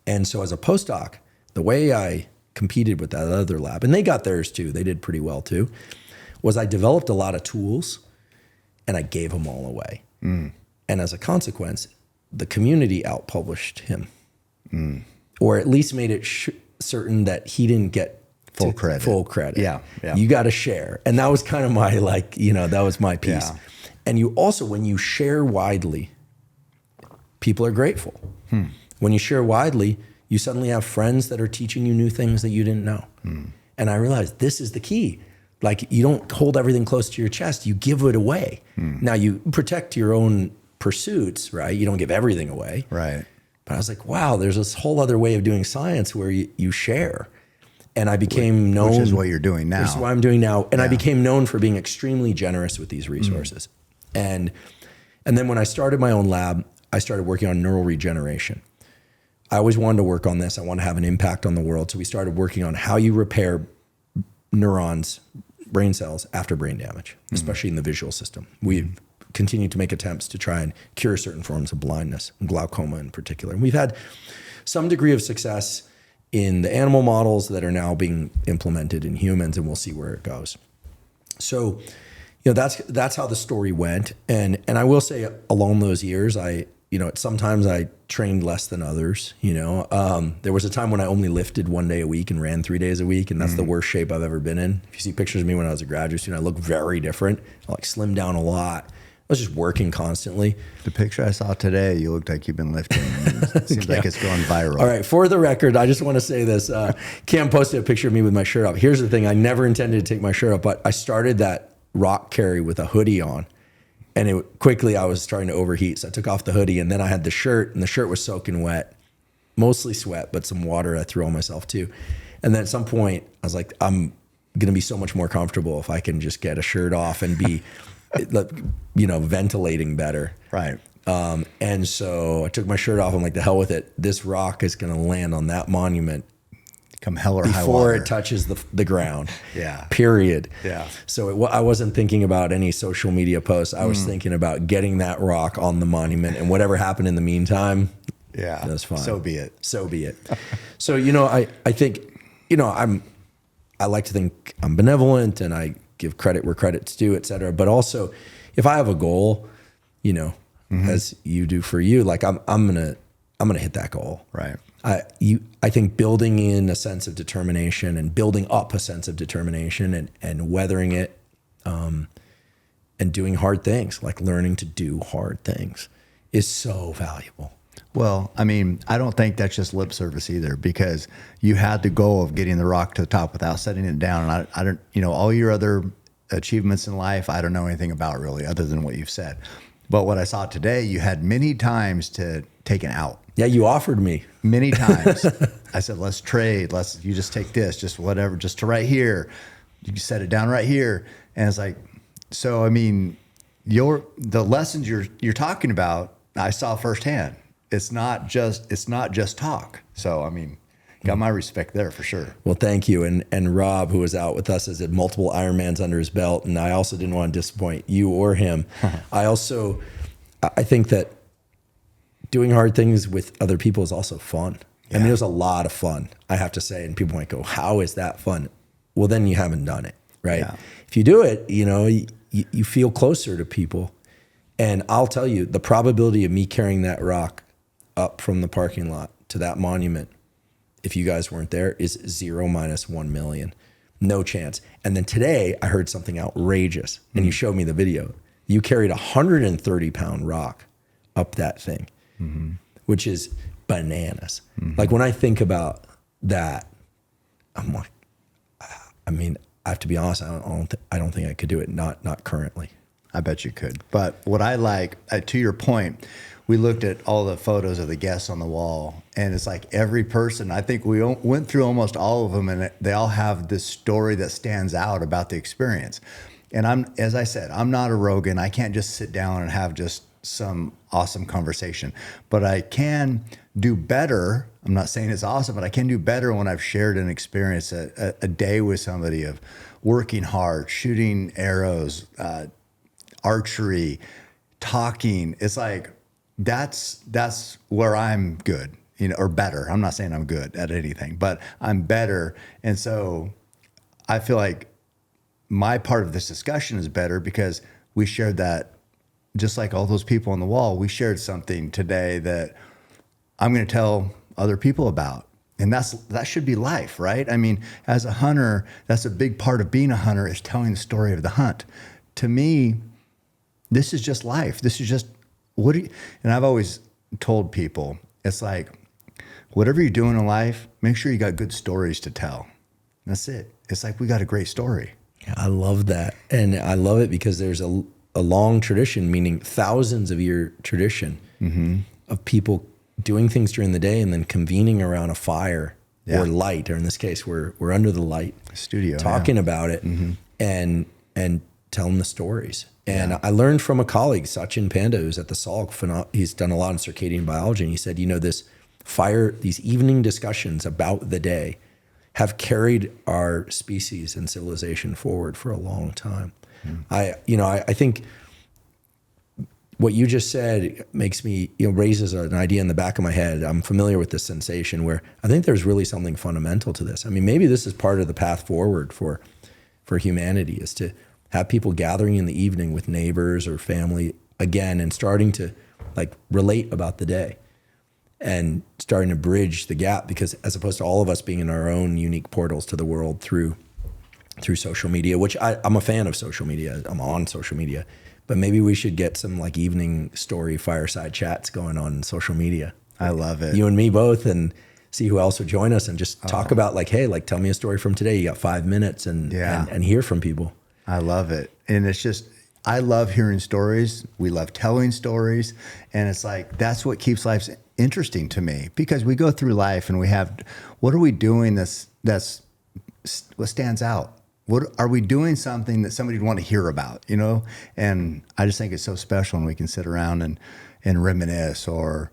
And so as a postdoc, the way I competed with that other lab, and they got theirs too, they did pretty well too, was I developed a lot of tools and I gave them all away. And as a consequence, the community outpublished him, or at least made it certain that he didn't get full credit. Yeah. You got to share. And that was kind of my, that was my piece. Yeah. And you also, when you share widely, people are grateful. When you share widely, you suddenly have friends that are teaching you new things that you didn't know. And I realized this is the key. Like, you don't hold everything close to your chest, you give it away. Now you protect your own pursuits, right? You don't give everything away. Right. But I was like, wow, there's this whole other way of doing science where you share. And I became known. Which is what you're doing now. Which is what I'm doing now. And I became known for being extremely generous with these resources. And then when I started my own lab, I started working on neural regeneration. I always wanted to work on this. I want to have an impact on the world. So we started working on how you repair neurons, brain cells after brain damage, especially in the visual system. We've continued to make attempts to try and cure certain forms of blindness, and glaucoma in particular. And we've had some degree of success in the animal models that are now being implemented in humans, and we'll see where it goes. So, you know, that's how the story went. And I will say, along those years, sometimes I trained less than others. There was a time when I only lifted 1 day a week and ran 3 days a week, and that's the worst shape I've ever been in. If you see pictures of me when I was a graduate student, I look very different. I slimmed down a lot. I was just working constantly. The picture I saw today, you looked like you've been lifting. It seems like it's going viral. All right, for the record, I just want to say this. Cam posted a picture of me with my shirt up. Here's the thing. I never intended to take my shirt up, but I started that rock carry with a hoodie on. And quickly I was starting to overheat. So I took off the hoodie, and then I had the shirt, and the shirt was soaking wet. Mostly sweat, but some water I threw on myself too. And then at some point, I was like, I'm going to be so much more comfortable if I can just get a shirt off and be... ventilating better. Right. And so I took my shirt off. I'm like, the hell with it. This rock is going to land on that monument Come hell or high before water. it touches the ground. Yeah. Period. Yeah. So I wasn't thinking about any social media posts. I was thinking about getting that rock on the monument, and whatever happened in the meantime, Yeah. that's fine. So be it. So be it. So, I think, I like to think I'm benevolent and I give credit where credit's due, et cetera. But also if I have a goal, as you do for you, like I'm going to hit that goal. Right. I think building in a sense of determination and building up a sense of determination and weathering it, and doing hard things, like learning to do hard things, is so valuable. Well, I mean, I don't think that's just lip service either, because you had the goal of getting the rock to the top without setting it down. And I don't, all your other achievements in life, I don't know anything about really, other than what you've said. But what I saw today, you had many times to take an out. Yeah, you offered me. Many times. I said, let's trade. You just take this, just whatever, just to right here. You can set it down right here. And it's like, so, I mean, the lessons you're talking about, I saw firsthand. It's not just talk. So, I mean, got my respect there for sure. Well, thank you. And Rob, who was out with us, has had multiple Ironmans under his belt. And I also didn't want to disappoint you or him. I think that doing hard things with other people is also fun. Yeah. I mean, it was a lot of fun, I have to say. And people might go, how is that fun? Well, then you haven't done it, right? Yeah. If you do it, you feel closer to people. And I'll tell you, the probability of me carrying that rock up from the parking lot to that monument, if you guys weren't there, is 0 - 1 million. No chance. And then today I heard something outrageous, and you showed me the video. You carried a 130-pound rock up that thing, which is bananas. Like when I think about that, I'm like, I mean, I have to be honest, I don't think I could do it. Not currently. I bet you could. But what I like, to your point, we looked at all the photos of the guests on the wall, and it's like every person, I think we went through almost all of them, and they all have this story that stands out about the experience. And as I said, I'm not a Rogan. I can't just sit down and have just some awesome conversation, but I can do better. I'm not saying it's awesome, but I can do better when I've shared an experience, a day with somebody of working hard, shooting arrows, archery, talking. It's like, that's where I'm good, or better. I'm not saying I'm good at anything, but I'm better. And so I feel like my part of this discussion is better because we shared that, just like all those people on the wall, we shared something today that I'm going to tell other people about. And that should be life, right? I mean, as a hunter, that's a big part of being a hunter, is telling the story of the hunt. To me, this is just life. This is just, and I've always told people, it's like, whatever you're doing in life, make sure you got good stories to tell. That's it. It's like, we got a great story. Yeah, I love that. And I love it because there's a long tradition, meaning thousands of year tradition of people doing things during the day and then convening around a fire or light, or in this case, we're under the light studio, talking about it and telling the stories. And I learned from a colleague, Sachin Panda, who's at the Salk. He's done a lot in circadian biology. And he said, these evening discussions about the day have carried our species and civilization forward for a long time. I think what you just said makes me, raises an idea in the back of my head. I'm familiar with this sensation where I think there's really something fundamental to this. I mean, maybe this is part of the path forward for humanity, is to have people gathering in the evening with neighbors or family again and starting to relate about the day and starting to bridge the gap, because as opposed to all of us being in our own unique portals to the world through social media, which I'm a fan of social media. I'm on social media, but maybe we should get some evening story fireside chats going on social media. I love it. You and me both, and see who else would join us and just talk about hey, tell me a story from today. You got 5 minutes and hear from people. I love it. And it's just, I love hearing stories. We love telling stories. And it's like, that's what keeps life interesting to me, because we go through life and we have, what are we doing that's what stands out? What are we doing, something that somebody would want to hear about, And I just think it's so special when we can sit around and reminisce, or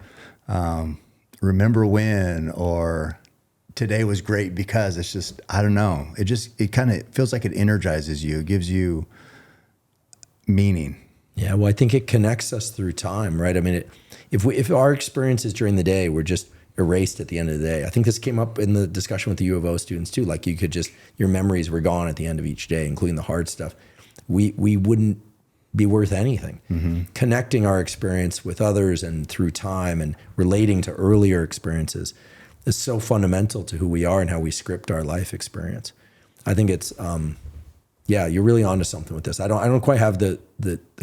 remember when, or today was great because. It's just, I don't know. It kind of feels like it energizes you. It gives you meaning. Yeah, well, I think it connects us through time, right? I mean, if our experiences during the day were just erased at the end of the day, I think this came up in the discussion with the U of O students too. Like you could just, your memories were gone at the end of each day, including the hard stuff. We wouldn't be worth anything. Mm-hmm. Connecting our experience with others and through time and relating to earlier experiences is so fundamental to who we are and how we script our life experience. I think it's, yeah, you're really onto something with this. I don't quite have the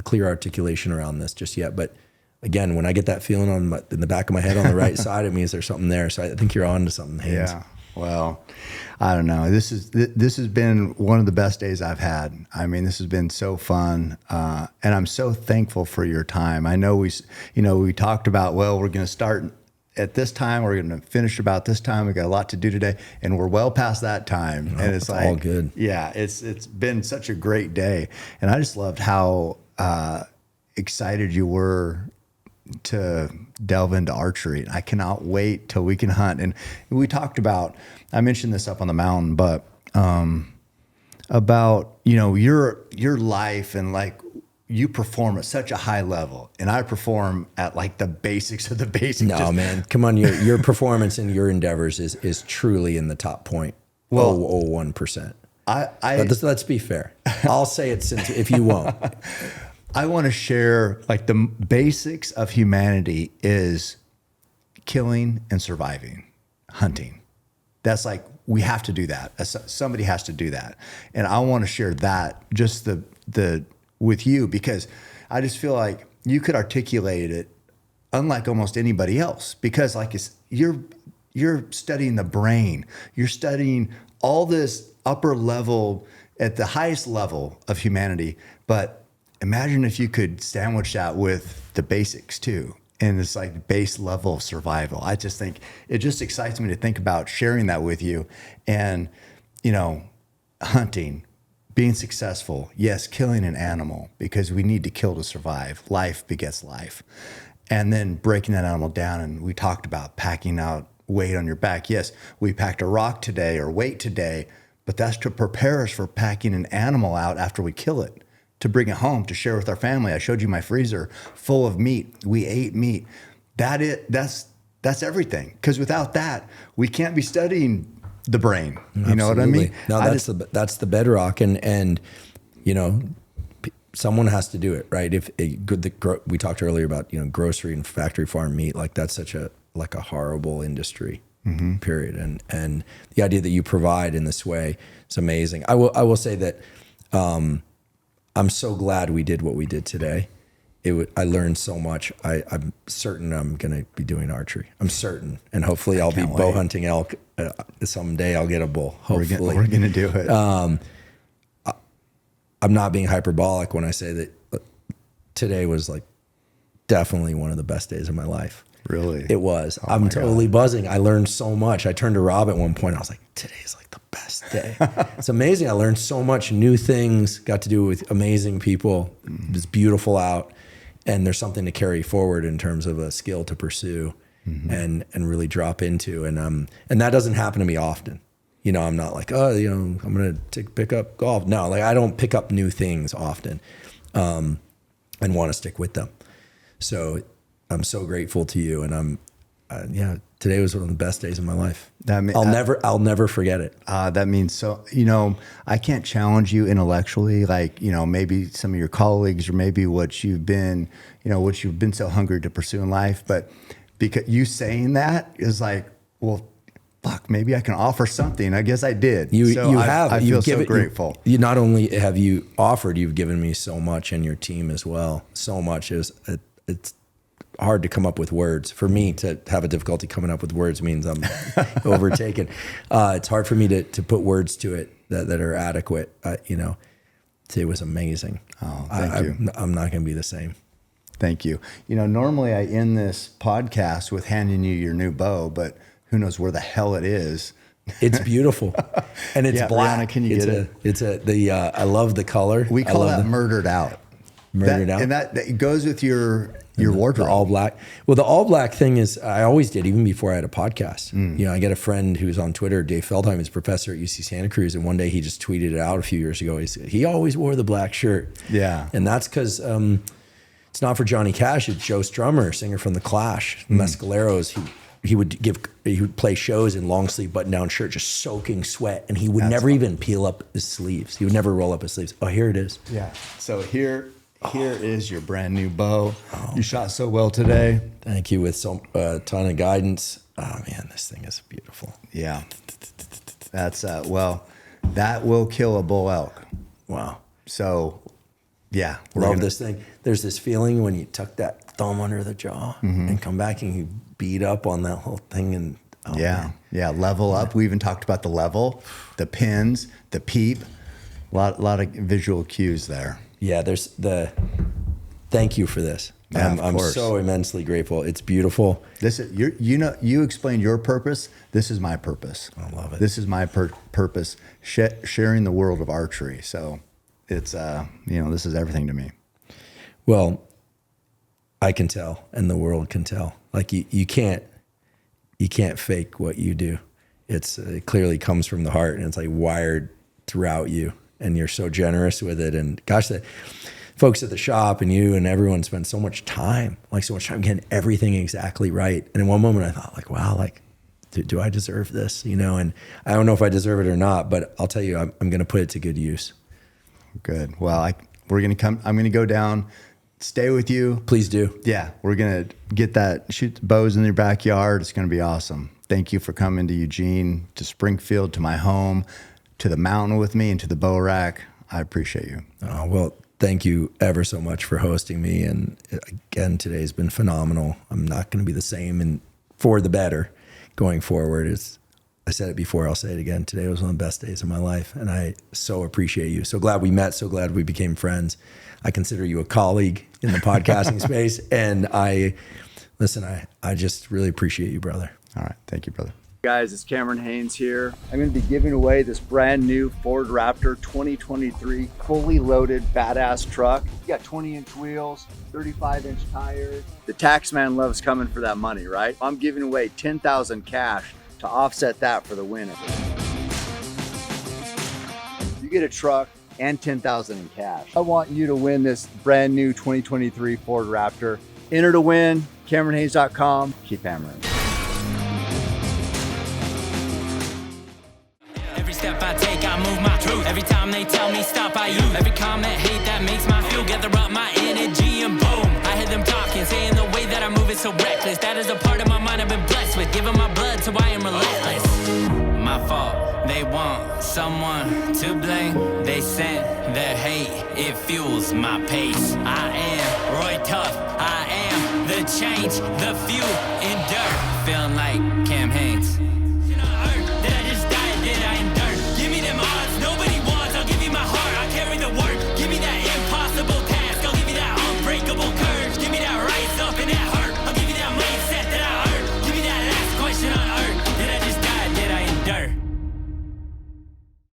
clear articulation around this just yet, but again, when I get that feeling in the back of my head on the right side, it means there's something there. So I think you're onto something, Haynes. Yeah. Well, I don't know. This has been one of the best days I've had. I mean, this has been so fun, and I'm so thankful for your time. I know we talked about, well, we're going to start at this time, we're going to finish about this time. We got a lot to do today, and we're well past that time. No, and it's like all good. Yeah, it's been such a great day, and I just loved how excited you were to delve into archery. I cannot wait till we can hunt. And we talked about, I mentioned this up on the mountain, but about, your life, and like you perform at such a high level, and I perform at like the basics of the basics. No, man, come on. Your performance in your endeavors is truly in the top 0.001%. Let's be fair. I'll say it if you won't. I want to share, like, the basics of humanity is killing and surviving, hunting. That's like, we have to do that. Somebody has to do that. And I want to share that just with you, because I just feel like you could articulate it unlike almost anybody else, because like you're studying the brain. You're studying all this upper level at the highest level of humanity, but imagine if you could sandwich that with the basics too. And it's like base level of survival. I just think it just excites me to think about sharing that with you. And, hunting, being successful, yes, killing an animal because we need to kill to survive. Life begets life. And then breaking that animal down. And we talked about packing out weight on your back. Yes, we packed a rock today or weight today, but that's to prepare us for packing an animal out after we kill it, to bring it home, to share with our family. I showed you my freezer full of meat. We ate meat. That's everything. Because without that, we can't be studying the brain. You know what I mean? No, that's the bedrock, and someone has to do it, right? We talked earlier about grocery and factory farm meat, like that's such a horrible industry. Mm-hmm. Period. And the idea that you provide in this way is amazing. I will say that. I'm so glad we did what we did today. I learned so much. I'm certain I'm going to be doing archery. I'm certain. And hopefully I'll be bow hunting elk. Someday I'll get a bull. Hopefully. We're going to do it. I'm not being hyperbolic when I say that today was like definitely one of the best days of my life. Really? It was. I'm totally buzzing. I learned so much. I turned to Rob at one point. I was like, today's like the best day. It's amazing. I learned so much new things, got to do it with amazing people. It was beautiful out. And there's something to carry forward in terms of a skill to pursue and really drop into. And that doesn't happen to me often. I'm not like, I'm going to pick up golf. No, like I don't pick up new things often and want to stick with them. So I'm so grateful to you, and today was one of the best days of my life. I'll never forget it. That means so. I can't challenge you intellectually, like maybe some of your colleagues, or maybe what you've been so hungry to pursue in life. But because you saying that is like, well, fuck, maybe I can offer something. I guess I did. I feel so grateful. You not only have you offered, you've given me so much, and your team as well. So much. It's hard to come up with words. For me to have a difficulty coming up with words means I'm overtaken. It's hard for me to put words to it that are adequate. It was amazing. Oh, thank you. I'm not going to be the same. Thank you. Normally I end this podcast with handing you your new bow, but who knows where the hell it is. It's beautiful. And it's black. Brianna, can you get it? I love the color. We call that murdered out. Murdered out. And that it goes with your Your The wardrobe. all black. Well, the all black thing is, I always did, even before I had a podcast. You know, I get a friend who's on Twitter, Dave Feldheim, is professor at UC Santa Cruz. And one day he just tweeted it out a few years ago. He always wore the black shirt. Yeah. And that's because it's not for Johnny Cash. It's Joe Strummer, singer from The Clash, Mescaleros. He would play shows in long sleeve button down shirt, just soaking sweat. And he would never even peel up his sleeves. He would never roll up his sleeves. Oh, here it is. Yeah. So here is your brand new bow. You shot so well today. Thank you, with a ton of guidance. Oh man, this thing is beautiful. Yeah. That's well, that will kill a bull elk. Wow. So yeah, Love this thing. There's this feeling when you tuck that thumb under the jaw and come back and you beat up on that whole thing and man. Level up. We even talked about the level, the pins, the peep. A lot of visual cues there. Yeah, there's thank you for this. Yeah, I'm so immensely grateful. It's beautiful. This is you explained your purpose. This is my purpose. I love it. This is my purpose, sharing the world of archery. So it's this is everything to me. Well, I can tell, and the world can tell. Like you can't fake what you do. It clearly comes from the heart, and it's like wired throughout you. And you're so generous with it. And gosh, the folks at the shop and you and everyone spend so much time getting everything exactly right. And in one moment I thought, like, wow, like, do I deserve this? You know, and I don't know if I deserve it or not, but I'll tell you, I'm going to put it to good use. Good. Well, I'm going to go down, stay with you. Please do. Yeah. We're going to shoot bows in your backyard. It's going to be awesome. Thank you for coming to Eugene, to Springfield, to my home, to the mountain with me, and to the bow rack. I appreciate you. Oh, well, thank you ever so much for hosting me. And again, today's been phenomenal. I'm not going to be the same, and for the better going forward. I said it before, I'll say it again. Today was one of the best days of my life, and I so appreciate you. So glad we met. So glad we became friends. I consider you a colleague in the podcasting space, and I just really appreciate you, brother. All right. Thank you, brother. Guys, it's Cameron Haynes here. I'm going to be giving away this brand new Ford Raptor 2023 fully loaded badass truck. You got 20-inch wheels, 35-inch tires. The tax man loves coming for that money, right? I'm giving away $10,000 cash to offset that for the winner. You get a truck and $10,000 in cash. I want you to win this brand new 2023 Ford Raptor. Enter to win, CameronHaynes.com. Keep hammering. Every step I take, I move my truth. Every time they tell me stop, I use every comment, hate that makes my fuel. Gather up my energy and boom. I hear them talking, saying the way that I move is so reckless. That is a part of my mind I've been blessed with. Giving my blood, so I am relentless. My fault, they want someone to blame. They sent their hate, it fuels my pace. I am Roy Tough, I am the change, the fuel in dirt. Feeling like Cam Haynes.